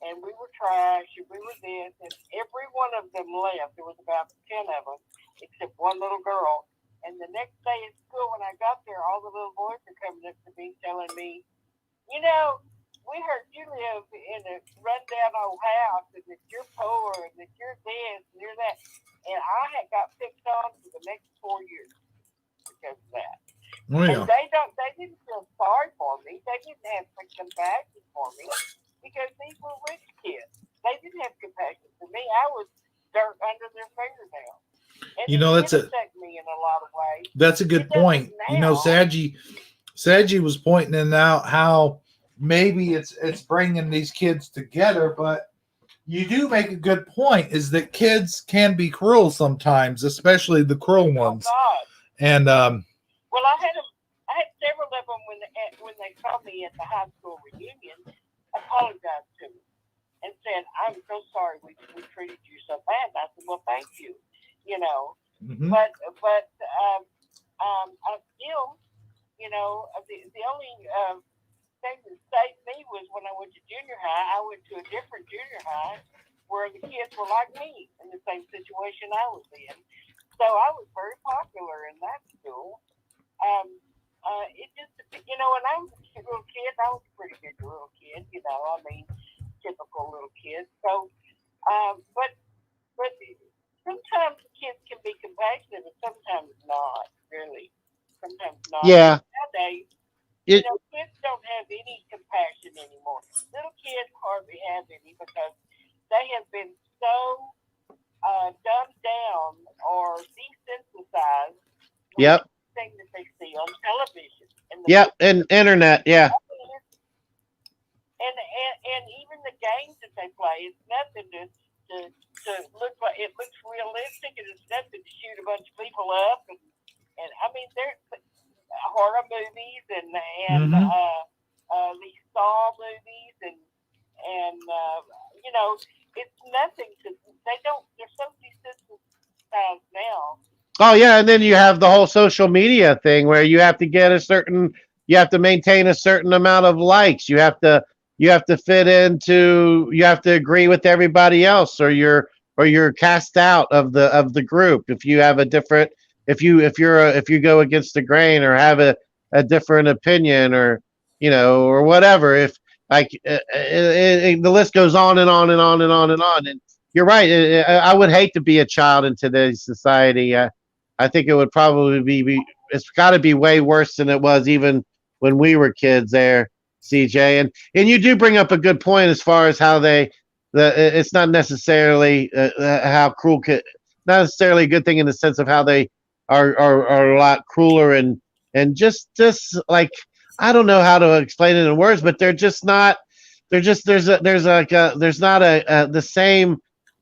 and we were trash, and we were this, and every one of them left. There was about 10 of them, except one little girl. And the next day in school, when I got there, all the little boys were coming up to me telling me, we heard you live in a rundown old house, and that you're poor, and that you're this, and you're that. And I had got picked on for the next 4 years because of that. Oh yeah. And they didn't feel sorry for me. They didn't have some compassion for me because these were rich kids. they didn't have compassion for me. I was dirt under their fingernails. And You know, it that's did a affect me in a lot of ways. that's a good It doesn't point. You know, now. Saji was pointing out how maybe it's bringing these kids together, but you do make a good point. Is that kids can be cruel sometimes, especially the cruel Oh ones. God. And Well, I had several of them when they saw me at the high school reunion, apologized to me and said, "I'm so sorry we treated you so bad." And I said, "Well, thank you," you know. mhm. But I still, you know, the only thing that saved me was when I went to junior high. I went to a different junior high where the kids were like me in the same situation I was in. So I was very popular in that school. It just, you know, when I was a little kid, I was a pretty good little kid, you know, I mean, typical little kid. So, but sometimes the kids can be compassionate, but sometimes not, really. Sometimes not. Yeah. Nowadays, It, you know, kids don't have any compassion anymore. Little kids hardly have any because they have been so dumbed down or desensitized with yep. everything that they see on television. And Yep. And internet. Yeah. and even the games that they play, it's nothing to look like. It looks realistic, and it's nothing to shoot a bunch of people up. And I mean, there's horror movies and these Saw movies and you know, it's nothing to. They're so desensitized now. Oh yeah, and then you have the whole social media thing where you have to get you have to maintain a certain amount of likes. You have to fit into, you have to agree with everybody else, or you're cast out of the group if you have a different, if you go against the grain or have a different opinion, or you know, or whatever. If like the list goes on and on and on and on and on. And you're right. I would hate to be a child in today's society. I think it would probably it's got to be way worse than it was even when we were kids there, CJ. And you do bring up a good point as far as how it's not necessarily how cruel, not necessarily a good thing in the sense of how they are a lot crueler and just like, I don't know how to explain it in words, but they're just not, there's not the same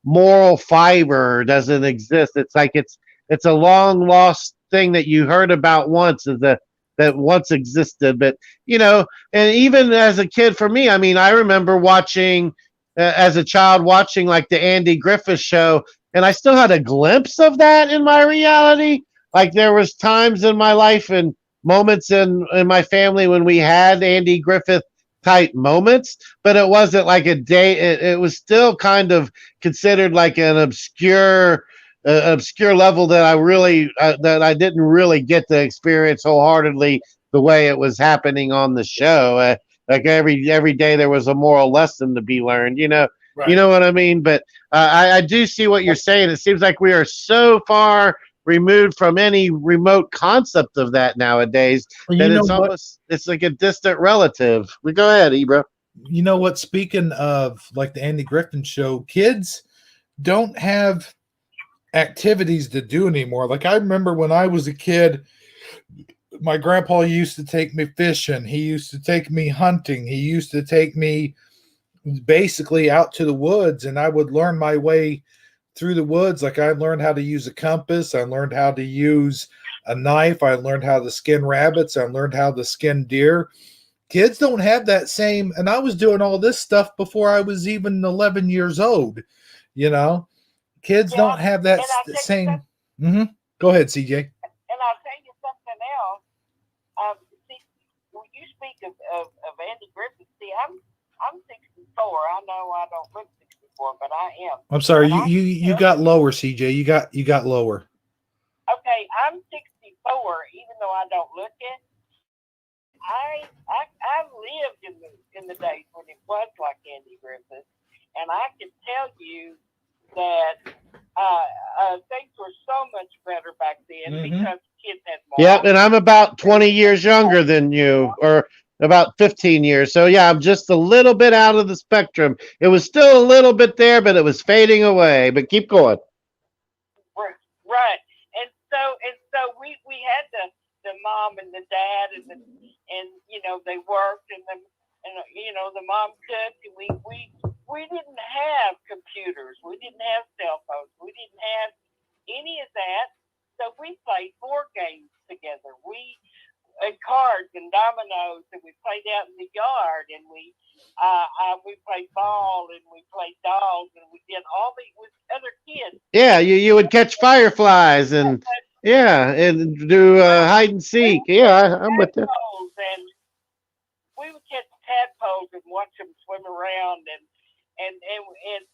moral fiber doesn't exist. It's like it's a long lost thing that you heard about once, that once existed. But you know, and even as a kid, for me, I mean, I remember watching as a child watching like the Andy Griffith Show, and I still had a glimpse of that in my reality. Like there was times in my life and moments in my family when we had Andy Griffith type moments, but it wasn't like a day. It was still kind of considered like an obscure level that I didn't really get to experience wholeheartedly the way it was happening on the show. Like every day there was a moral lesson to be learned. You know, Right. You know what I mean. But I do see what you're saying. It seems like we are so far removed from any remote concept of that nowadays Well, that you know it's what? almost, it's like a distant relative. We go ahead, Ebro. You know what? Speaking of like the Andy Griffin Show, kids don't have activities to do anymore. Like I remember when I was a kid, my grandpa used to take me fishing. He used to take me hunting. He used to take me basically out to the woods, and I would learn my way through the woods. Like I learned how to use a compass. I learned how to use a knife. I learned how to skin rabbits. I learned how to skin deer. Kids don't have that same, and I was doing all this stuff before I was even 11 years old. You know, kids don't have that same. Go ahead, CJ. And I'll tell you something else. See, when you speak of Andy Griffith, see, I'm 64. I know I don't look 64, but I am. I'm sorry, you got lower, CJ. You got lower. Okay, I'm 64, even though I don't look it. I've lived in the days when it was like Andy Griffith, and I can tell you that things were so much better back then because kids had more. Yep, and I'm about 20 years younger than you, or About 15 years. So yeah, I'm just a little bit out of the spectrum. It was still a little bit there, but it was fading away. But keep going. Right. And so we had the mom and the dad and they worked and the mom cooked and we didn't have computers. We didn't have cell phones. We didn't have any of that. So we played board games together. And cards and dominoes, and we played out in the yard, and we played ball, and we played dolls, and we did all these with other kids. Yeah, you would catch fireflies and yeah, and do hide and seek. Yeah, I'm with you. And we would catch tadpoles and watch them swim around and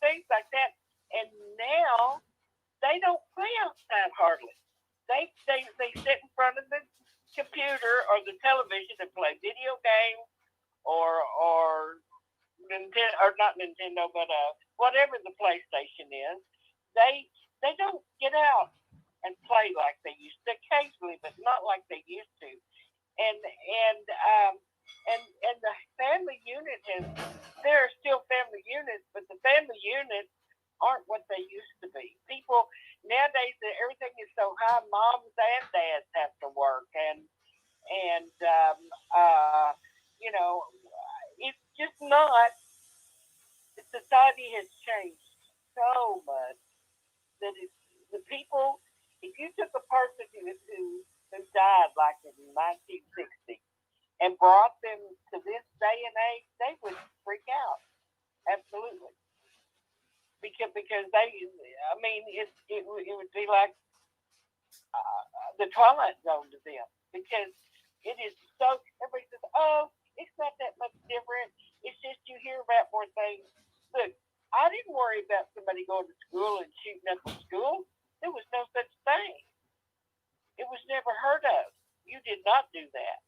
things like that. And now they don't play outside hardly. They sit in front of the computer or the television and play video games or Nintendo, or not Nintendo, but whatever the PlayStation is. They don't get out and play like they used to, occasionally, but not like they used to. And the family unit there are still family units, but the family units aren't what they used to be. People nowadays, everything is so high. Moms and dads have to work, and it's just not. Society has changed so much that the people. If you took a person who died like in 1960 and brought them to this day and age, they would freak out. Absolutely. Because it would be like the Twilight Zone to them, because it is so. Everybody says, "Oh, it's not that much different. It's just you hear about more things." Look, I didn't worry about somebody going to school and shooting up the school. There was no such thing. It was never heard of. You did not do that.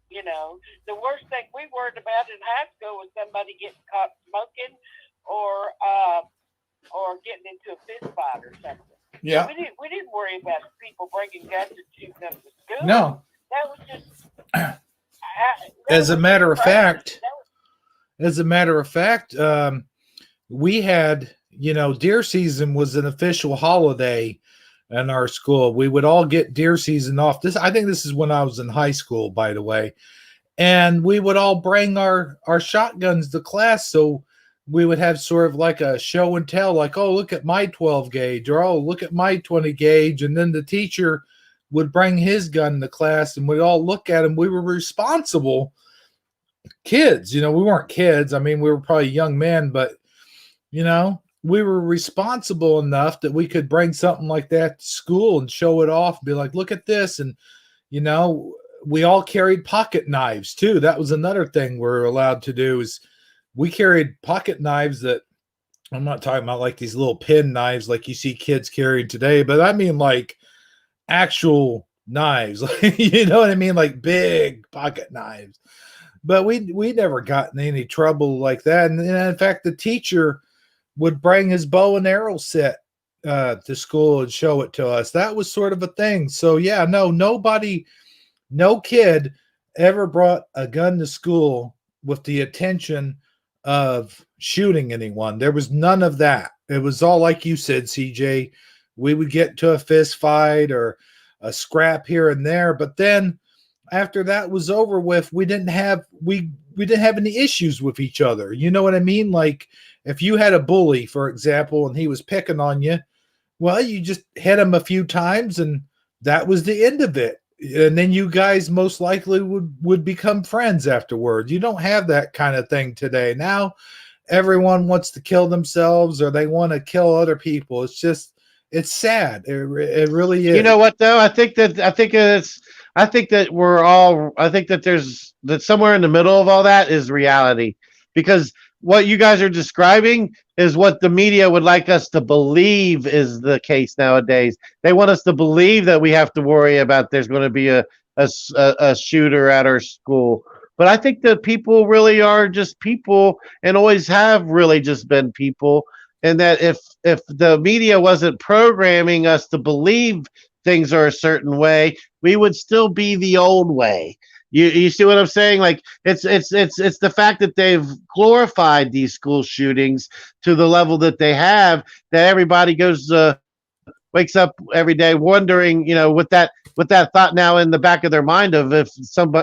The worst thing we worried about in high school was somebody getting caught smoking or getting into a fist fight or something. Yeah. We didn't worry about people bringing guns and shooting up the school. No. That was just. As a matter of fact, we had, deer season was an official holiday in our school. We would all get deer season off. I think this is when I was in high school, by the way. And we would all bring our shotguns to class. So we would have sort of like a show and tell, like, oh, look at my 12 gauge, or oh, look at my 20 gauge. And then the teacher would bring his gun to class and we'd all look at him. We were responsible kids. We weren't kids. I mean, we were probably young men, but, we were responsible enough that we could bring something like that to school and show it off and be like, look at this. And, we all carried pocket knives too. That was another thing we're allowed to do, is we carried pocket knives that, I'm not talking about like these little pin knives like you see kids carrying today, but I mean like actual knives, you know what I mean? Like big pocket knives. But we never got in any trouble like that. And in fact, the teacher would bring his bow and arrow set to school and show it to us. That was sort of a thing. So yeah, no kid ever brought a gun to school with the intention of shooting anyone. There was none of that. It was all like you said, CJ. We would get to a fist fight or a scrap here and there, but then after that was over with, we didn't have any issues with each other. You know what I mean? Like if you had a bully, for example, and he was picking on you, well, you just hit him a few times and that was the end of it. And then you guys most likely would become friends afterwards. You don't have that kind of thing today. Now everyone wants to kill themselves or they want to kill other people. It's sad. It really is. You know what though? I think that somewhere in the middle of all that is reality, because what you guys are describing is what the media would like us to believe is the case nowadays. They want us to believe that we have to worry about there's going to be a shooter at our school. But I think that people really are just people and always have really just been people. And that if the media wasn't programming us to believe things are a certain way, we would still be the old way. You see what I'm saying? Like it's the fact that they've glorified these school shootings to the level that they have, that everybody goes wakes up every day wondering, with that thought now in the back of their mind of if some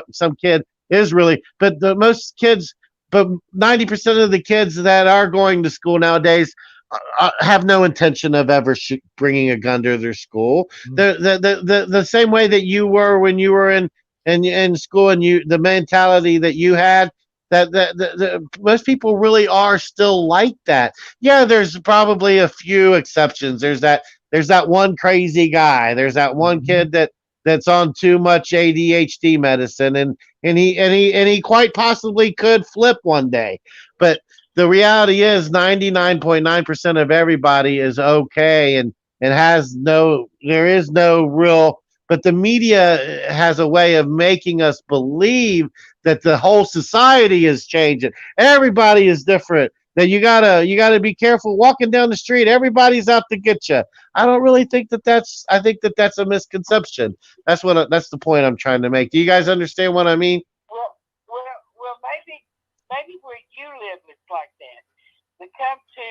kid is really, but the most kids, but 90% of the kids that are going to school nowadays have no intention of ever bringing a gun to their school. The same way that you were when you were in school, and the mentality that you had, that most people really are still like that. Yeah, there's probably a few exceptions. There's that one crazy guy. There's that one kid that's on too much ADHD medicine, and he quite possibly could flip one day. But the reality is 99.9% of everybody is okay, and there is no real, but the media has a way of making us believe that the whole society is changing. Everybody is different. That you gotta be careful walking down the street. Everybody's out to get you. I don't really think that's. I think that's a misconception. That's the point I'm trying to make. Do you guys understand what I mean? Well, maybe where you live it's like that. They come to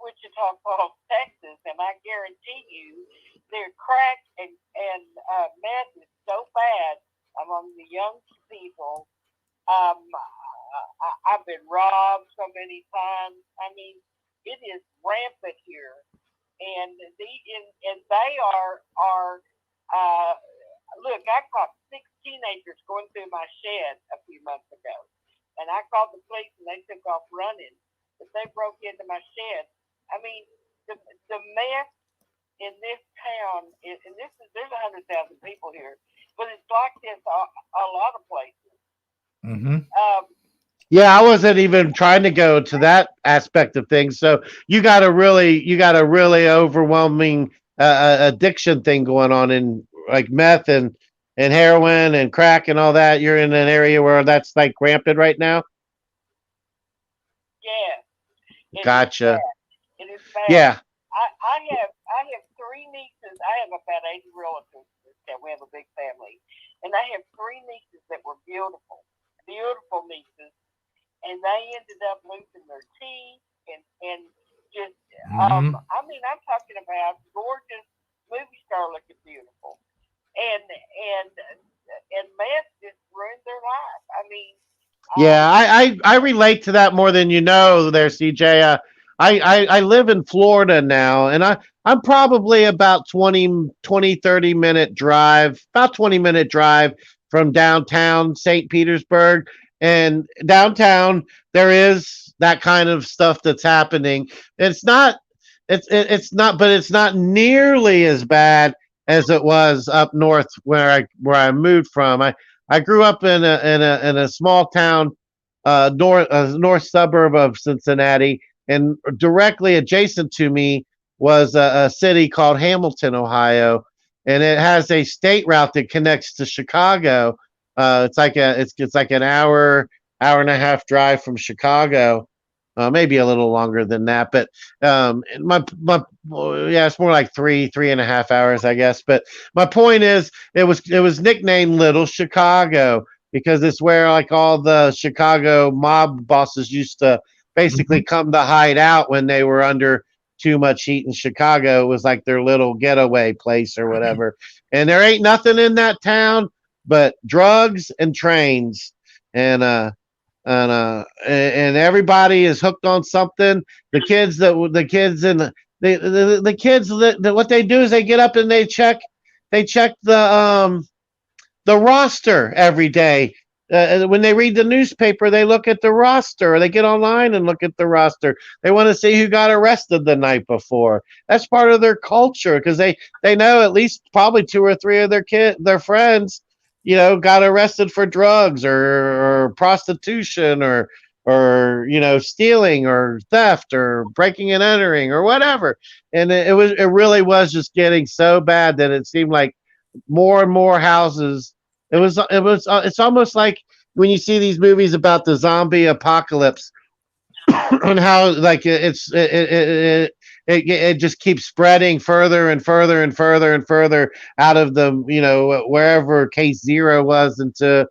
Wichita Falls, Texas, and I guarantee you, their crack and meth is so bad among the young people. I've been robbed so many times. I mean, it is rampant here, and they are. Look, I caught 6 teenagers going through my shed a few months ago, and I called the police, and they took off running. But they broke into my shed. I mean, the mess in this town, and there's 100,000 people here, but it's like this a lot of places. Mm-hmm. Yeah, I wasn't even trying to go to that aspect of things. So you got a really overwhelming addiction thing going on in like meth and heroin and crack and all that. You're in an area where that's like rampant right now. Yeah. Gotcha. It is bad. Yeah. I have 3 nieces. I have about 80 relatives. We have a big family, and I have 3 nieces that were beautiful nieces, and they ended up losing their teeth and just. I mean, I'm talking about gorgeous movie star looking beautiful, and meth just ruined their life. I mean. Yeah, I relate to that more than you know there, CJ. I live in Florida now, and I'm probably about 30 minute drive, about 20-minute drive from downtown St. Petersburg. And downtown, there is that kind of stuff that's happening. It's not nearly as bad as it was up north where I moved from. I grew up in a small town, north suburb of Cincinnati, and directly adjacent to me was a city called Hamilton, Ohio, and it has a state route that connects to Chicago. It's like an hour and a half drive from Chicago, maybe a little longer than that. But it's more like 3.5 hours, I guess. But my point is, it was nicknamed Little Chicago because it's where like all the Chicago mob bosses used to basically come to hide out when they were under too much heat in Chicago. It was like their little getaway place or whatever. And there ain't nothing in that town but drugs and trains, and everybody is hooked on something. The kids that what they do is they get up and they check the roster every day. When they read the newspaper, they look at the roster, or they get online and look at the roster. They want to see who got arrested the night before. That's part of their culture because they know at least probably 2 or 3 of their friends, got arrested for drugs or prostitution or stealing or theft or breaking and entering or whatever. And it really was just getting so bad that it seemed like more and more houses. It's almost like when you see these movies about the zombie apocalypse and how like it just keeps spreading further and further and further and further out of the wherever case 0 was into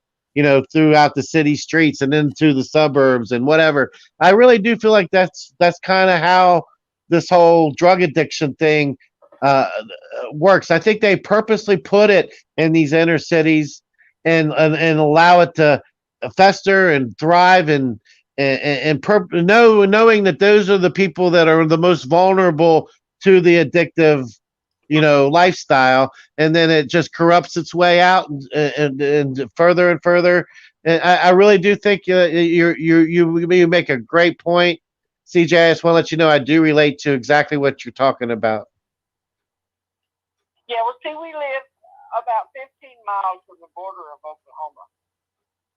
throughout the city streets and into the suburbs and whatever. I really do feel like that's kind of how this whole drug addiction thing uh, works. I think they purposely put it in these inner cities and allow it to fester and thrive knowing that those are the people that are the most vulnerable to the addictive lifestyle, and then it just corrupts its way out and further and further. And I really do think you make a great point, CJ. I just want to let you know I do relate to exactly what you're talking about. Yeah, well, see, we live about 15 miles from the border of Oklahoma.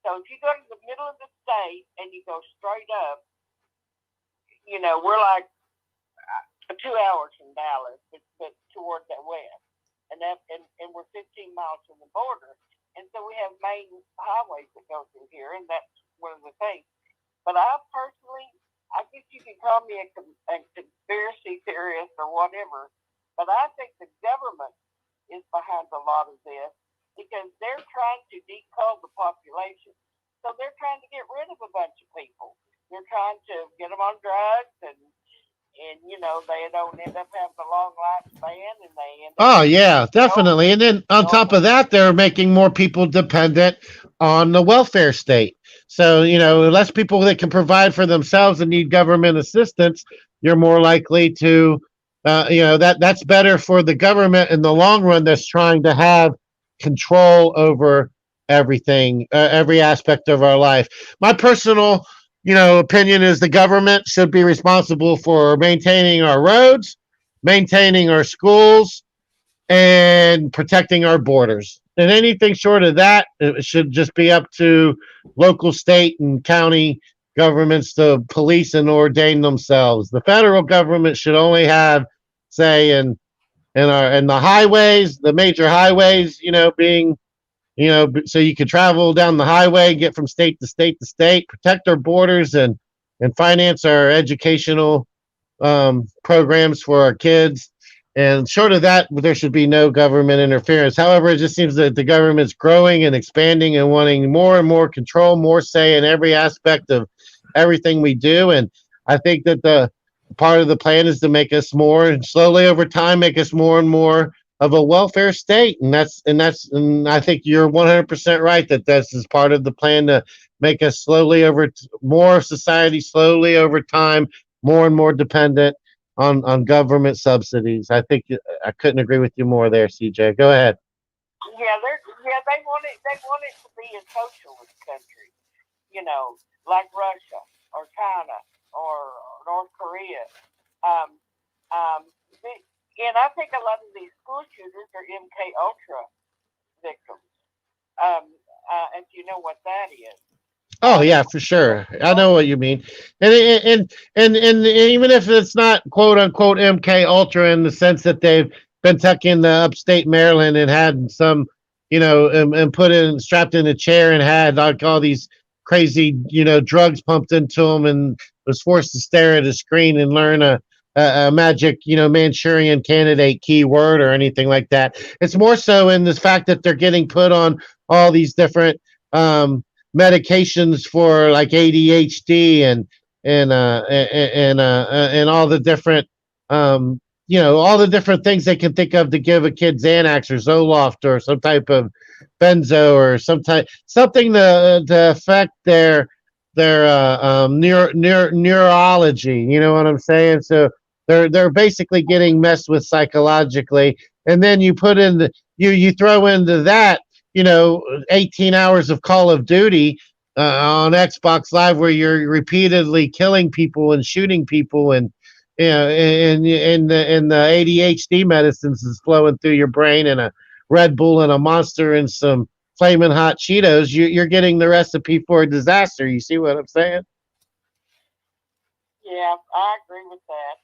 So if you go to the middle of the state and you go straight up, we're like 2 hours from Dallas, but towards that west, and we're 15 miles from the border, and so we have main highways that go through here, and that's one of the things. But I personally, I guess you can call me a conspiracy theorist or whatever, but I think the government is behind a lot of this because they're trying to decull the population. So they're trying to get rid of a bunch of people. They're trying to get them on drugs and they don't end up having a long lifespan, and they end up. Oh yeah, definitely. And then on top of that, they're making more people dependent on the welfare state. So less people that can provide for themselves and need government assistance, you're more likely to, that's better for the government in the long run. That's trying to have control over everything, every aspect of our life. My personal opinion is the government should be responsible for maintaining our roads, maintaining our schools, and protecting our borders. And anything short of that, it should just be up to local, state, and county governments to police and ordain themselves. The federal government should only have say in the highways, the major highways, being so you can travel down the highway, get from state to state to state, protect our borders, and finance our educational programs for our kids. And short of that, there should be no government interference. However, it just seems that the government's growing and expanding and wanting more and more control, more say in every aspect of everything we do. And I think that the part of the plan is to make us more, and slowly over time, make us more and more of a welfare state. And I think you're 100% right that this is part of the plan to make us more society slowly over time, more and more dependent on government subsidies. I think I couldn't agree with you more there, CJ. Go ahead. Yeah, they want it to be a socialist country, like Russia or China or North Korea. And I think a lot of these school shooters are MK Ultra victims. If you know what that is. Oh yeah, for sure. I know what you mean. And even if it's not quote unquote MK Ultra in the sense that they've been taken to upstate Maryland and had some, and strapped in a chair and had like all these crazy, drugs pumped into them and was forced to stare at a screen and learn a magic, Manchurian candidate keyword or anything like that. It's more so in the fact that they're getting put on all these different medications for like ADHD and all the different all the different things they can think of to give a kid Xanax or Zoloft or some type of benzo or something to affect their neurology. You know what I'm saying? So they're basically getting messed with psychologically, and then you put in you throw into that 18 hours of Call of Duty on Xbox Live where you're repeatedly killing people and shooting people, and and the ADHD medicines is flowing through your brain, and a Red Bull and a Monster and some flaming hot Cheetos, you're getting the recipe for a disaster. You see what I'm saying? Yeah, I agree with that.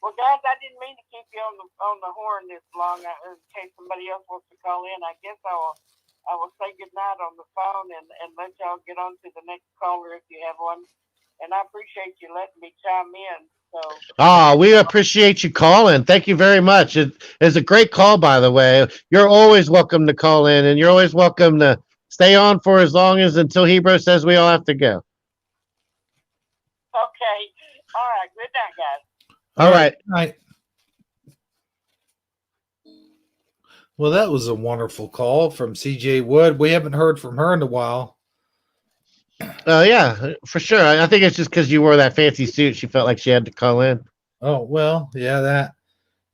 Well, guys, I didn't mean to keep you on the horn this long. In case somebody else wants to call in, I guess I will say goodnight on the phone and let y'all get on to the next caller if you have one. And I appreciate you letting me chime in. So. We appreciate you calling. Thank you very much. It's a great call, by the way. You're always welcome to call in, and you're always welcome to stay on for as long as until Hebrew says we all have to go. Okay. All right. Good night, guys. All right. Right. Well, that was a wonderful call from CJ Wood. We haven't heard from her in a while. Yeah, for sure. I think it's just because you wore that fancy suit. She felt like she had to call in. Oh, well, yeah, that.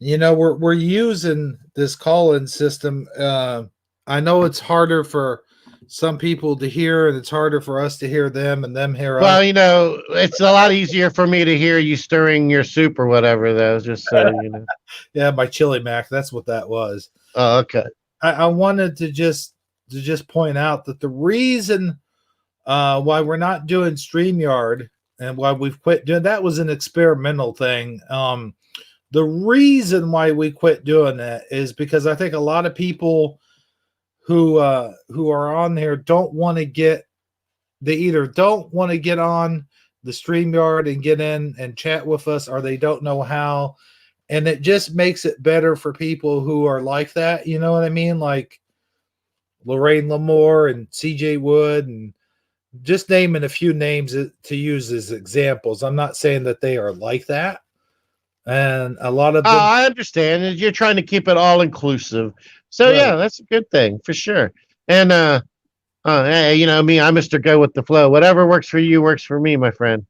We're using this call-in system. I know it's harder for some people to hear, and it's harder for us to hear them, and them hear Well, us. it's a lot easier for me to hear you stirring your soup or whatever, though. Just so you know. Yeah, my chili mac. That's what that was. Oh, okay. I wanted to just point out that the reason why we're not doing StreamYard and why we've quit doing that was an experimental thing. The reason why we quit doing that is because I think a lot of people who are on here don't want to get. They either don't want to get on the StreamYard and get in and chat with us, or they don't know how. And it just makes it better for people who are like that. You know what I mean? Like Lorraine Lamore and CJ Wood, and just naming a few names to use as examples. I'm not saying that they are like that. And a lot of them. I understand. You're trying to keep it all inclusive. So, Right. yeah, that's a good thing for sure. And, hey, me, I'm Mr. Go with the flow. Whatever works for you works for me, my friend.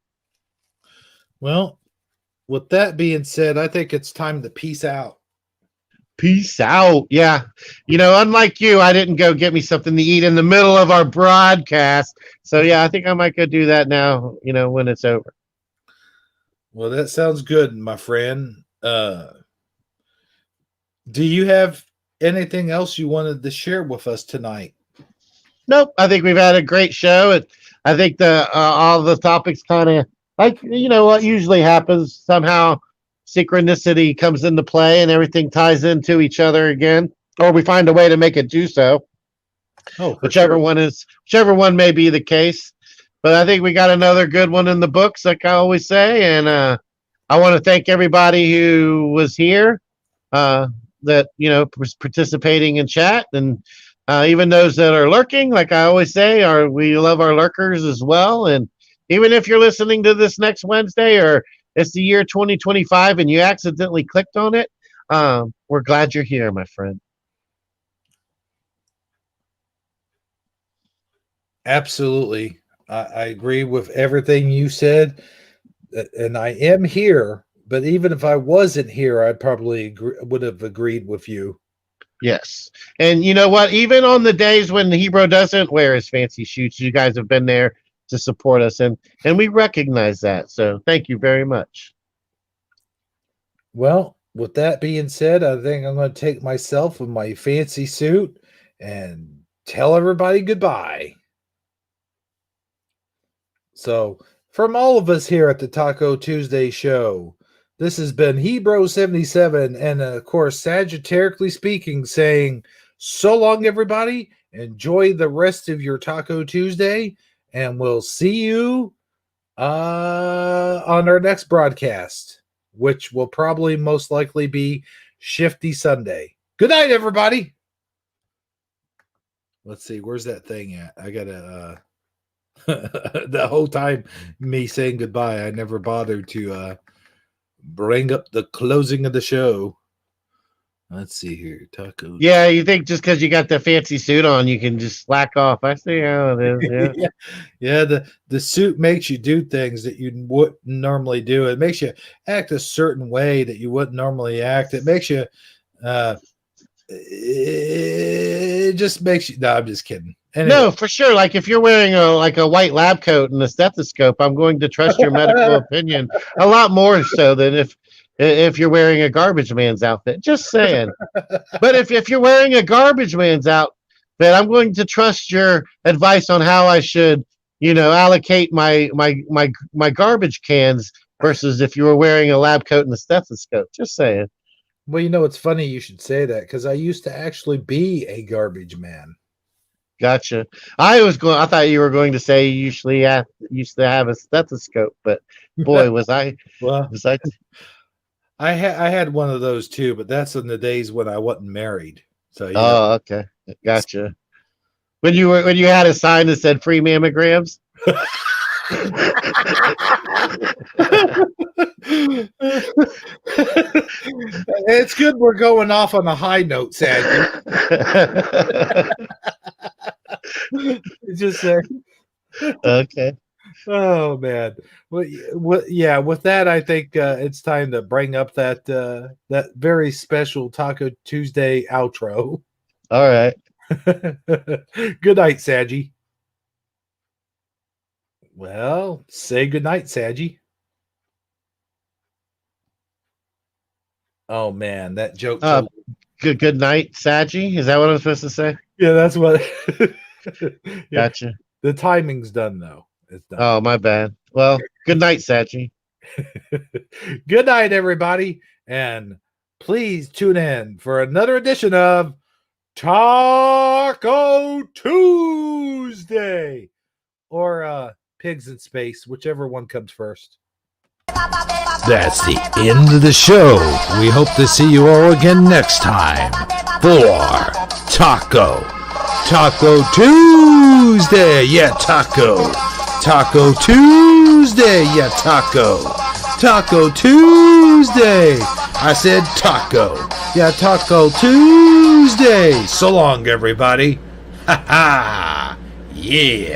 Well, with that being said, I think it's time to peace out. Peace out. Yeah. Unlike you, I didn't go get me something to eat in the middle of our broadcast. So, yeah, I think I might go do that now, when it's over. Well, that sounds good, my friend. Do you have anything else you wanted to share with us tonight? Nope. I think we've had a great show. I think all the topics kind of like, what usually happens. Somehow synchronicity comes into play and everything ties into each other again, or we find a way to make it do so. Oh, whichever one may be the case. But I think we got another good one in the books, like I always say. And I want to thank everybody who was here, that was participating in chat, and even those that are lurking. Like I always say, we love our lurkers as well. And even if you're listening to this next Wednesday, or it's the year 2025 and you accidentally clicked on it, we're glad you're here, my friend. Absolutely. I agree with everything you said, and I am here. But even if I wasn't here, I probably would have agreed with you. Yes. And you know what? Even on the days when Hebrew doesn't wear his fancy suits, you guys have been there to support us, and we recognize that. So thank you very much. Well, with that being said, I think I'm going to take myself in my fancy suit and tell everybody goodbye. So, from all of us here at the Taco Tuesday show, this has been Hebrew77, and of course, Sagittariusly speaking, saying, so long, everybody. Enjoy the rest of your Taco Tuesday, and we'll see you on our next broadcast, which will probably most likely be Shifty Sunday. Good night, everybody. Let's see, where's that thing at? I gotta the whole time me saying goodbye, I never bothered to bring up the closing of the show. Let's see here, tacos. Yeah, you think just because you got the fancy suit on, you can just slack off? I see how it is. Yeah, yeah. The suit makes you do things that you wouldn't normally do. It makes you act a certain way that you wouldn't normally act. It makes you. It just makes you. No, I'm just kidding. Anyway. No, for sure. Like if you're wearing a white lab coat and a stethoscope, I'm going to trust your medical opinion a lot more so than if you're wearing a garbage man's outfit. Just saying. But if you're wearing a garbage man's outfit, I'm going to trust your advice on how I should, allocate my garbage cans versus if you were wearing a lab coat and a stethoscope. Just saying. Well, it's funny you should say that because I used to actually be a garbage man. Gotcha. I thought you were going to say you usually used to have a stethoscope, but boy, was I. Well, was I. I had one of those too, but that's in the days when I wasn't married. So Oh, okay, gotcha. when you had a sign that said free mammograms. It's good we're going off on a high note, Sadie. Just Okay. oh man. Well, yeah. With that, I think it's time to bring up that very special Taco Tuesday outro. All right. Good night, Sadie. Well, say good night, Sadie. Oh man, that joke. Good night, Saji. Is that what I'm supposed to say? Yeah, that's what. Yeah, Gotcha. the timing's done though. It's done. Oh, my bad. Well, good night, Saji. Good night, everybody, and please tune in for another edition of Taco Tuesday or Pigs in Space, whichever one comes first. That's the end of the show. We hope to see you all again next time for Taco Tuesday. Yeah, Taco Tuesday. Yeah, Taco Tuesday. I said taco. Yeah, Taco Tuesday. So long, everybody. Ha ha. Yeah.